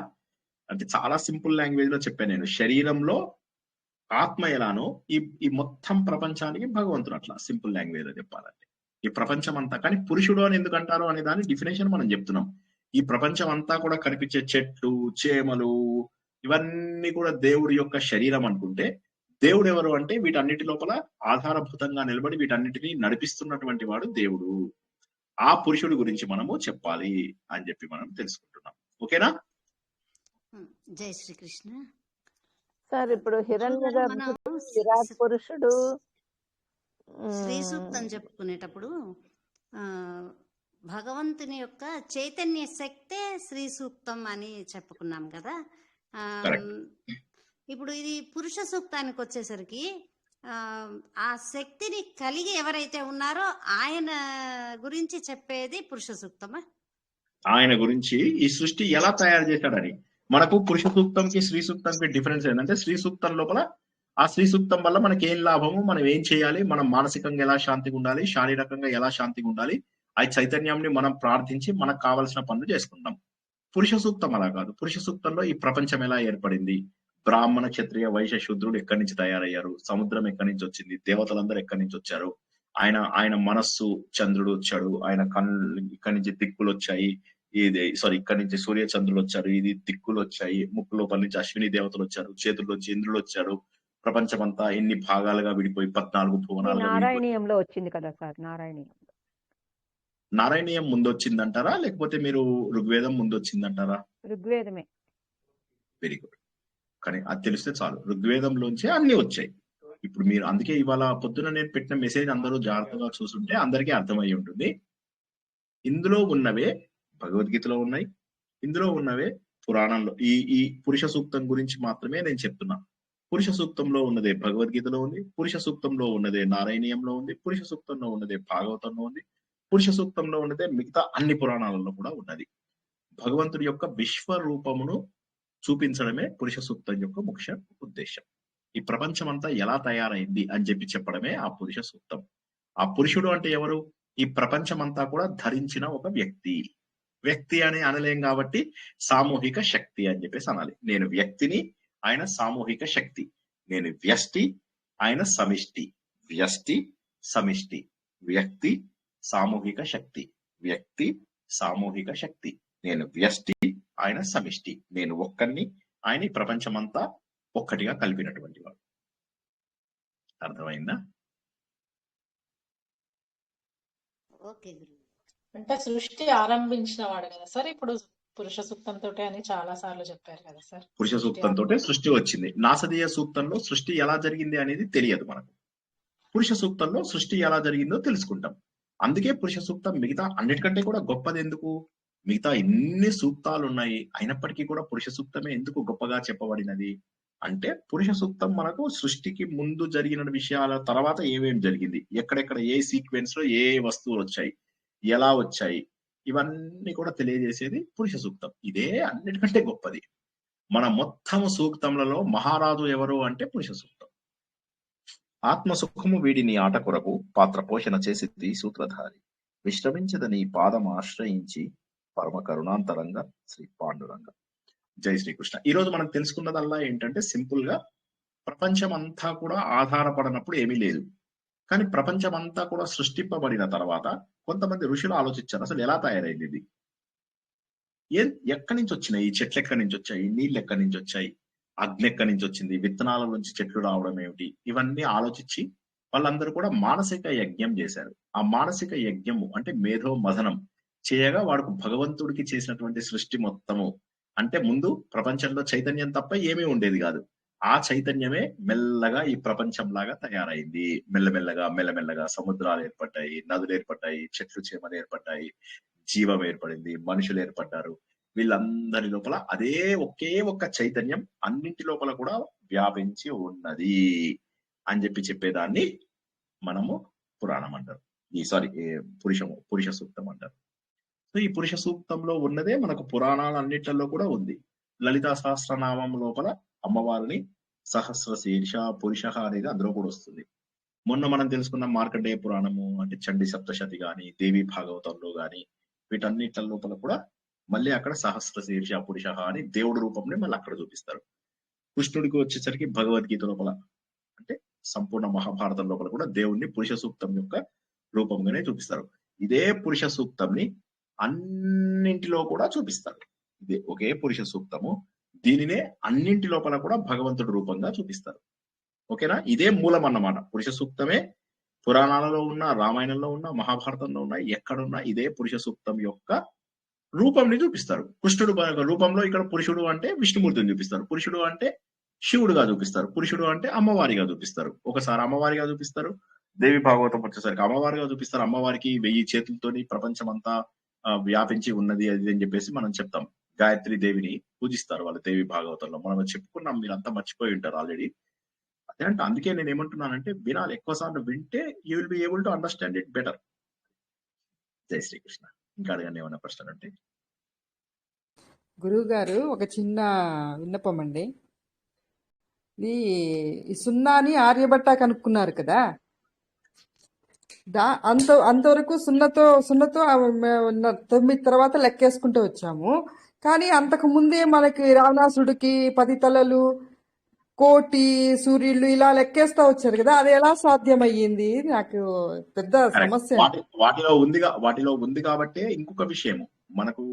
అంటే చాలా సింపుల్ లాంగ్వేజ్ లో చెప్పాను నేను. శరీరంలో ఆత్మ ఎలానో ఈ మొత్తం ప్రపంచానికి భగవంతుడు అట్లా సింపుల్ లాంగ్వేజ్ లో చెప్పాలంటే. ఈ ప్రపంచం అంతా, కానీ పురుషుడు అని ఎందుకు అంటారు అనే దాని డెఫినేషన్ మనం చెప్తున్నాం. ఈ ప్రపంచం అంతా కూడా కనిపించే చెట్లు, చేమలు, ఇవన్నీ కూడా దేవుడి యొక్క శరీరం అనుకుంటే, దేవుడు ఎవరు అంటే వీటన్నిటి లోపల ఆధారభూతంగా నిలబడి వీటన్నిటిని నడిపిస్తున్నటువంటి వాడు దేవుడు. ఆ పురుషుడి గురించి మనము చెప్పాలి అని చెప్పి మనం తెలుసుకుంటున్నాం. ఓకేనా? జై శ్రీకృష్ణ. సార్ ఇప్పుడు హిరణ్య మనం గర్భుడు, విరాట్ పురుషుడు, శ్రీ సూక్తం చెప్పుకునేటప్పుడు భగవంతుని యొక్క చైతన్య శక్తే శ్రీ సూక్తం అని చెప్పుకున్నాం కదా. ఇప్పుడు ఇది పురుష సూక్తానికి వచ్చేసరికి ఆ శక్తిని కలిగి ఎవరైతే ఉన్నారో ఆయన గురించి చెప్పేది పురుష సూక్తమా? ఆయన గురించి ఈ సృష్టి ఎలా తయారు చేశాడని. మనకు పురుష సూక్తంకి శ్రీ సూక్తంకి డిఫరెన్స్ ఏంటంటే, శ్రీ సూక్తం లోపల ఆ శ్రీ సూక్తం వల్ల మనకి ఏం లాభము, మనం ఏం చేయాలి, మనం మానసికంగా ఎలా శాంతిగా ఉండాలి, శారీరకంగా ఎలా శాంతిగా ఉండాలి, ఆ చైతన్యాన్ని మనం ప్రార్థించి మనకు కావాల్సిన పనులు చేసుకుంటాం. పురుష సూక్తం అలా కాదు. పురుష సూక్తంలో ఈ ప్రపంచం ఎలా ఏర్పడింది, బ్రాహ్మణ, క్షత్రియ, వైశ్య, శూద్రుడు ఎక్కడి నుంచి తయారయ్యారు, సముద్రం ఎక్కడి నుంచి వచ్చింది, దేవతలందరూ ఎక్కడి నుంచి వచ్చారు, ఆయన మనస్సు చంద్రుడు వచ్చాడు, ఆయన కళ్ళు ఇక్కడి నుంచి దిక్కులు వచ్చాయి, ఇక్కడి నుంచి సూర్య చంద్రులు వచ్చారు, ఇది దిక్కులు వచ్చాయి, ముక్కు లోపల నుంచి అశ్విని దేవతలు వచ్చారు, చేతుల్లోంచి ఇంద్రుడు వచ్చాడు, ప్రపంచం అంతా ఎన్ని భాగాలుగా విడిపోయి 14 భువనాలుగా నారాయణీయంలో వచ్చింది కదా సార్. నారాయణీయం ముందు వచ్చిందంటారా, లేకపోతే మీరు ఋగ్వేదం ముందు వచ్చిందంటారా? ఋగ్వేదమే. Very good. కానీ అది తెలిస్తే చాలు, ఋగ్వేదంలోంచే అన్ని వచ్చాయి. ఇప్పుడు మీరు అందుకే ఇవాళ పొద్దున నేను పెట్టిన మెసేజ్ అందరూ జాగ్రత్తగా చూస్తుంటే అందరికీ అర్థమై ఉంటుంది. ఇందులో ఉన్నవే భగవద్గీతలో ఉన్నాయి, ఇందులో ఉన్నవే పురాణంలో. ఈ పురుష సూక్తం గురించి మాత్రమే నేను చెప్తున్నా. పురుష సూక్తంలో ఉన్నదే భగవద్గీతలో ఉంది, పురుష సూక్తంలో ఉన్నదే నారాయణీయంలో ఉంది, పురుష సూక్తంలో ఉన్నదే భాగవతంలో ఉంది, పురుష సూక్తంలో ఉన్నదే మిగతా అన్ని పురాణాలలో కూడా ఉన్నది. భగవంతుడి యొక్క విశ్వరూపమును చూపించడమే పురుష సూక్తం యొక్క ముఖ్య ఉద్దేశం. ఈ ప్రపంచం అంతా ఎలా తయారైంది అని చెప్పడమే ఆ పురుష సూక్తం. ఆ పురుషుడు అంటే ఎవరు? ఈ ప్రపంచం అంతా కూడా ధరించిన ఒక వ్యక్తి. వ్యక్తి అని అనలేం కాబట్టి సామూహిక శక్తి అని చెప్పేసి అనాలి. నేను వ్యక్తిని, ఆయన సామూహిక శక్తి. నేను వ్యష్టి, ఆయన సమిష్టి. వ్యష్టి, సమిష్టి. వ్యక్తి, సామూహిక శక్తి. వ్యక్తి, సామూహిక శక్తి. నేను వ్యష్టి, ఆయన సమిష్టి. నేను ఒక్కడిని, ఆయన ఈ ప్రపంచమంతా ఒక్కటిగా కలిపినటువంటి వాడు. అర్థమైందా? ఓకే గురు. అంటే సృష్టి ఆరంభించిన వాడు కదా సార్. ఇప్పుడు పురుష సూక్తంతో అని చాలా సార్లు చెప్పారు కదా సార్. పురుష సూక్తంతో సృష్టి వచ్చింది. నాసదీయ సూక్తంలో సృష్టి ఎలా జరిగింది అనేది తెలియదు మనకు. పురుష సూక్తంలో సృష్టి ఎలా జరిగిందో తెలుసుకుంటాం. అందుకే పురుష సూక్తం మిగతా అన్నిటికంటే కూడా గొప్పది. ఎందుకు? మిగతా ఎన్ని సూక్తాలు ఉన్నాయి, అయినప్పటికీ కూడా పురుష సూక్తమే ఎందుకు గొప్పగా చెప్పబడినది అంటే, పురుష సూక్తం మనకు సృష్టికి ముందు జరిగిన విషయాల తర్వాత ఏమేమి జరిగింది, ఎక్కడెక్కడ ఏ సీక్వెన్స్ లో ఏ వస్తువులు వచ్చాయి, ఎలా వచ్చాయి, ఇవన్నీ కూడా తెలియజేసేది పురుష సూక్తం. ఇదే అన్నిటికంటే గొప్పది. మన మొత్తం సూక్తములలో మహారాజు ఎవరు అంటే పురుష సూక్తం. ఆత్మ సుఖము వీడిని ఆట కొరకు పాత్ర పోషణ చేసిద్ది సూత్రధారి, విశ్రమించదని పాదం ఆశ్రయించి పరమ కరుణాంతరంగా శ్రీ పాండురంగ. జై శ్రీకృష్ణ. ఈ రోజు మనం తెలుసుకున్నదల్లా ఏంటంటే, సింపుల్ గా ప్రపంచం అంతా కూడా ఆధారపడినప్పుడు ఏమీ లేదు, కానీ ప్రపంచం అంతా కూడా సృష్టింపబడిన తర్వాత కొంతమంది ఋషులు ఆలోచించారు, అసలు ఎలా తయారైంది ఇది, ఎక్కడి నుంచి వచ్చినాయి, ఈ చెట్లు ఎక్కడి నుంచి వచ్చాయి, నీళ్ళు ఎక్కడి నుంచి వచ్చాయి, అగ్ని ఎక్కడి నుంచి వచ్చింది, విత్తనాల నుంచి చెట్లు రావడం ఏమిటి, ఇవన్నీ ఆలోచించి వాళ్ళందరూ కూడా మానసిక యజ్ఞం చేశారు. ఆ మానసిక యజ్ఞము అంటే మేధో మథనం చేయగా వాడుకు భగవంతుడికి చేసినటువంటి సృష్టి మొత్తము అంటే, ముందు ప్రపంచంలో చైతన్యం తప్ప ఏమీ ఉండేది కాదు. ఆ చైతన్యమే మెల్లగా ఈ ప్రపంచం లాగా తయారైంది. మెల్లమెల్లగా సముద్రాలు ఏర్పడ్డాయి, నదులు ఏర్పడ్డాయి, చెట్లు చేమలు ఏర్పడ్డాయి, జీవం ఏర్పడింది, మనుషులు ఏర్పడ్డారు. వీళ్ళందరి లోపల అదే ఒకే ఒక్క చైతన్యం అన్నింటి లోపల కూడా వ్యాపించి ఉన్నది అని చెప్పేదాన్ని మనము పురాణం అంటారు. పురుష సూక్తం అంటారు. సో ఈ పురుష సూక్తంలో ఉన్నదే మనకు పురాణాలన్నిట్లలో కూడా ఉంది. లలితా సహస్రనామం లోపల అమ్మవారిని సహస్ర శీర్ష పురుష అనేది అందులో కూడా వస్తుంది. మొన్న మనం తెలుసుకున్న మార్కండేయ పురాణము అంటే చండి సప్తశతి గాని, దేవి భాగవతంలో గాని, వీటన్నిటి లోపల కూడా మళ్ళీ అక్కడ సహస్ర శీర్ష పురుష అని దేవుడి రూపంని మళ్ళీ అక్కడ చూపిస్తారు. కృష్ణుడికి వచ్చేసరికి భగవద్గీత లోపల అంటే సంపూర్ణ మహాభారతం లోపల కూడా దేవుణ్ణి పురుష సూక్తం యొక్క రూపంగానే చూపిస్తారు. ఇదే పురుష సూక్తంని అన్నింటిలో కూడా చూపిస్తారు. ఇదే ఒకే పురుష సూక్తము, దీనినే అన్నింటి లోపల కూడా భగవంతుడి రూపంగా చూపిస్తారు. ఓకేనా? ఇదే మూలం అన్నమాట. పురుష సూక్తమే పురాణాలలో ఉన్న, రామాయణంలో ఉన్న, మహాభారతంలో ఉన్న, ఎక్కడున్నా ఇదే పురుష సూక్తం యొక్క రూపంని చూపిస్తారు. కృష్ణుడు రూపంలో ఇక్కడ పురుషుడు అంటే విష్ణుమూర్తిని చూపిస్తారు, పురుషుడు అంటే శివుడుగా చూపిస్తారు, పురుషుడు అంటే అమ్మవారిగా చూపిస్తారు. ఒకసారి అమ్మవారిగా చూపిస్తారు, దేవి భాగవతం వచ్చేసరికి అమ్మవారిగా చూపిస్తారు. అమ్మవారికి 1000 చేతులతోని ప్రపంచం అంతా వ్యాపించి ఉన్నది అది అని చెప్పేసి మనం చెప్తాం. గాయత్రి దేవిని పూజిస్తారు వాళ్ళు దేవి భాగవతంలో. మనం చెప్పుకున్నాం, మీరు అంతా మర్చిపోయి ఉంటారు ఆల్రెడీ. అదే అంటే అందుకే నేను ఏమంటున్నానంటే వినాలి, ఎక్కువ సార్లు వింటే you will be able to understand it better. జై శ్రీకృష్ణ. ఇంకా అడగండి ఏమన్నా ప్రశ్నలు అంటే. గురువు గారు ఒక చిన్న విన్నపం అండి. ఈ సున్నాని ఆర్యభట్ట కనుక్కున్నారు కదా, అంతవరకు సున్నతో 9 తర్వాత లెక్కేసుకుంటూ వచ్చాము. కానీ అంతకు ముందే మనకి రావణాసుడికి 10 తలలు, 1,00,00,000 సూర్యుళ్ళు ఇలా లెక్కేస్తా వచ్చారు కదా, అది ఎలా సాధ్యమయ్యింది? నాకు పెద్ద సమస్య. వాటిలో ఉంది కాబట్టి ఇంకొక విషయము, మనకు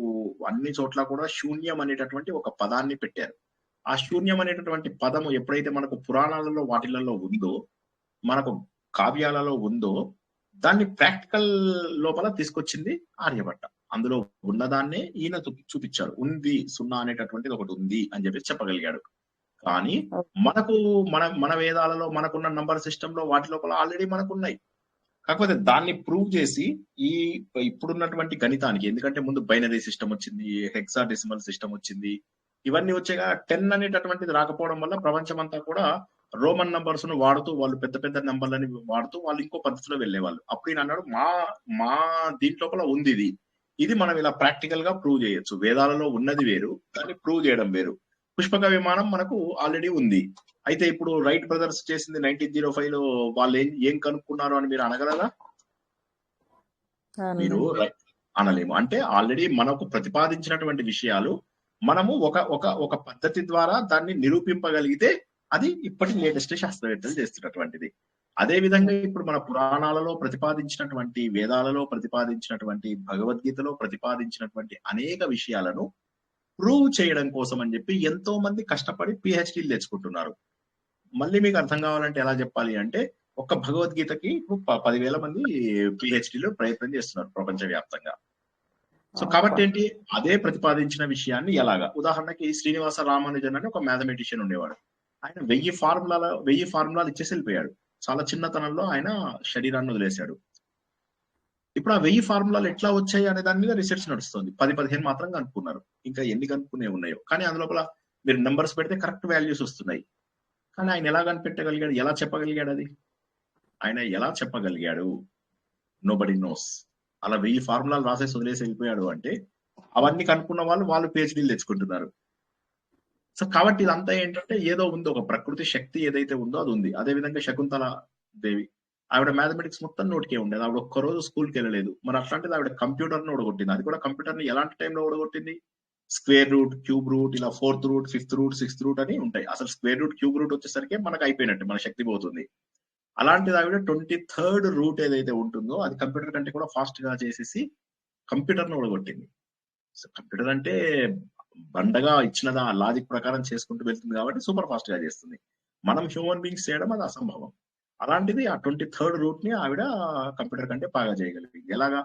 అన్ని చోట్ల కూడా శూన్యం అనేటటువంటి ఒక పదాన్ని పెట్టారు. ఆ శూన్యం అనేటటువంటి పదము ఎప్పుడైతే మనకు పురాణాలలో వాటిలలో ఉందో, మనకు కావ్యాలలో ఉందో, దాన్ని ప్రాక్టికల్ లోపల తీసుకొచ్చింది ఆర్యభట్ట. అందులో ఉన్నదాన్నే ఈయన చూపించాడు. ఉంది, సున్నా అనేటటువంటిది ఒకటి ఉంది అని చెప్పి చెప్పగలిగాడు. కానీ మనకు మన వేదాలలో మనకున్న నంబర్ సిస్టమ్ లో వాటి లోపల ఆల్రెడీ మనకు ఉన్నాయి. కాకపోతే దాన్ని ప్రూవ్ చేసి ఇప్పుడున్నటువంటి గణితానికి, ఎందుకంటే ముందు బైనరీ సిస్టమ్ వచ్చింది, హెక్సాడెసిమల్ సిస్టమ్ వచ్చింది, ఇవన్నీ వచ్చాక 10 అనేటటువంటిది రాకపోవడం వల్ల ప్రపంచం అంతా కూడా రోమన్ నంబర్స్ ను వాడుతూ, వాళ్ళు పెద్ద పెద్ద నంబర్లని వాడుతూ వాళ్ళు ఇంకో పద్ధతిలో వెళ్లేవాళ్ళు. అప్పుడు ఈయన అన్నాడు, మా దీంట్లోపల ఉంది ఇది మనం ఇలా ప్రాక్టికల్ గా ప్రూవ్ చేయొచ్చు. వేదాలలో ఉన్నది వేరు, దాన్ని ప్రూవ్ చేయడం వేరు. పుష్పక విమానం మనకు ఆల్రెడీ ఉంది. అయితే ఇప్పుడు రైట్ బ్రదర్స్ చేసింది 1905 లో, వాళ్ళు ఏం కనుక్కున్నారు అని మీరు అనగలరా? మీరు అనలేము. అంటే ఆల్రెడీ మనకు ప్రతిపాదించినటువంటి విషయాలు మనము ఒక పద్ధతి ద్వారా దాన్ని నిరూపింపగలిగితే అది ఇప్పటి లేటెస్ట్ శాస్త్రవేత్తలు చేస్తున్నటువంటిది. అదే విధంగా ఇప్పుడు మన పురాణాలలో ప్రతిపాదించినటువంటి, వేదాలలో ప్రతిపాదించినటువంటి, భగవద్గీతలో ప్రతిపాదించినటువంటి అనేక విషయాలను ప్రూవ్ చేయడం కోసం అని చెప్పి ఎంతో మంది కష్టపడి పిహెచ్డీలు తెచ్చుకుంటున్నారు. మళ్ళీ మీకు అర్థం కావాలంటే ఎలా చెప్పాలి అంటే, ఒక్క భగవద్గీతకి 10,000 మంది పిహెచ్డీలు ప్రయత్నం చేస్తున్నారు ప్రపంచవ్యాప్తంగా. సో కాబట్టి ఏంటి, అదే ప్రతిపాదించిన విషయాన్ని ఎలాగా, ఉదాహరణకి శ్రీనివాస రామానుజన్ అని ఒక మ్యాథమెటిషియన్ ఉండేవాడు. ఆయన 1000 ఫార్ములాలు ఇచ్చేసి వెళ్ళిపోయాడు. చాలా చిన్నతనంలో ఆయన శరీరాన్ని వదిలేశాడు. ఇప్పుడు ఆ 1000 ఫార్ములాలు ఎట్లా వచ్చాయి అనే దాని మీద రీసెర్చ్ నడుస్తుంది. 10-15 మాత్రం కనుక్కున్నారు, ఇంకా ఎన్ని కనుక్కునే ఉన్నాయో. కానీ అందులోపల మీరు నెంబర్స్ పెడితే కరెక్ట్ వాల్యూస్ వస్తున్నాయి. కానీ ఆయన ఎలా కనిపెట్టగలిగాడు, ఎలా చెప్పగలిగాడు? ఆయన ఎలా చెప్పగలిగాడు? Nobody nose. అలా 1000 ఫార్ములాలు రాసేసి వదిలేసి వెళ్ళిపోయాడు అంటే, అవన్నీ కనుక్కున్న వాళ్ళు పిహెచ్డీలు తెచ్చుకుంటున్నారు. సో కాబట్టి ఇదంతా ఏంటంటే ఏదో ఉంది, ఒక ప్రకృతి శక్తి ఏదైతే ఉందో అది ఉంది. అదే విధంగా శకుంతల దేవి, ఆవిడ మ్యాథమెటిక్స్ మొత్తం నోటికే ఉండేది. ఆవిడ ఒక్కరోజు స్కూల్కి వెళ్ళలేదు. మరి అట్లాంటిది ఆవిడ కంప్యూటర్ ని ఓడగొట్టింది. అది కూడా కంప్యూటర్ ని ఎలాంటి టైంలో ఓడగొట్టింది? స్క్వేర్ రూట్, క్యూబ్ రూట్, ఇలా 4th route, 5th route, 6th route అని ఉంటాయి. అసలు స్క్వేర్ రూట్, క్యూబ్ రూట్ వచ్చేసరికి మనకు అయిపోయినట్టు, మన శక్తి పోతుంది. అలాంటిది ఆవిడ 23rd రూట్ ఏదైతే ఉంటుందో అది కంప్యూటర్ కంటే కూడా ఫాస్ట్ గా చేసేసి కంప్యూటర్ ని ఓడగొట్టింది. సో కంప్యూటర్ అంటే బండగా ఇచ్చినదా లాజిక్ ప్రకారం చేసుకుంటూ వెళ్తుంది కాబట్టి సూపర్ ఫాస్ట్ గా చేస్తుంది. మనం హ్యూమన్ బీయింగ్స్ చేయడం అది అసంభవం. అలాంటిది ఆ 23rd రూట్ ని ఆవిడ కంప్యూటర్ కంటే బాగా చేయగలిగింది. ఎలాగా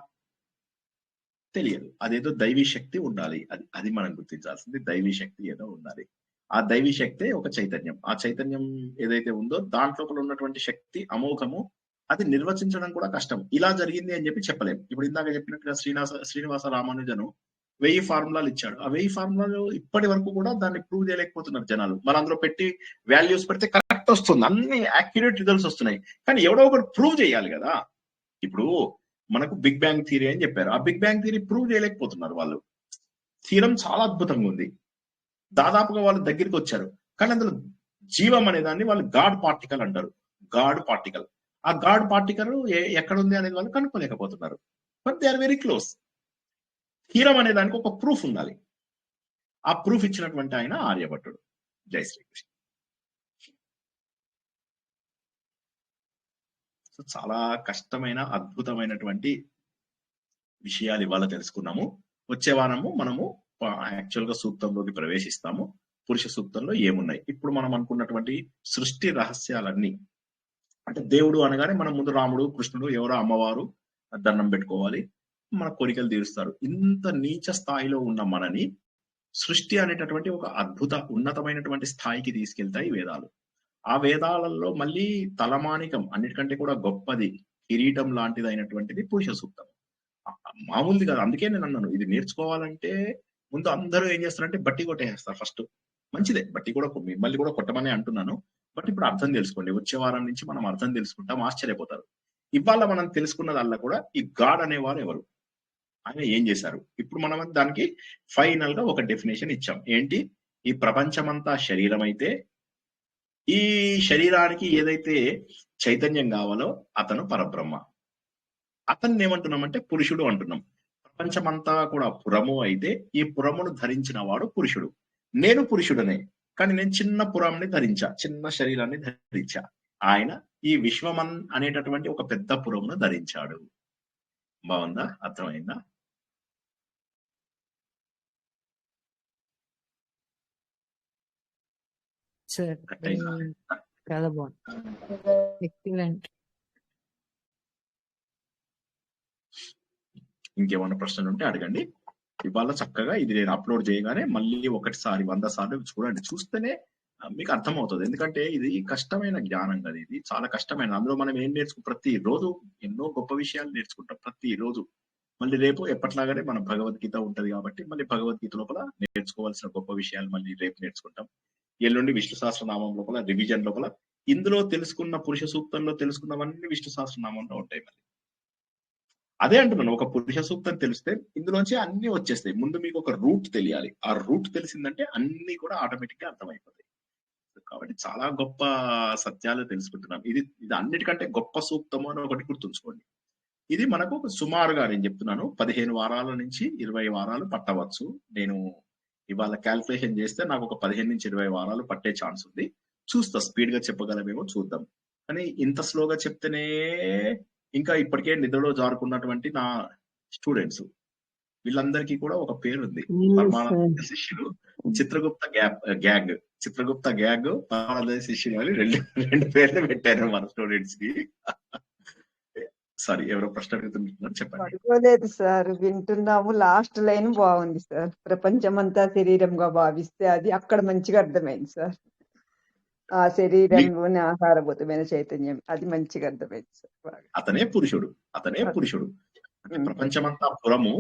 తెలియదు. అదేదో దైవీ శక్తి ఉండాలి. అది మనం గుర్తించాల్సింది. దైవీ శక్తి ఏదో ఉండాలి. ఆ దైవీ శక్తే ఒక చైతన్యం. ఆ చైతన్యం ఏదైతే ఉందో దాంట్లో ఉన్నటువంటి శక్తి అమోఘము. అది నిర్వచించడం కూడా కష్టం. ఇలా జరిగింది అని చెప్పి చెప్పలేం. ఇప్పుడు ఇందాక చెప్పినట్టుగా శ్రీనివాస రామానుజను 1000 ఫార్ములాలు ఇచ్చాడు. ఆ 1000 ఫార్ములాలు ఇప్పటి వరకు కూడా దాన్ని ప్రూవ్ చేయలేకపోతున్నారు జనాలు. మరి అందులో పెట్టి వాల్యూస్ పెడితే కరెక్ట్ వస్తుంది, అన్ని యాక్యురేట్ రిజల్ట్స్ వస్తున్నాయి. కానీ ఎవడో ఒకటి ప్రూవ్ చేయాలి కదా. ఇప్పుడు మనకు బిగ్ బ్యాంగ్ థియరీ అని చెప్పారు. ఆ బిగ్ బ్యాంగ్ థియరీ ప్రూవ్ చేయలేకపోతున్నారు వాళ్ళు. థీరం చాలా అద్భుతంగా ఉంది, దాదాపుగా వాళ్ళు దగ్గరికి వచ్చారు, కానీ అందులో జీవం అనే దాన్ని వాళ్ళు గాడ్ పార్టికల్ అంటారు. గాడ్ పార్టికల్, ఆ గాడ్ పార్టికల్ ఎక్కడ ఉంది అనేది వాళ్ళు కనుక్కోలేకపోతున్నారు. But they are very close. Theorem అనే దానికి ఒక ప్రూఫ్ ఉండాలి. ఆ ప్రూఫ్ ఇచ్చినటువంటి ఆయన ఆర్యభట్టుడు. జై శ్రీకృష్ణ. సో చాలా కష్టమైన అద్భుతమైనటువంటి విషయాలు ఇవాళ తెలుసుకున్నాము. వచ్చే వారము మనము యాక్చువల్ గా సూక్తంలోకి ప్రవేశిస్తాము. పురుష సూక్తంలో ఏమున్నాయి, ఇప్పుడు మనం అనుకున్నటువంటి సృష్టి రహస్యాలన్నీ, అంటే దేవుడు అనగానే మనం ముందు రాముడు కృష్ణుడు ఎవరో అమ్మవారు దండం పెట్టుకోవాలి, మన కోరికలు తీరుస్తారు. ఇంత నీచ స్థాయిలో ఉన్న మనని సృష్టి అనేటటువంటి ఒక అద్భుత ఉన్నతమైనటువంటి స్థాయికి తీసుకెళ్తాయి వేదాలు. ఆ వేదాలలో మళ్ళీ తలమానికం అన్నిటికంటే కూడా గొప్పది, కిరీటం లాంటిది అయినటువంటిది పురుష సూక్తం. మామూలుది కాదు. అందుకే నేను అన్నాను, ఇది నేర్చుకోవాలంటే ముందు అందరూ ఏం చేస్తారంటే బట్టి కొట్టేస్తారు ఫస్ట్. మంచిదే, బట్టి కూడా మిమ్మల్ని కూడా కొట్టమని అంటున్నాను. బట్ ఇప్పుడు అర్థం తెలుసుకోండి, వచ్చే వారం నుంచి మనం అర్థం తెలుసుకుంటాం, ఆశ్చర్యపోతారు. ఇవాళ మనం తెలుసుకున్నదల్లా కూడా ఈ గాడ్ అనేవారు ఎవరు, ఆయన ఏం చేశారు. ఇప్పుడు మనం దానికి ఫైనల్ గా ఒక డెఫినేషన్ ఇచ్చాం. ఏంటి, ఈ ప్రపంచమంతా శరీరం అయితే ఈ శరీరానికి ఏదైతే చైతన్యం కావాలో అతను పరబ్రహ్మ. అతన్ని ఏమంటున్నామంటే పురుషుడు అంటున్నాం. ప్రపంచమంతా కూడా పురము అయితే ఈ పురమును ధరించిన వాడు పురుషుడు. నేను పురుషుడనే, కానీ నేను చిన్న పురాన్ని ధరించా, చిన్న శరీరాన్ని ధరించా. ఆయన ఈ విశ్వమన్ అనేటటువంటి ఒక పెద్ద పురమును ధరించాడు. బాగుందా, అర్థమైందా? సార్ చాలా బాగుంది, ఎక్సలెంట్. ఇంకేమైనా ప్రశ్నలు ఉంటే అడగండి. ఇవాళ చక్కగా ఇది నేను అప్లోడ్ చేయగానే మళ్ళీ ఒకటిసారి 100 సార్లు చూడండి, చూస్తేనే మీకు అర్థమవుతుంది. ఎందుకంటే ఇది కష్టమైన జ్ఞానం కదా, ఇది చాలా కష్టమైన. అందులో మనం ఏం ప్రతి రోజు ఎన్నో గొప్ప విషయాలు నేర్చుకుంటాం ప్రతిరోజు. మళ్ళీ రేపు ఎప్పట్లాగానే మన భగవద్గీత ఉంటది కాబట్టి మళ్ళీ భగవద్గీత లోపల నేర్చుకోవాల్సిన గొప్ప విషయాలు మళ్ళీ రేపు నేర్చుకుంటాం. ఎల్లుండి విష్ణు సహస్రనామం లోపల రివిజన్ లోపల ఇందులో తెలుసుకున్న పురుష సూక్తంలో తెలుసుకున్నవన్నీ విష్ణు సహస్రనామంలో ఉంటాయి. మళ్ళీ అదే అంటున్నాను, ఒక పురుష సూక్తం తెలిస్తే ఇందులోంచి అన్ని వచ్చేస్తాయి. ముందు మీకు ఒక రూట్ తెలియాలి, ఆ రూట్ తెలిసిందంటే అన్ని కూడా ఆటోమేటిక్ గా అర్థమైపోతాయి. కాబట్టి చాలా గొప్ప సత్యాలు తెలుసుకుంటున్నాం. ఇది అన్నిటికంటే గొప్ప సూక్తము అని ఒకటి గుర్తుంచుకోండి. ఇది మనకు సుమారుగా నేను చెప్తున్నాను 15 వారాల నుంచి 20 వారాలు పట్టవచ్చు. నేను ఇవాళ క్యాల్కులేషన్ చేస్తే నాకు ఒక 15 నుంచి 20 వారాలు పట్టే ఛాన్స్ ఉంది. చూస్తా, స్పీడ్ గా చెప్పగలమేమో చూద్దాం. కానీ ఇంత స్లోగా చెప్తేనే ఇంకా ఇప్పటికే నిద్రలో జారుకున్నటువంటి నా స్టూడెంట్స్ వీళ్ళందరికీ కూడా ఒక పేరు ఉంది, పరమానంద శిష్యులు, చిత్రగుప్త గ్యాగ్. చిత్రగుప్త గ్యాగ్, పరమానంద శిష్యులు అని రెండు పేర్లు పెట్టారు మన స్టూడెంట్స్ కి. సారీ, ఎవరో ప్రశ్న అడుగుతున్నారు, చెప్పండి. పడుకోలేదు సార్, వింటున్నాము. లాస్ట్ లైన్ బాగుంది సార్. ప్రపంచమంతా శరీరంగా భావిస్తే అది అక్కడ మంచిగా అర్థమైంది సార్. ఆ శరీరంలోని ఆహారభూతమైన చైతన్యం, అది మంచిగా అర్థమైంది సార్. అతనే పురుషుడు, అతనే పురుషుడు. అంటే ప్రపంచమంతా పురము,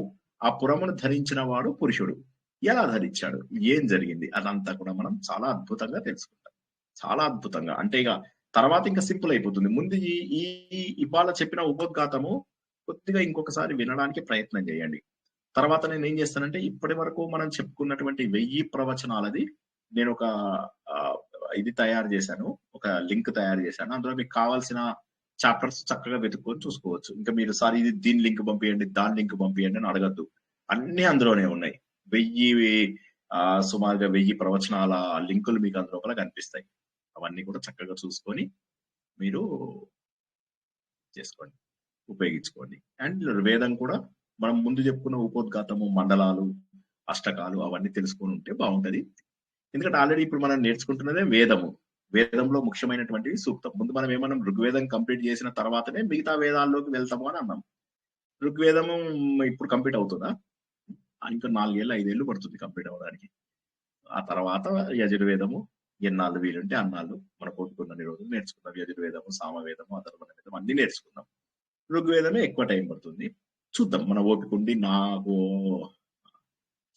ఆ పురమును ధరించిన వాడు పురుషుడు. ఎలా ధరించాడు, ఏం జరిగింది, అదంతా కూడా మనం చాలా అద్భుతంగా తెలుసుకుంటాం. చాలా అద్భుతంగా. అంటే ఇక తర్వాత ఇంకా సింపుల్ అయిపోతుంది. ముందు ఈ ఇవాళ చెప్పిన ఉపోద్ఘాతము కొద్దిగా ఇంకొకసారి వినడానికి ప్రయత్నం చేయండి. తర్వాత నేను ఏం చేస్తానంటే ఇప్పటి వరకు మనం చెప్పుకున్నటువంటి 1000 ప్రవచనాలది నేను ఒక ఇది తయారు చేశాను, ఒక లింక్ తయారు చేశాను. అందులో మీకు కావాల్సిన చాప్టర్స్ చక్కగా వెతుక్కొని చూసుకోవచ్చు. ఇంకా మీరు సార్ ఇది దీని లింక్ పంపించండి, దాని లింక్ పంపించండి అని అడగద్దు, అన్ని అందులోనే ఉన్నాయి. 1000 సుమారుగా 1000 ప్రవచనాల లింకులు మీకు అందులోపల కనిపిస్తాయి. అవన్నీ కూడా చక్కగా చూసుకొని మీరు చేసుకోండి, ఉపయోగించుకోండి. అండ్ వేదం కూడా మనం ముందు చెప్పుకున్న ఉపోద్ఘాతము, మండలాలు, అష్టకాలు అవన్నీ తెలుసుకొని ఉంటే బాగుంటది. ఎందుకంటే ఆల్రెడీ ఇప్పుడు మనం నేర్చుకుంటున్నదే వేదము. వేదంలో ముఖ్యమైనటువంటివి సూక్తం. ముందు మనం ఏమన్నా ఋగ్వేదం కంప్లీట్ చేసిన తర్వాతనే మిగతా వేదాల్లోకి వెళ్తాము అని అన్నాం. ఋగ్వేదము ఇప్పుడు కంప్లీట్ అవుతుందా? ఇంకా 4 ఏళ్ళు 5 ఏళ్ళు పడుతుంది కంప్లీట్ అవ్వడానికి. ఆ తర్వాత యజుర్వేదము ఎన్నాళ్ళు వీలుంటే అన్నాళ్ళు మన కోరుకున్న రోజులు నేర్చుకున్నాం. యజుర్వేదము, సామవేదము, అథర్వణ వేదము అన్ని నేర్చుకున్నాం. ఋగ్వేదమే ఎక్కువ టైం పడుతుంది. చూద్దాం, మన ఓపిక ఉండి నాకు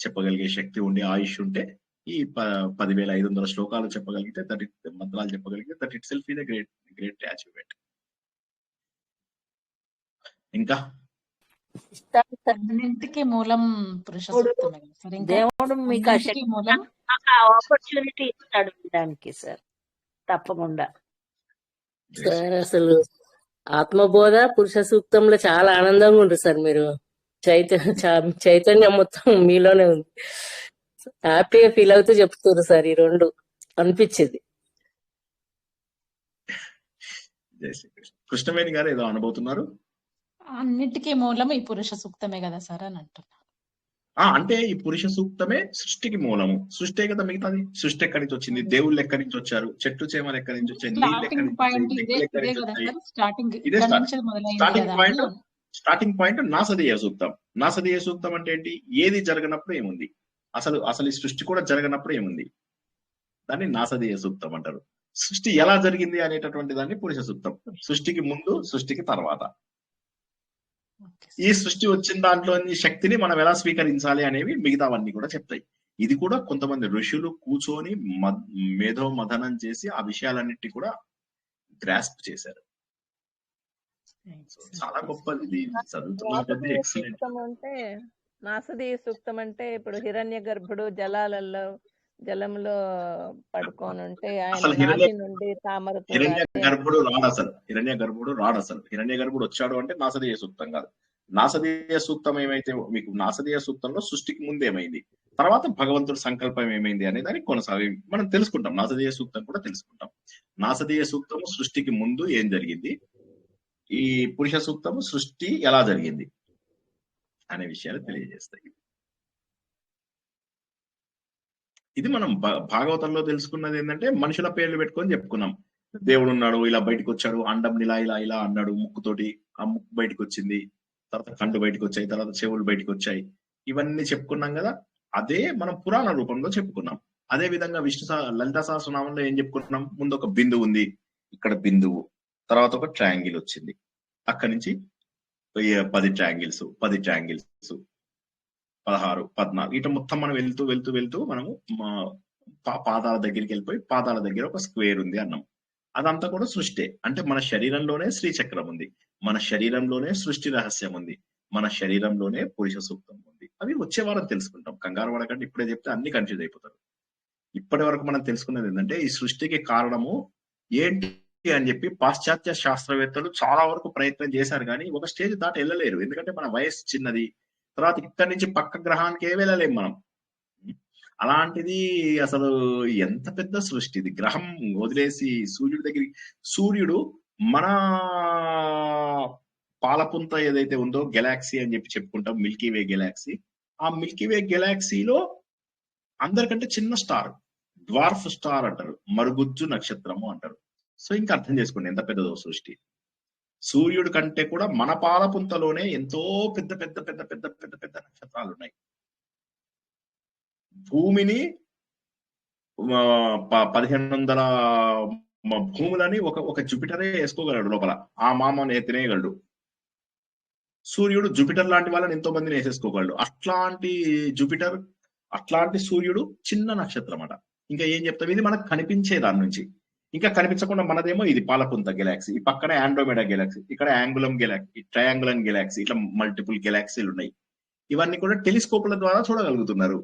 చెప్పగలిగే శక్తి ఉండి ఆయుష్ ఉంటే ఈ 10,500 శ్లోకాలు చెప్పగలిగితే, 30 మంత్రాలు చెప్పగలిగితే that it self is a great achievement. ఇంకా అన్నింటికి మూలం పురుష దేవుడు సూక్తమే కదా సార్. ఇంకా దేవుడు మీకు ఆ అన్నింటికి శక్తి మూలం ఆపర్చునిటీ ఇస్తాడు వినడానికి సార్, తప్పకుండా. Yes. సార్ అసలు ఆత్మబోధ పురుష సూక్తంలో చాలా ఆనందంగా ఉంటుంది సార్. మీరు చైతన్యం మొత్తం మీలోనే ఉంది. హ్యాపీగా ఫీల్ అవుతూ చెప్తారు సార్. ఈ రెండు అనిపించింది. జై శ్రీకృష్ణ. కృష్ణవేణి గారు ఏదో అనబోతున్నారు. అన్నిటికీ మూలం ఈ పురుష సూక్తమే కదా సార్ అని అంటున్నా. అంటే ఈ పురుష సూక్తమే సృష్టికి మూలము. సృష్టే కదా మిగతాది. సృష్టి ఎక్కడి నుంచి వచ్చింది? దేవుళ్ళు ఎక్కడి నుంచి వచ్చారు? చెట్టు చేమలు ఎక్కడి నుంచి వచ్చాయి? నీళ్ళు ఎక్కడి స్టార్టింగ్ నుంచి పాయింట్ వచ్చాయి? ఇదే దిక్కులు ఎక్కడి ఇదే నుంచి కదా వచ్చాయి? సార్. స్టార్టింగ్ ఇదే ఇక్కడ నుంచి మొదలైంది స్టార్టింగ్ కదా పాయింట్. అని. స్టార్టింగ్ పాయింట్ నాసదీయ సూక్తం. నాసదీయ సూక్తం అంటే ఏంటి? ఏది జరగనప్పుడు ఏముంది, అసలు ఈ సృష్టి కూడా జరగనప్పుడు ఏముంది, దాన్ని నాసదీయ సూక్తం అంటారు. సృష్టి ఎలా జరిగింది అనేటటువంటి దాన్ని పురుష సూక్తం. సృష్టికి ముందు, సృష్టికి తర్వాత. ఈ సృష్టి వచ్చిన దాంట్లోని శక్తిని మనం ఎలా స్వీకరించాలి అనేవి మిగతావన్నీ కూడా చెప్తాయి. ఇది కూడా కొంతమంది ఋషులు కూర్చొని మేధో మథనం చేసి ఆ విషయాలన్నిటి కూడా గ్రాస్ప్ చేశారు. చాలా గొప్పది. ఇది చదువుతున్న కొద్దీ నాసదీయ ఎక్సలెంట్. సూక్తం అంటే నాసదీయ సూక్తం అంటే ఇప్పుడు హిరణ్య గర్భుడు జలంలో పడుకొని ఉంటే ఆయన అసలు నాభి నుండి తామర హిరణ్య తూరాలి గర్భుడు రాడు. అసలు హిరణ్య గర్భుడు వచ్చాడు అంటే నాసదీయ సూక్తం కాదు. నాసదీయ సూక్తం ఏమైతే మీకు నాసదీయ సూక్తంలో సృష్టికి ముందు ఏమైంది, తర్వాత భగవంతుడి సంకల్పం ఏమైంది అనే దానికి కొనసాగి మనం తెలుసుకుంటాం. నాసదీయ సూక్తం కూడా తెలుసుకుంటాం. నాసదీయ సూక్తము సృష్టికి ముందు ఏం జరిగింది, ఈ పురుష సూక్తము సృష్టి ఎలా జరిగింది అనే విషయాలు తెలియజేస్తాయి. ఇది మనం భాగవతంలో తెలుసుకున్నది ఏంటంటే మనుషుల పేర్లు పెట్టుకొని చెప్పుకున్నాం. దేవుడు ఉన్నాడు, ఇలా బయటకు వచ్చాడు, అండం ఇలా ఇలా ఇలా అన్నాడు, ముక్కుతోటి ఆ ముక్కు బయటకు వచ్చింది, తర్వాత కళ్ళు బయటకు వచ్చాయి, తర్వాత చెవులు బయటకు వచ్చాయి. ఇవన్నీ చెప్పుకున్నాం కదా. అదే మనం పురాణ రూపంలో చెప్పుకున్నాం. అదే విధంగా లలితా సహస్రనామంలో ఏం చెప్పుకున్నాం? ముందు ఒక బిందువు ఉంది, ఇక్కడ బిందువు, తర్వాత ఒక ట్రయాంగిల్ వచ్చింది, అక్కడి నుంచి 10 ట్రయాంగిల్స్ 16, 14 ఇట్లా మొత్తం మనం వెళ్తూ మనము పాదాల దగ్గరికి వెళ్ళిపోయి పాదాల దగ్గర ఒక స్క్వేర్ ఉంది అన్నాం. అదంతా కూడా సృష్టి. అంటే మన శరీరంలోనే శ్రీచక్రం ఉంది, మన శరీరంలోనే సృష్టి రహస్యం ఉంది, మన శరీరంలోనే పురుష సూక్తం ఉంది. అవి వచ్చే వారం తెలుసుకుంటాం. కంగారు పడకండి, ఇప్పుడే చెప్తే అన్ని కన్ఫ్యూజ్ అయిపోతారు. ఇప్పటి వరకు మనం తెలుసుకున్నది ఏంటంటే ఈ సృష్టికి కారణము ఏంటి అని చెప్పి పాశ్చాత్య శాస్త్రవేత్తలు చాలా వరకు ప్రయత్నం చేశారు, కానీ ఒక స్టేజ్ దాటి వెళ్ళలేరు. ఎందుకంటే మన వయసు చిన్నది, తర్వాత ఇక్కడి నుంచి పక్క గ్రహానికే వెళ్ళలేము మనం. అలాంటిది అసలు ఎంత పెద్ద సృష్టి ఇది. గ్రహం వదిలేసి సూర్యుడి దగ్గరికి, సూర్యుడు మన పాలపుంత ఏదైతే ఉందో గెలాక్సీ అని చెప్పి చెప్పుకుంటాం, మిల్కీ వే గెలాక్సీ. ఆ మిల్కీ వే గెలాక్సీలో అందరికంటే చిన్న స్టార్, డ్వార్ఫ్ స్టార్ అంటారు, మరుగుజ్జు నక్షత్రము అంటారు. సో ఇంకా అర్థం చేసుకోండి ఎంత పెద్దదో సృష్టి. సూర్యుడి కంటే కూడా మన పాలపుంతలోనే ఎంతో పెద్ద పెద్ద పెద్ద పెద్ద పెద్ద పెద్ద నక్షత్రాలు ఉన్నాయి. భూమిని 1500 భూములని ఒక జూపిటరే వేసుకోగలడు లోపల, ఆ మామని తినేయగలడు. సూర్యుడు జూపిటర్ లాంటి వాళ్ళని ఎంతో మందిని వేసేసుకోగలడు. అట్లాంటి జూపిటర్, అట్లాంటి సూర్యుడు చిన్న నక్షత్రం అట. ఇంకా ఏం చెప్తాం, ఇది మనకు కనిపించే దాని నుంచి. ఇంకా కనిపించకుండా మనదేమో ఇది పాలపుంత గెలాక్సీ, ఈ పక్కన ఆండ్రోమెడా గెలాక్సీ, ఇక్కడ యాంగులం గెలాక్సీ, ట్రయాంగులం గెలాక్సీ, ఇట్లా మల్టిపుల్ గెలాక్సీలు ఉన్నాయి. ఇవన్నీ కూడా టెలిస్కోప్ల ద్వారా చూడగలుగుతున్నారు.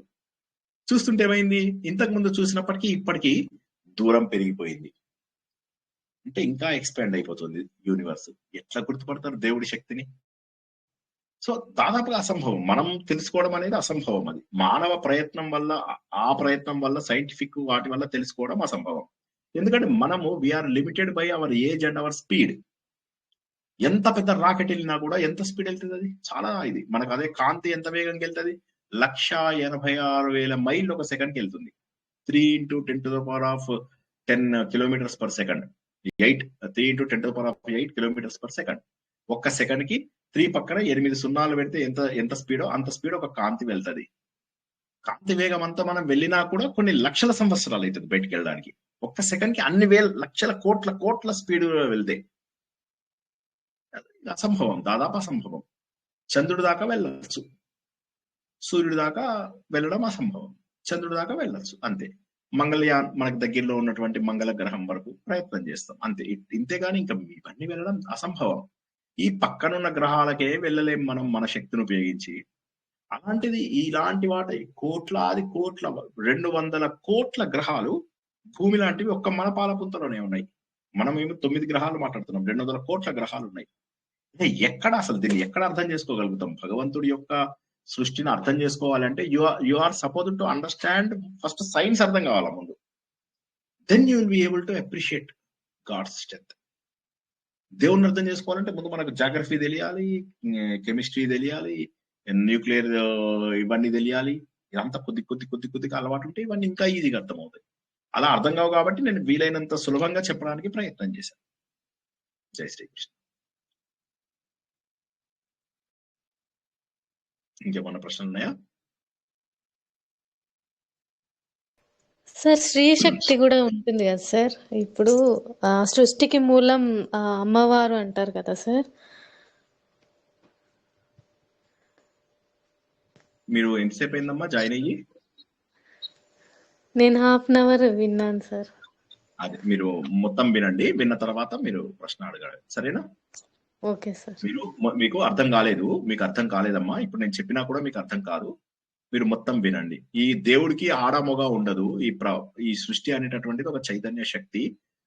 చూస్తుంటే ఏమైంది, ఇంతకు ముందు చూసినప్పటికీ ఇప్పటికీ దూరం పెరిగిపోయింది. అంటే ఇంకా ఎక్స్పాండ్ అయిపోతుంది యూనివర్స్. ఎట్లా గుర్తుపడతారు దేవుడి శక్తిని? సో దాదాపుగా అసంభవం. మనం తెలుసుకోవడం అనేది అసంభవం. అది మానవ ప్రయత్నం వల్ల, ఆ ప్రయత్నం వల్ల, సైంటిఫిక్ వాటి వల్ల తెలుసుకోవడం అసంభవం. ఎందుకంటే మనము we are limited by our age and our speed. ఎంత పెద్ద రాకెట్ వెళ్ళినా కూడా ఎంత స్పీడ్ వెళ్తుంది అది చాలా ఇది. మనకు అదే కాంతి ఎంత వేగంగా వెళ్తుంది, 1,86,000 మైళ్ళు ఒక సెకండ్కి వెళ్తుంది. 3 × 10⁻10 kilometres per second, 3 × 10⁸ kilometres per second. ఒక్క సెకండ్ కి 3 పక్కన 8 సున్నాలు పెడితే ఎంత స్పీడో అంత స్పీడ్ ఒక కాంతి వెళ్తుంది. కాంతి వేగం అంతా మనం వెళ్ళినా కూడా కొన్ని లక్షల సంవత్సరాలు అవుతుంది బయటికి వెళ్ళడానికి. ఒక్క సెకండ్ కి అన్ని లక్షల కోట్ల స్పీడ్ వెళ్తే అసంభవం, దాదాపు అసంభవం. చంద్రుడి దాకా వెళ్ళచ్చు, సూర్యుడి దాకా వెళ్ళడం అసంభవం, చంద్రుడి దాకా వెళ్ళచ్చు అంతే. మంగళయాన్ మనకు దగ్గరలో ఉన్నటువంటి మంగళ గ్రహం వరకు ప్రయత్నం చేస్తాం అంతే. ఇంతేగాని ఇంకా ఇవన్నీ వెళ్ళడం అసంభవం. ఈ పక్కనున్న గ్రహాలకే వెళ్ళలేం మనం మన శక్తిని ఉపయోగించి. అలాంటిది ఇలాంటి వాటి కోట్లాది కోట్ల 200 కోట్ల గ్రహాలు భూమి లాంటివి ఒక్క మన పాలపుంతలోనే ఉన్నాయి. మనమేమో 9 గ్రహాలు మాట్లాడుతున్నాం, 200 కోట్ల గ్రహాలు ఉన్నాయి. ఎక్కడ అసలు దీన్ని ఎక్కడ అర్థం చేసుకోగలుగుతాం? భగవంతుడి యొక్క సృష్టిని అర్థం చేసుకోవాలంటే you are suppose to understand first science అర్థం కావాలా ముందు. Then you will be able to appreciate God's strength. దేవుణ్ణి అర్థం చేసుకోవాలంటే ముందు మనకు జాగ్రఫీ తెలియాలి, కెమిస్ట్రీ తెలియాలి, న్యూక్లియర్ ఇవన్నీ తెలియాలి. ఇదంతా కొద్దిగా అలవాటు ఉంటే ఇవన్నీ ఇంకా ఈజీగా అర్థమవుతాయి. అలా అర్థం కావు కాబట్టి నేను వీలైనంత సులభంగా చెప్పడానికి ప్రయత్నం చేశాను. జై శ్రీకృష్ణ. ఇంకేమన్నా ప్రశ్నలు ఉన్నాయా? సార్ స్త్రీ శక్తి కూడా ఉంటుంది కదా సార్. ఇప్పుడు సృష్టికి మూలం అమ్మవారు అంటారు కదా సార్. మీరు ఎంతసేపు అయిందమ్మా జాయిన్ అయ్యి? నేను ½ విన్నాను సార్. అదే మీరు మొత్తం వినండి, విన్న తర్వాత మీరు ప్రశ్న అడగాలి, సరేనా? Okay sir. మీకు అర్థం కాలేదు, మీకు అర్థం కాలేదమ్మా. ఇప్పుడు నేను చెప్పినా కూడా మీకు అర్థం కాదు. మీరు మొత్తం వినండి. ఈ దేవుడికి ఆడమొగ ఉండదు. ఈ సృష్టి అనేటటువంటిది ఒక చైతన్య శక్తి.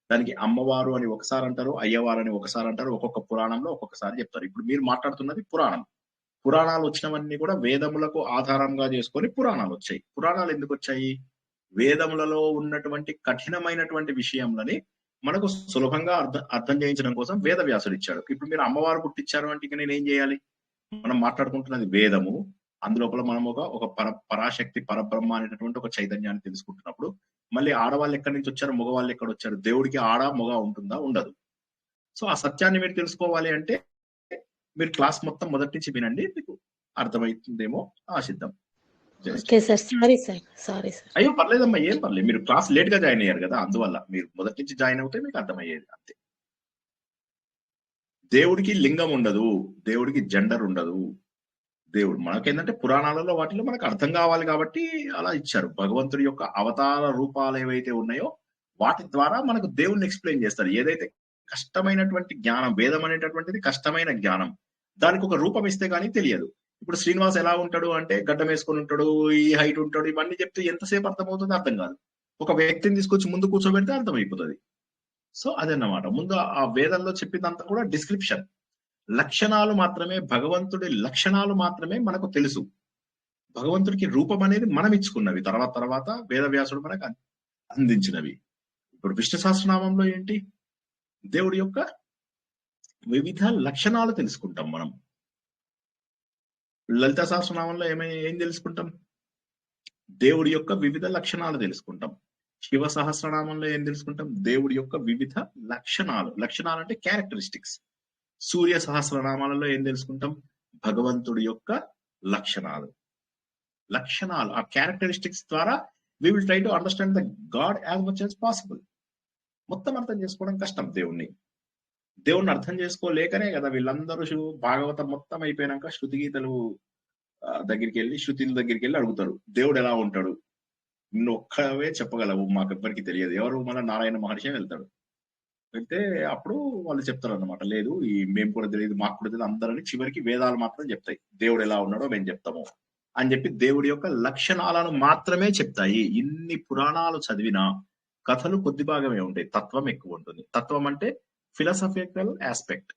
దానికి అమ్మవారు అని ఒకసారి అంటారు, అయ్యవారు అని ఒకసారి అంటారు. ఒక్కొక్క పురాణంలో ఒక్కొక్కసారి చెప్తారు. ఇప్పుడు మీరు మాట్లాడుతున్నది పురాణం. పురాణాలు వచ్చినవన్నీ కూడా వేదములకు ఆధారంగా చేసుకొని పురాణాలు వచ్చాయి. పురాణాలు ఎందుకు వచ్చాయి? వేదములలో ఉన్నటువంటి కఠినమైనటువంటి విషయంలని మనకు సులభంగా అర్థం చేయించడం కోసం వేదవ్యాసుడు ఇచ్చాడు. ఇప్పుడు మీరు అమ్మవారు పుట్టించారు అంటే ఇక నేను ఏం చేయాలి? మనం మాట్లాడుకుంటున్నది వేదము. అందులోపల మనం ఒక పరాశక్తి పరబ్రహ్మ అనేటటువంటి ఒక చైతన్యాన్ని తెలుసుకుంటున్నప్పుడు మళ్ళీ ఆడవాళ్ళు ఎక్కడి నుంచి వచ్చారు, మగవాళ్ళు ఎక్కడ వచ్చారు? దేవుడికి ఆడ మొగ ఉంటుందా? ఉండదు. సో ఆ సత్యాన్ని మీరు తెలుసుకోవాలి అంటే మీరు క్లాస్ మొత్తం మొదటి నుంచి వినండి, మీకు అర్థమవుతుందేమో ఆశిద్దాం. Okay sir. Sorry sir. అయ్యో పర్లేదమ్మా, ఏం పర్లేదు. మీరు క్లాస్ లేట్ గా జాయిన్ అయ్యారు కదా, అందువల్ల మీరు మొదటి నుంచి జాయిన్ అవుతే మీకు అర్థమయ్యేది అంతే. దేవుడికి లింగం ఉండదు, దేవుడికి జెండర్ ఉండదు. దేవుడు మనకేంటంటే పురాణాలలో వాటిలో మనకు అర్థం కావాలి కాబట్టి అలా ఇచ్చారు. భగవంతుడి యొక్క అవతార రూపాలు ఏవైతే ఉన్నాయో వాటి ద్వారా మనకు దేవుడిని ఎక్స్ప్లెయిన్ చేస్తారు. ఏదైతే కష్టమైనటువంటి జ్ఞానం, వేదం అనేటటువంటిది కష్టమైన జ్ఞానం, దానికి ఒక రూపం ఇస్తే గానీ తెలియదు. ఇప్పుడు శ్రీనివాస్ ఎలా ఉంటాడు అంటే గడ్డం వేసుకొని ఉంటాడు, ఈ హైట్ ఉంటాడు, ఇవన్నీ చెప్తే ఎంతసేపు అర్థమవుతుందో అర్థం కాదు. ఒక వ్యక్తిని తీసుకొచ్చి ముందు కూర్చోబెడితే అర్థమైపోతుంది. సో అదన్నమాట. ముందు ఆ వేదంలో చెప్పిందంతా కూడా డిస్క్రిప్షన్, లక్షణాలు మాత్రమే. భగవంతుడి లక్షణాలు మాత్రమే మనకు తెలుసు. భగవంతుడికి రూపం అనేది మనం ఇచ్చుకున్నవి, తర్వాత వేదవ్యాసుడు మనకు అందించినవి. ఇప్పుడు విష్ణు సహస్రనామంలో ఏంటి? దేవుడి యొక్క వివిధ లక్షణాలు తెలుసుకుంటాం మనం. లలిత సహస్రనామంలో ఏం తెలుసుకుంటాం? దేవుడి యొక్క వివిధ లక్షణాలు తెలుసుకుంటాం. శివ సహస్రనామంలో ఏం తెలుసుకుంటాం? దేవుడి యొక్క వివిధ లక్షణాలు. లక్షణాలు అంటే క్యారెక్టరిస్టిక్స్. సూర్య సహస్రనామాలలో ఏం తెలుసుకుంటాం? భగవంతుడి యొక్క లక్షణాలు. ఆ క్యారెక్టరిస్టిక్స్ ద్వారా we will try to understand the God as much as possible. మొత్తం అర్థం చేసుకోవడం కష్టం. దేవుణ్ణి అర్థం చేసుకోలేకనే కదా వీళ్ళందరూ భాగవతం మొత్తం అయిపోయినాక శృతి గీతలు దగ్గరికి వెళ్ళి, శృతుల దగ్గరికి వెళ్ళి అడుగుతారు దేవుడు ఎలా ఉంటాడు. నువ్వు ఒక్కవే చెప్పగలవు, మాకెవ్వరికి తెలియదు. ఎవరు? మన నారాయణ మహర్షి వెళ్తాడు. వెళ్తే అప్పుడు వాళ్ళు చెప్తారు అన్నమాట, లేదు మేము కూడా తెలియదు, మాకు కూడా తెలియదు అందరని. చివరికి వేదాలు మాత్రం చెప్తాయి దేవుడు ఎలా ఉన్నాడో మేము చెప్తాము అని చెప్పి దేవుడి యొక్క లక్షణాలను మాత్రమే చెప్తాయి. ఇన్ని పురాణాలు చదివినా కథలు కొద్ది భాగమే ఉంటాయి, తత్వం ఎక్కువ ఉంటుంది. తత్వం అంటే ఫిలాసఫికల్ ఆస్పెక్ట్.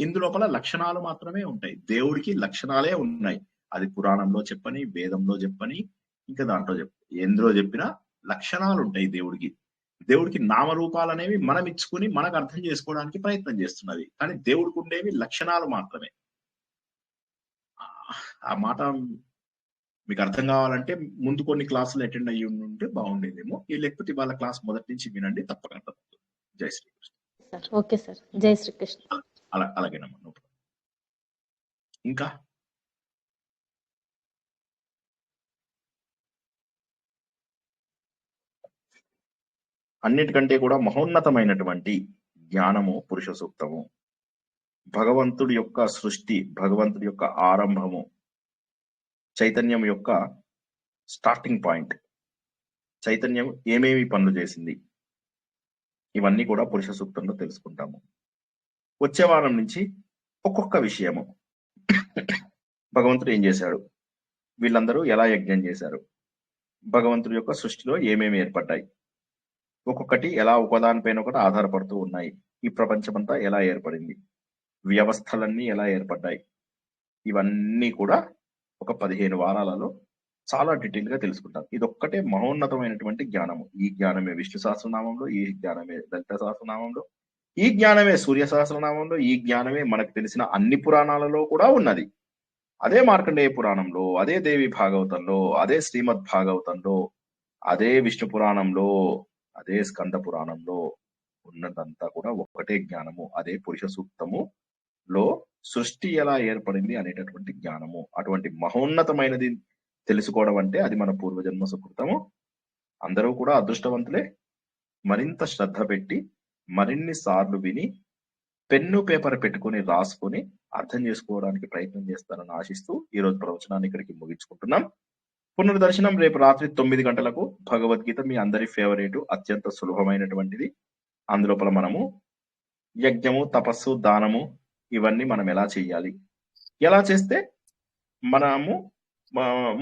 ఇందులోపల లక్షణాలు మాత్రమే ఉంటాయి. దేవుడికి లక్షణాలే ఉన్నాయి. అది పురాణంలో చెప్పని, వేదంలో చెప్పని, ఇంకా దాంట్లో ఎందులో చెప్పినా లక్షణాలు ఉంటాయి దేవుడికి నామరూపాలు అనేవి మనం ఇచ్చుకుని మనకు అర్థం చేసుకోవడానికి ప్రయత్నం చేస్తున్నది. కానీ దేవుడికి ఉండేవి లక్షణాలు మాత్రమే. ఆ మాట మీకు అర్థం కావాలంటే ముందు కొన్ని క్లాసులు అటెండ్ అయ్యి ఉంటే బాగుండేదేమో. లేకపోతే వాళ్ళ క్లాస్ మొదటి నుంచి వినండి, తప్పక అర్థమవుతుంది. జై శ్రీకృష్ణ. Okay sir. జై శ్రీకృష్ణ. అలాగేనమ్మా. ఇంకా అన్నిటికంటే కూడా మహోన్నతమైనటువంటి జ్ఞానము పురుష సూక్తము. భగవంతుడి యొక్క సృష్టి, భగవంతుడి యొక్క ఆరంభము, చైతన్యం యొక్క స్టార్టింగ్ పాయింట్, చైతన్యం ఏమేమి పనులు చేసింది, ఇవన్నీ కూడా పురుష సూక్తంలో తెలుసుకుంటాము. వచ్చే వారం నుంచి ఒక్కొక్క విషయము భగవంతుడు ఏం చేశాడు, వీళ్ళందరూ ఎలా యజ్ఞం చేశారు, భగవంతుడి యొక్క సృష్టిలో ఏమేమి ఏర్పడ్డాయి, ఒక్కొక్కటి ఎలా ఒకదానిపైన ఒకటి ఆధారపడుతూ ఉన్నాయి, ఈ ప్రపంచమంతా ఎలా ఏర్పడింది, వ్యవస్థలన్నీ ఎలా ఏర్పడ్డాయి, ఇవన్నీ కూడా ఒక 15 వారాలలో చాలా డీటెయిల్ గా తెలుసుకుంటాం. ఇది ఒక్కటే మహోన్నతమైనటువంటి జ్ఞానము. ఈ జ్ఞానమే విష్ణు సహస్రనామంలో, ఈ జ్ఞానమే లలిత సహస్రనామంలో, ఈ జ్ఞానమే సూర్య సహస్రనామంలో, ఈ జ్ఞానమే మనకు తెలిసిన అన్ని పురాణాలలో కూడా ఉన్నది. అదే మార్కండేయ పురాణంలో, అదే దేవి భాగవతంలో, అదే శ్రీమద్ భాగవతంలో, అదే విష్ణు పురాణంలో, అదే స్కంద పురాణంలో ఉన్నదంతా కూడా ఒక్కటే జ్ఞానము. అదే పురుష సూక్తము లో సృష్టి ఎలా ఏర్పడింది అనేటటువంటి జ్ఞానము. అటువంటి మహోన్నతమైనది తెలుసుకోవడం అంటే అది మన పూర్వజన్మ సుకృతము. అందరూ కూడా అదృష్టవంతులే. మరింత శ్రద్ధ పెట్టి మరిన్ని సార్లు విని పెన్ను పేపర్ పెట్టుకొని రాసుకొని అర్థం చేసుకోవడానికి ప్రయత్నం చేస్తారని ఆశిస్తూ ఈ రోజు ప్రవచనాన్ని ఇక్కడికి ముగించుకుంటున్నాం. పునర్దర్శనం రేపు రాత్రి 9 గంటలకు. భగవద్గీత మీ అందరి ఫేవరెట్, అత్యంత సులభమైనటువంటిది. అందులోపల మనము యజ్ఞము, తపస్సు, దానము ఇవన్నీ మనం ఎలా చేయాలి, ఎలా చేస్తే మనము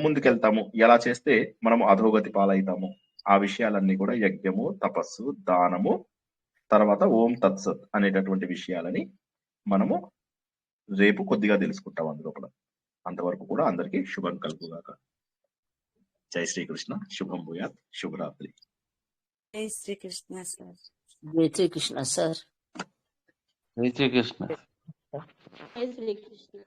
ముందుకెళ్తాము, ఎలా చేస్తే మనము అధోగతి పాలవుతాము, ఆ విషయాలన్నీ కూడా యజ్ఞము, తపస్సు, దానము, తర్వాత ఓం తత్సత్ అనేటటువంటి విషయాలని మనము రేపు కొద్దిగా తెలుసుకుంటాం అందులోపల. అంతవరకు కూడా అందరికీ శుభం కలుగుగాక. జై శ్రీకృష్ణ. శుభం భూయాత్. శుభరాత్రి. జై శ్రీకృష్ణ సార్. జై శ్రీకృష్ణ సార్. జై శ్రీకృష్ణ. జై శ్రీకృష్ణ.